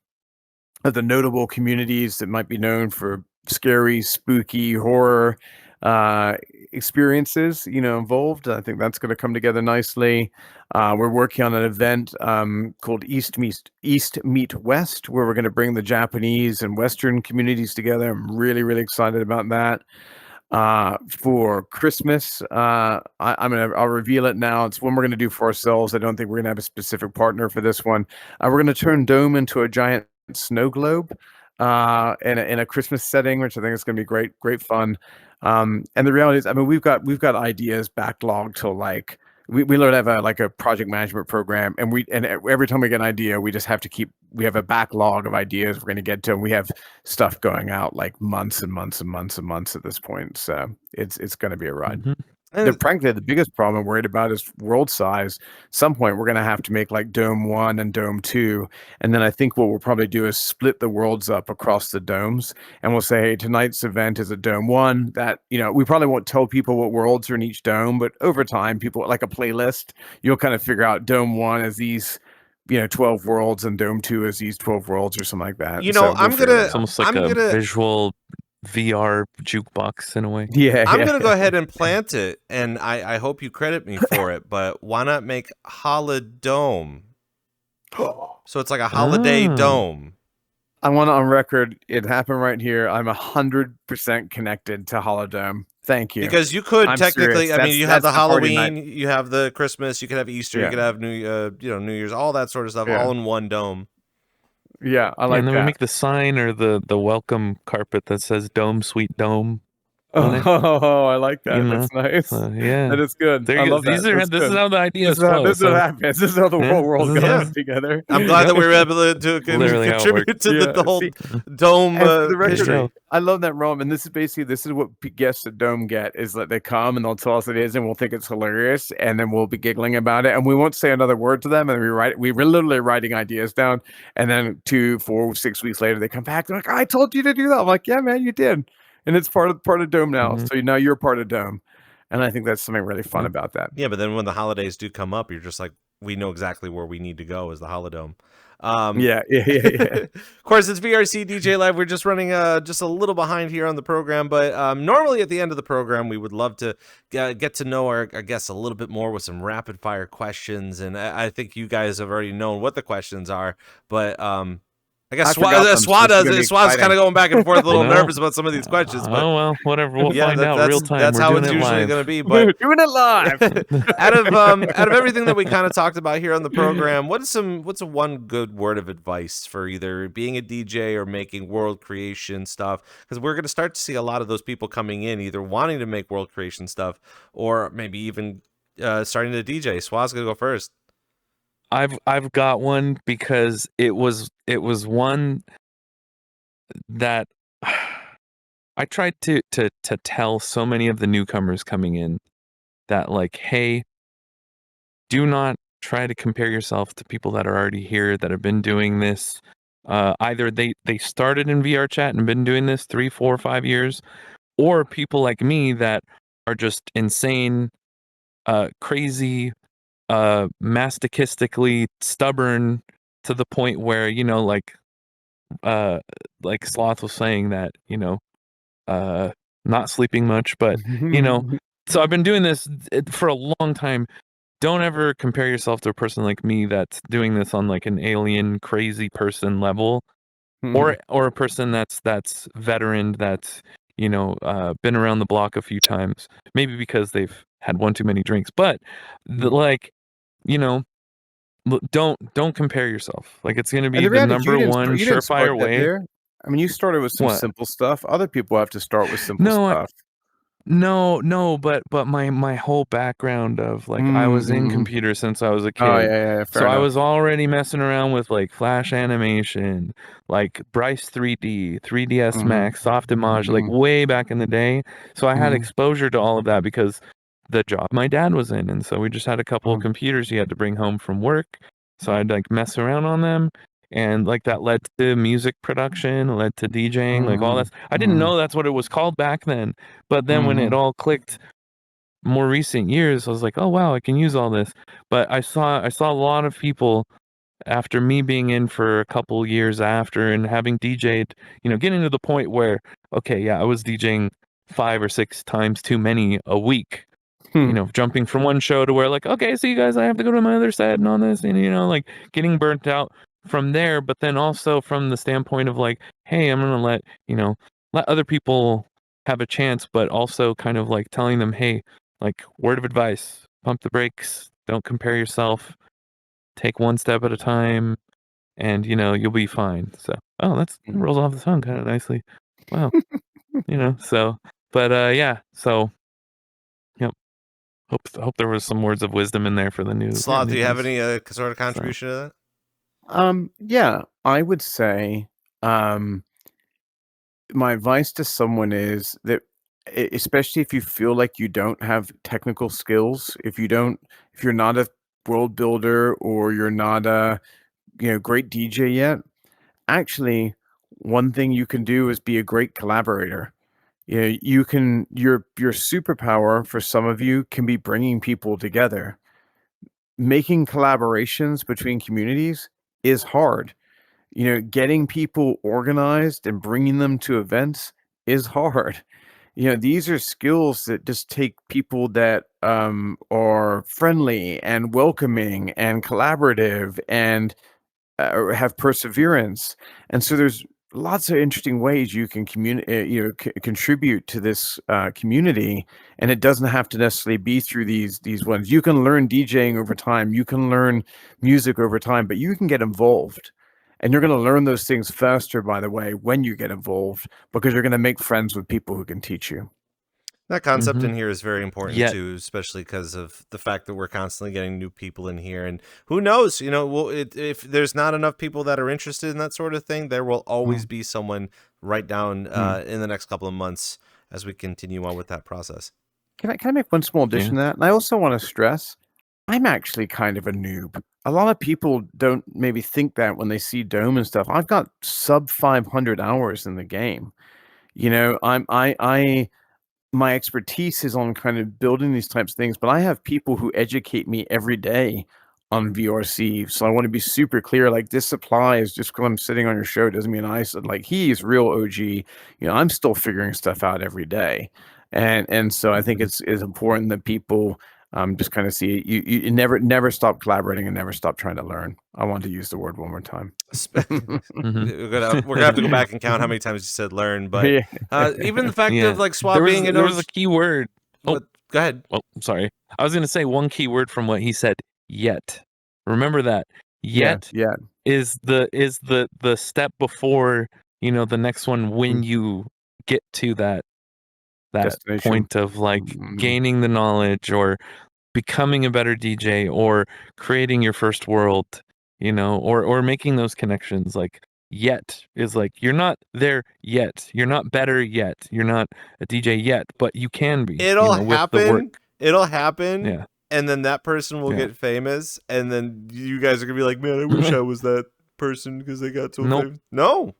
of the notable communities that might be known for scary, spooky, horror experiences, involved. I think that's going to come together nicely. We're working on an event called East Meet West, where we're going to bring the Japanese and Western communities together. I'm really, really excited about that. For Christmas, I'll reveal it now. It's one we're going to do for ourselves. I don't think we're going to have a specific partner for this one. We're going to turn Dome into a giant snow globe in a Christmas setting, which I think is going to be great fun. And the reality is, I mean, we've got ideas backlogged till like we literally have a project management program, and every time we get an idea, we just have to we have a backlog of ideas we're going to get to, and we have stuff going out like months and months and months and months at this point. So it's going to be a ride. Frankly, the biggest problem I'm worried about is world size. At some point, we're going to have to make like Dome 1 and Dome 2. And then I think what we'll probably do is split the worlds up across the domes. And we'll say, hey, tonight's event is a Dome 1. That, we probably won't tell people what worlds are in each dome. But over time, people, like a playlist, you'll kind of figure out Dome 1 as these 12 worlds, and Dome 2 is these 12 worlds or something like that. It's almost like a visual VR jukebox in a way. I'm gonna go ahead and plant it, and I hope you credit me for it. But why not make Holodome? So it's like a holiday dome. I want it on record. It happened right here. I'm 100% connected to Holodome. Thank you. Because you could technically, serious. I mean, you have the Halloween, Halloween, you have the Christmas, you could have Easter, you could have New Year's, all that sort of stuff, all in one dome. Yeah, I like and then that. we make the sign or the welcome carpet that says "Dome, Sweet Dome." Oh, I like that. That's nice. Yeah, that is good. I love that. This is how the ideas flow. This is what happens. This is how the whole world goes together. I'm glad that we were able to contribute to the whole Dome history. I love that, Rom. And this is what guests at Dome get, is that they come and they'll tell us it is, and we'll think it's hilarious, and then we'll be giggling about it, and we won't say another word to them, and we're literally writing ideas down, and then 2, 4, 6 weeks later they come back, they're like, I told you to do that. I'm like, yeah, man, you did. And it's part of Dome now. So now you're part of Dome. And I think that's something really fun about that. Yeah, but then when the holidays do come up, you're just like, we know exactly where we need to go as the Holodome. Yeah. Of course, it's VRCDJLIVE. We're just running just a little behind here on the program, but normally at the end of the program, we would love to get to know our guests a little bit more with some rapid fire questions. And I think you guys have already known what the questions are, but I guess Swa does it. Swa's kind of going back and forth, a little nervous about some of these questions. But whatever. We'll find out real time. That's how it's usually going to be. But we're doing it live. out of everything that we kind of talked about here on the program, what's one good word of advice for either being a DJ or making world creation stuff? Because we're going to start to see a lot of those people coming in, either wanting to make world creation stuff or maybe even starting to DJ. Swa's going to go first. I've got one because it was one that I tried to tell so many of the newcomers coming in that, like, hey, do not try to compare yourself to people that are already here that have been doing this. Either they started in VRChat and been doing this 3, 4, 5 years, or people like me that are just insane, crazy, masochistically stubborn to the point where, like Sloth was saying that, not sleeping much, but so I've been doing this for a long time. Don't ever compare yourself to a person like me that's doing this on like an alien crazy person level, or a person that's veteran, that's been around the block a few times, maybe because they've had one too many drinks, but don't compare yourself. Like, it's going to be the number one surefire way. I mean, you started with some simple stuff. Other people have to start with simple stuff. No, but my whole background of like I was in computers since I was a kid. Oh yeah, so fair I enough. was already messing around with like Flash animation, like Bryce 3D, 3ds Max, Softimage, like way back in the day. So I had exposure to all of that because the job my dad was in, and so we just had a couple of computers he had to bring home from work. So I'd like mess around on them. And like that led to music production, led to DJing, like all that. I didn't know that's what it was called back then. But then when it all clicked more recent years, I was like, oh wow, I can use all this. But I saw a lot of people after me being in for a couple years after and having DJ'd, getting to the point where, okay, yeah, I was DJing 5 or 6 times too many a week. Jumping from one show to where like, okay, see you guys, I have to go to my other set and all this, and like getting burnt out from there, but then also from the standpoint of like, hey, I'm gonna let other people have a chance, but also kind of like telling them, hey, like word of advice, pump the brakes, don't compare yourself, take one step at a time, and you'll be fine. So that rolls off the tongue kind of nicely. Wow. So but yeah, so yep. Hope there was some words of wisdom in there for the new Sloth, do you have newbies. any sort of contribution to that? Yeah, I would say my advice to someone is that especially if you feel like you don't have technical skills, if you're not a world builder or you're not a great DJ yet, actually one thing you can do is be a great collaborator. Your superpower for some of you can be bringing people together. Making collaborations between communities is hard. Getting people organized and bringing them to events is hard. These are skills that just take people that are friendly and welcoming and collaborative and have perseverance. And so there's lots of interesting ways you can contribute to this community, and it doesn't have to necessarily be through these ones. You can learn DJing over time, you can learn music over time, but you can get involved. And you're going to learn those things faster, by the way, when you get involved, because you're going to make friends with people who can teach you. That concept in here is very important Yeah. too, especially because of the fact that we're constantly getting new people in here. And who knows, if there's not enough people that are interested in that sort of thing, there will always be someone right down in the next couple of months as we continue on with that process. Can I make one small addition to that? And I also want to stress, I'm actually kind of a noob. A lot of people don't maybe think that when they see Dome and stuff. I've got sub 500 hours in the game. My expertise is on kind of building these types of things, but I have people who educate me every day on VRC. So I want to be super clear. Like, this applies just because I'm sitting on your show doesn't mean I said, like, he's real OG. I'm still figuring stuff out every day. And so I think it's important that people just kind of see you never stop collaborating and never stop trying to learn. I want to use the word one more time. We're gonna have to go back and count how many times you said learn, but even the fact of like Swab being there was a key word. Go ahead. Oh, sorry. I was going to say one key word from what he said. Yet. Remember that. Yet is the step before the next one when you get to that point of like gaining the knowledge or becoming a better DJ or creating your first world, or making those connections. Like, yet is like, you're not there yet, you're not better yet, you're not a DJ yet, but you can be. It'll happen. It'll happen. Yeah. And then that person will get famous, and then you guys are gonna be like, man, I wish I was that person because they got so famous. Nope.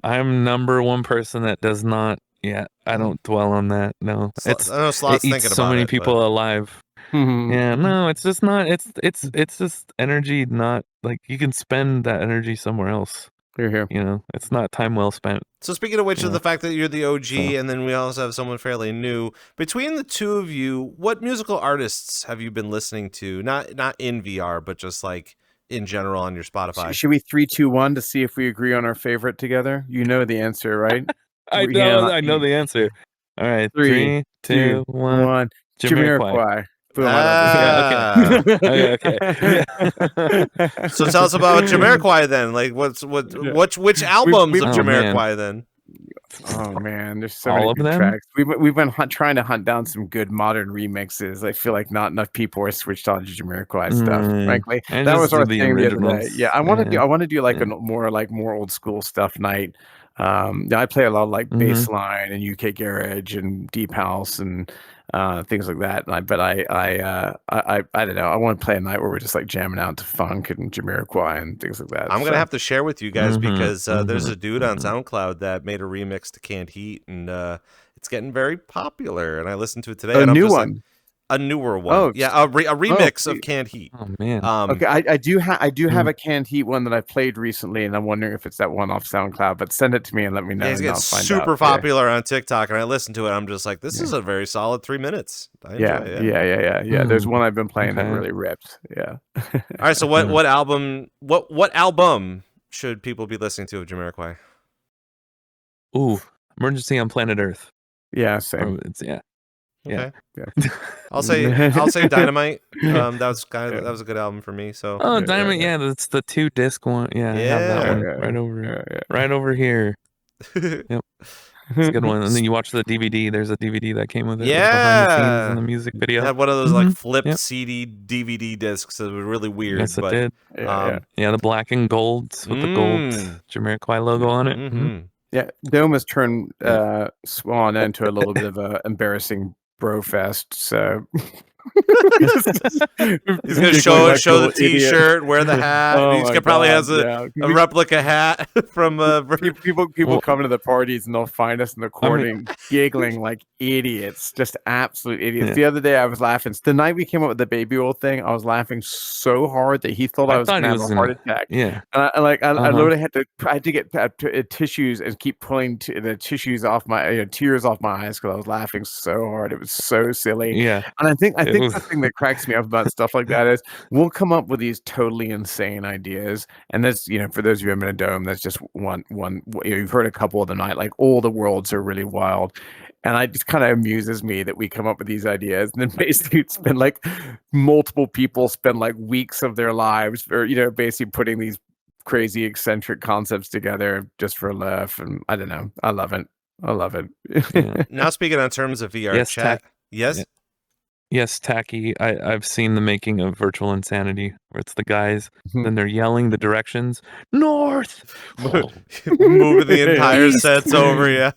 I'm number one person that does not. Yeah, I don't dwell on that. No, I know Sloth's thinking about so many it, people alive. Yeah, no, it's just not. It's just energy. Not like you can spend that energy somewhere else. Here. It's not time well spent. So speaking of which, of the fact that you're the OG, and then we also have someone fairly new. Between the two of you, what musical artists have you been listening to? Not in VR, but just like in general on your Spotify. Should we 3, 2, 1 to see if we agree on our favorite together? You know the answer, right? I know the answer. All right, 3, 2, 1. Jamiroquai. Boom, okay. So tell us about Jamiroquai then. Like, which albums of Jamiroquai then? Oh man, there's so All many of good them? tracks. We've been trying to hunt down some good modern remixes. I feel like not enough people are switched on to Jamiroquai stuff. Frankly, And that just was do our the thing the other day. originals. Yeah, I want to do like yeah. more old school stuff night. I play a lot of like Mhm. bassline and UK garage and deep house and things like that. And I don't know. I want to play a night where we're just like jamming out to funk and Jamiroquai and things like that. I'm gonna So have to share with you guys because there's a dude on mhm. SoundCloud that made a remix to Canned Heat, and it's getting very popular. And I listened to it today, a and I'm new just like, one. a newer one, Oh, yeah, a oh, remix of Canned Heat. Oh man. okay, I do have Mm. a Canned Heat one that I played recently, and I'm wondering if it's that one off SoundCloud. But send it to me and let me know, Yeah, he's and getting I'll find out. super popular on TikTok, and I listened to it. I'm just like, this Yeah, is a very solid 3 minutes. I enjoy yeah, it. yeah, Yeah. yeah, yeah, yeah. There's Mm. one I've been playing that Okay. really ripped. Yeah. All right. So Mm. what album should people be listening to of Jamiroquai? Ooh, Emergency on Planet Earth. Yeah, Or same. it's yeah. Okay. Yeah. I'll say Dynamite. That was Yeah. that was a good album for me. So Oh, Yeah, yeah, Diamond, yeah, that's the 2-disc one. Yeah, I have that yeah, yeah. one yeah, yeah, right over here. Yep, it's a good one. And then you watch the DVD. There's a DVD that came with it, with behind the scenes and Yeah. the music It video. had one of those like flip Yep. CD DVD discs. It was really weird, Yes, it but did. yeah. Yeah, the black and golds with the gold mm, Jamiroquai logo on it. mm-hmm. Yeah, Dome has turned Yeah. Swan into a little bit of a embarrassing bro fest. So He's gonna giggling like a show the little idiot. T-shirt, wear the hat, and Oh he's my gonna probably god! has Yeah, a replica hat from people Well, come to the parties and they'll find us in the I mean, corner giggling like idiots, just absolute idiots. yeah. The other day I was laughing. The night we came up with the baby oil thing, I was laughing so hard that he thought I I was thought gonna he have was a heart gonna. attack. Yeah. And I Uh-huh. literally had to get tissues and keep pulling the tissues off my tears off my eyes because I was laughing so hard. It was so silly. Yeah. And I think It was. the thing that cracks me up about stuff like that is we'll come up with these totally insane ideas, and that's for those of you who have been in a dome, that's just one. You've heard a couple of the night, like all the worlds are really wild, and it just kind of amuses me that we come up with these ideas, and then basically spend like multiple people spend like weeks of their lives, or basically putting these crazy eccentric concepts together just for a laugh, and I don't know, I love it. I love it. Yeah. Now speaking on terms of VR Yes, chat, yeah. yes. Yes, Tacky. I've seen the making of Virtual Insanity, where it's the guys, then they're yelling the directions north. Moving the entire East. sets over, yeah.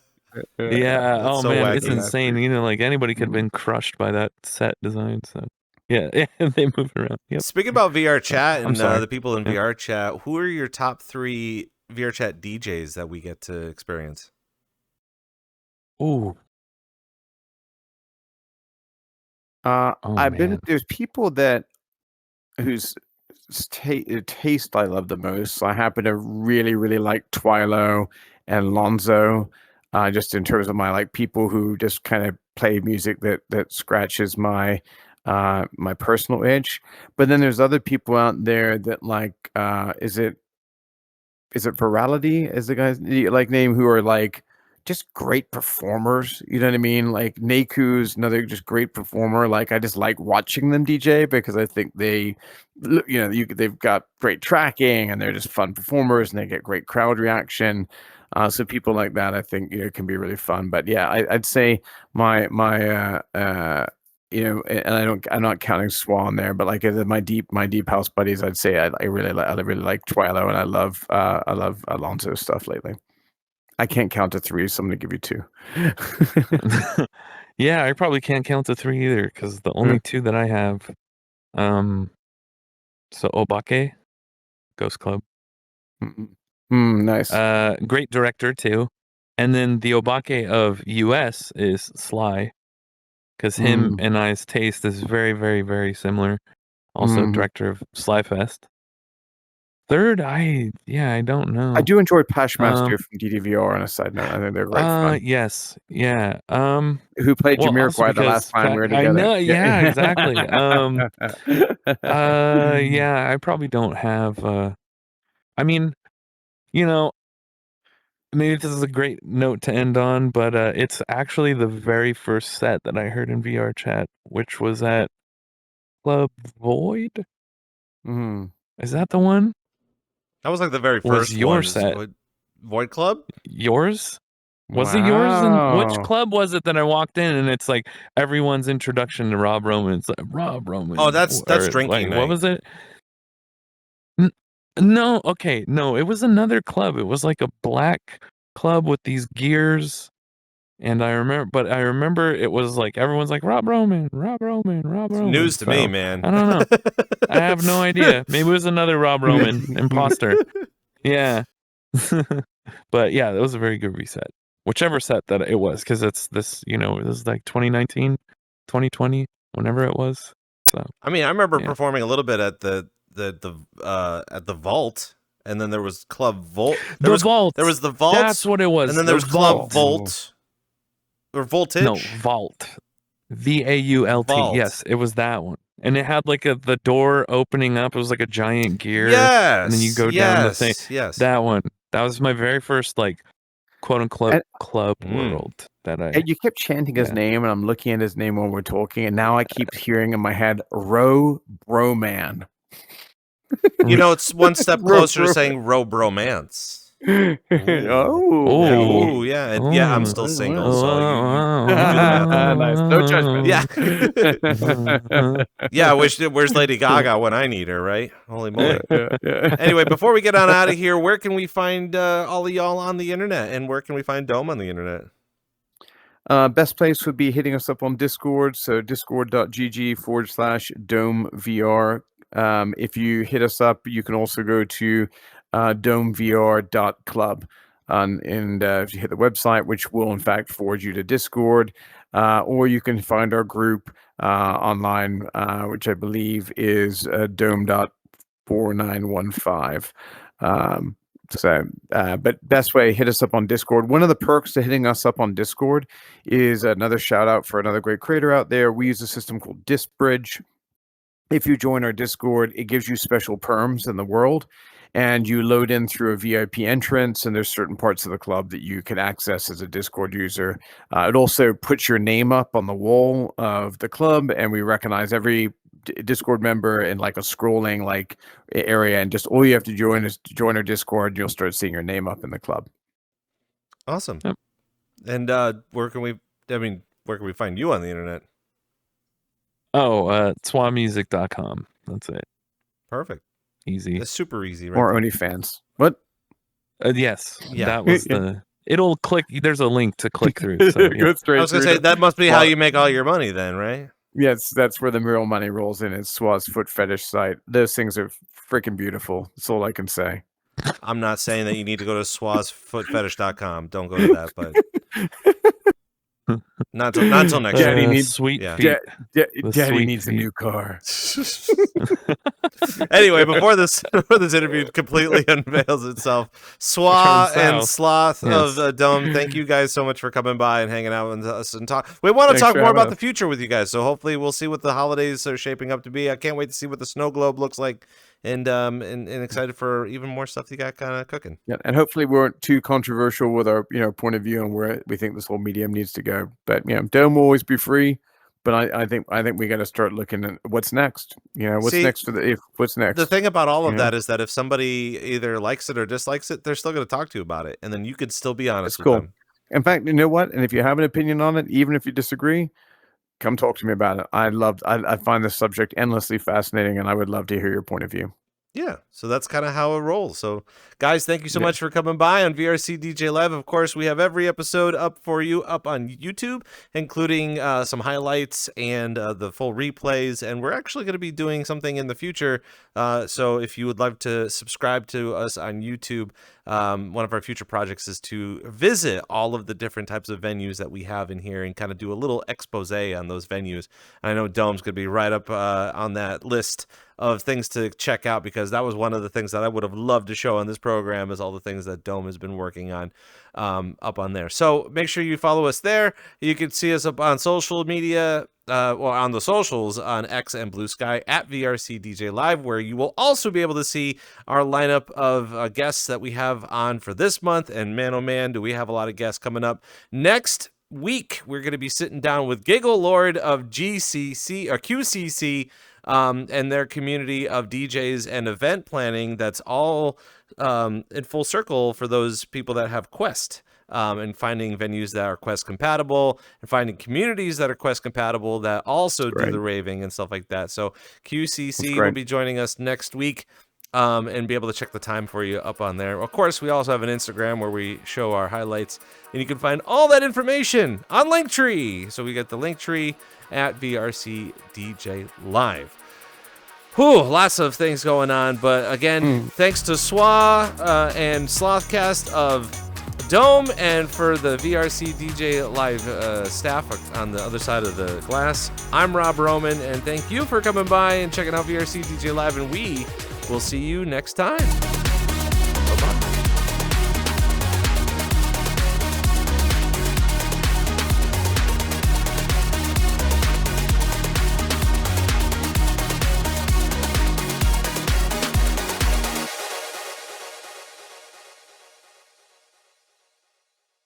Yeah. That's Oh so man, it's wacky. insane. Like anybody could have been crushed by that set design. So yeah, they move it around. Yep. Speaking about VR chat I'm and sorry. the people in Yeah. VR chat, who are your top 3 VRChat DJs that we get to experience? Ooh. Oh I've been man. there's people that whose taste I love the most. So I happen to really, really like Twilo and Lonzo, just in terms of my like people who just kind of play music that scratches my personal itch. But then there's other people out there that like is it Virality is the guy's like name, who are like just great performers, you know what I mean? Like Neku's another just great performer. Like I just like watching them DJ because I think they've got great tracking and they're just fun performers and they get great crowd reaction. So people like that I think can be really fun. But yeah, I'd say and I'm not counting Swan there, but like my deep house buddies, I'd say I really like Twilo, and I love Alonso's stuff lately. I can't count to 3, so I'm gonna give you 2. Yeah, I probably can't count to 3 either because the only 2 that I have, so Obake, Ghost Club. Nice. Great director too, and then the Obake of US is Sly, because him and I's taste is very, very, very similar. Also director of Slyfest. Third, I don't know. I do enjoy Pashmaster from DDVR on a side note. I think they're great fun. Yes, yeah. Who played Well, also Jamiroquai the last time we were together? I know, yeah, exactly. Yeah, I probably don't have. I mean, maybe this is a great note to end on, but it's actually the very first set that I heard in VRChat, which was at Club Void. Is that the one? That was like the very Was first your one. set Void Club? yours? Was it yours? And which Wow. club was it that I walked in and it's like everyone's introduction to Rob Roman? It's like Rob Roman. Oh, that's or, drinking like, what night. was it? No, okay, no, it was another club. It was like a black club with these gears. And I remember it was like everyone's like Rob Roman, Rob Roman, Rob It's Roman. news to me, So, man. I don't know. I have no idea. Maybe it was another Rob Roman imposter. Yeah. But yeah, that was a very good reset. Whichever set that it was, because it's this, this is like 2019, 2020, whenever it was. So I mean, I remember yeah. performing a little bit at the Vault, and then there was Club Volt. There Vault. was the Vault. That's what it was. And then there was Club Volt. Or Voltage. No, Vault. VAULT. Vault. Yes, it was that one. And it had like the door opening up. It was like a giant gear. Yes. And then you go down the thing. Yes. That one. That was my very first like quote unquote club Mm. world that I And you kept chanting his name, and I'm looking at his name when we're talking, and now I keep hearing in my head, Ro Broman. You know, it's one step closer to saying Robromance. Oh. Oh, yeah. And yeah, I'm still single, so you do the math. Nice. No judgment. Yeah. Yeah, where's Lady Gaga when I need her, right? Holy moly. Yeah. Anyway, before we get on out of here, where can we find all of y'all on the internet? And where can we find Dome on the internet? Best place would be hitting us up on Discord. So discord.gg/DomeVR. If you hit us up, you can also go to domevr.club. And if you hit the website, which will in fact forward you to Discord, or you can find our group online, which I believe is dome.4915. But best way, hit us up on Discord. One of the perks to hitting us up on Discord is another shout out for another great creator out there. We use a system called DiskBridge. If you join our Discord, it gives you special perms in the world, and you load in through a VIP entrance, and there's certain parts of the club that you can access as a Discord user. It also puts your name up on the wall of the club, and we recognize every Discord member in like a scrolling like area, and just all you have to join is to join our Discord. You'll start seeing your name up in the club. Awesome. Yep. And where can we find you on the internet? SwaMusic.com. That's it. Perfect. Easy. It's super easy, right? Or OnlyFans. What? Yes. Yeah. That was it'll click. There's a link to click through. So, yeah. Go straight I was gonna through say that must be how you make all your money, then, right? Yes, that's where the real money rolls in. It's Swa's foot fetish site. Those things are freaking beautiful. That's all I can say. I'm not saying that you need to go to swazfootfetish.com. Don't go to that, but not till next Daddy year. needs sweet yeah. feet. Daddy sweet needs a feet. new car. Anyway, before this interview completely unveils itself, Swa Turns and south. Sloth Yes. of Dome, thank you guys so much for coming by and hanging out with us and talk. We want to Thanks talk for more having about us. the future with you guys, so hopefully we'll see what the holidays are shaping up to be. I can't wait to see what the snow globe looks like, and excited for even more stuff you got kind of cooking. Yeah, and hopefully we weren't too controversial with our point of view on where we think this whole medium needs to go. But Dome will always be free. But I think we got to start looking at what's next. What's See, next what's next. The thing about all of Yeah. that is that if somebody either likes it or dislikes it, they're still going to talk to you about it, and then you could still be honest That's with cool. them. In fact, you know what? And if you have an opinion on it, even if you disagree, come talk to me about it. I find this subject endlessly fascinating, and I would love to hear your point of view. Yeah, so that's kind of how it rolls. So, guys, thank you so Yeah. much for coming by on VRCDJ Live. Of course, we have every episode up for you up on YouTube, including some highlights and the full replays. And we're actually going to be doing something in the future. So if you would like to subscribe to us on YouTube, one of our future projects is to visit all of the different types of venues that we have in here and kind of do a little expose on those venues. I know Dome's going to be right up on that list of things to check out, because that was one of the things that I would have loved to show on this program, is all the things that Dome has been working on up on there. So make sure you follow us there. You can see us up on social media, on the socials on X and Blue Sky at VRCDJ Live, where you will also be able to see our lineup of guests that we have on for this month. And man, oh man, do we have a lot of guests coming up next week. We're going to be sitting down with Giggle Lord of GCC or QCC, and their community of DJs and event planning that's all in full circle for those people that have Quest. and finding venues that are Quest compatible and finding communities that are Quest compatible that also do the raving and stuff like that. So QCC will be joining us next week. And be able to check the time for you up on there. Of course, we also have an Instagram where we show our highlights, and you can find all that information on Linktree. So we got the Linktree at VRCDJLIVE. Whew, lots of things going on, but again, thanks to SWA and Slothcast of Dome, and for the VRCDJLIVE staff on the other side of the glass. I'm Rob Roman, and thank you for coming by and checking out VRCDJLIVE, and we will see you next time.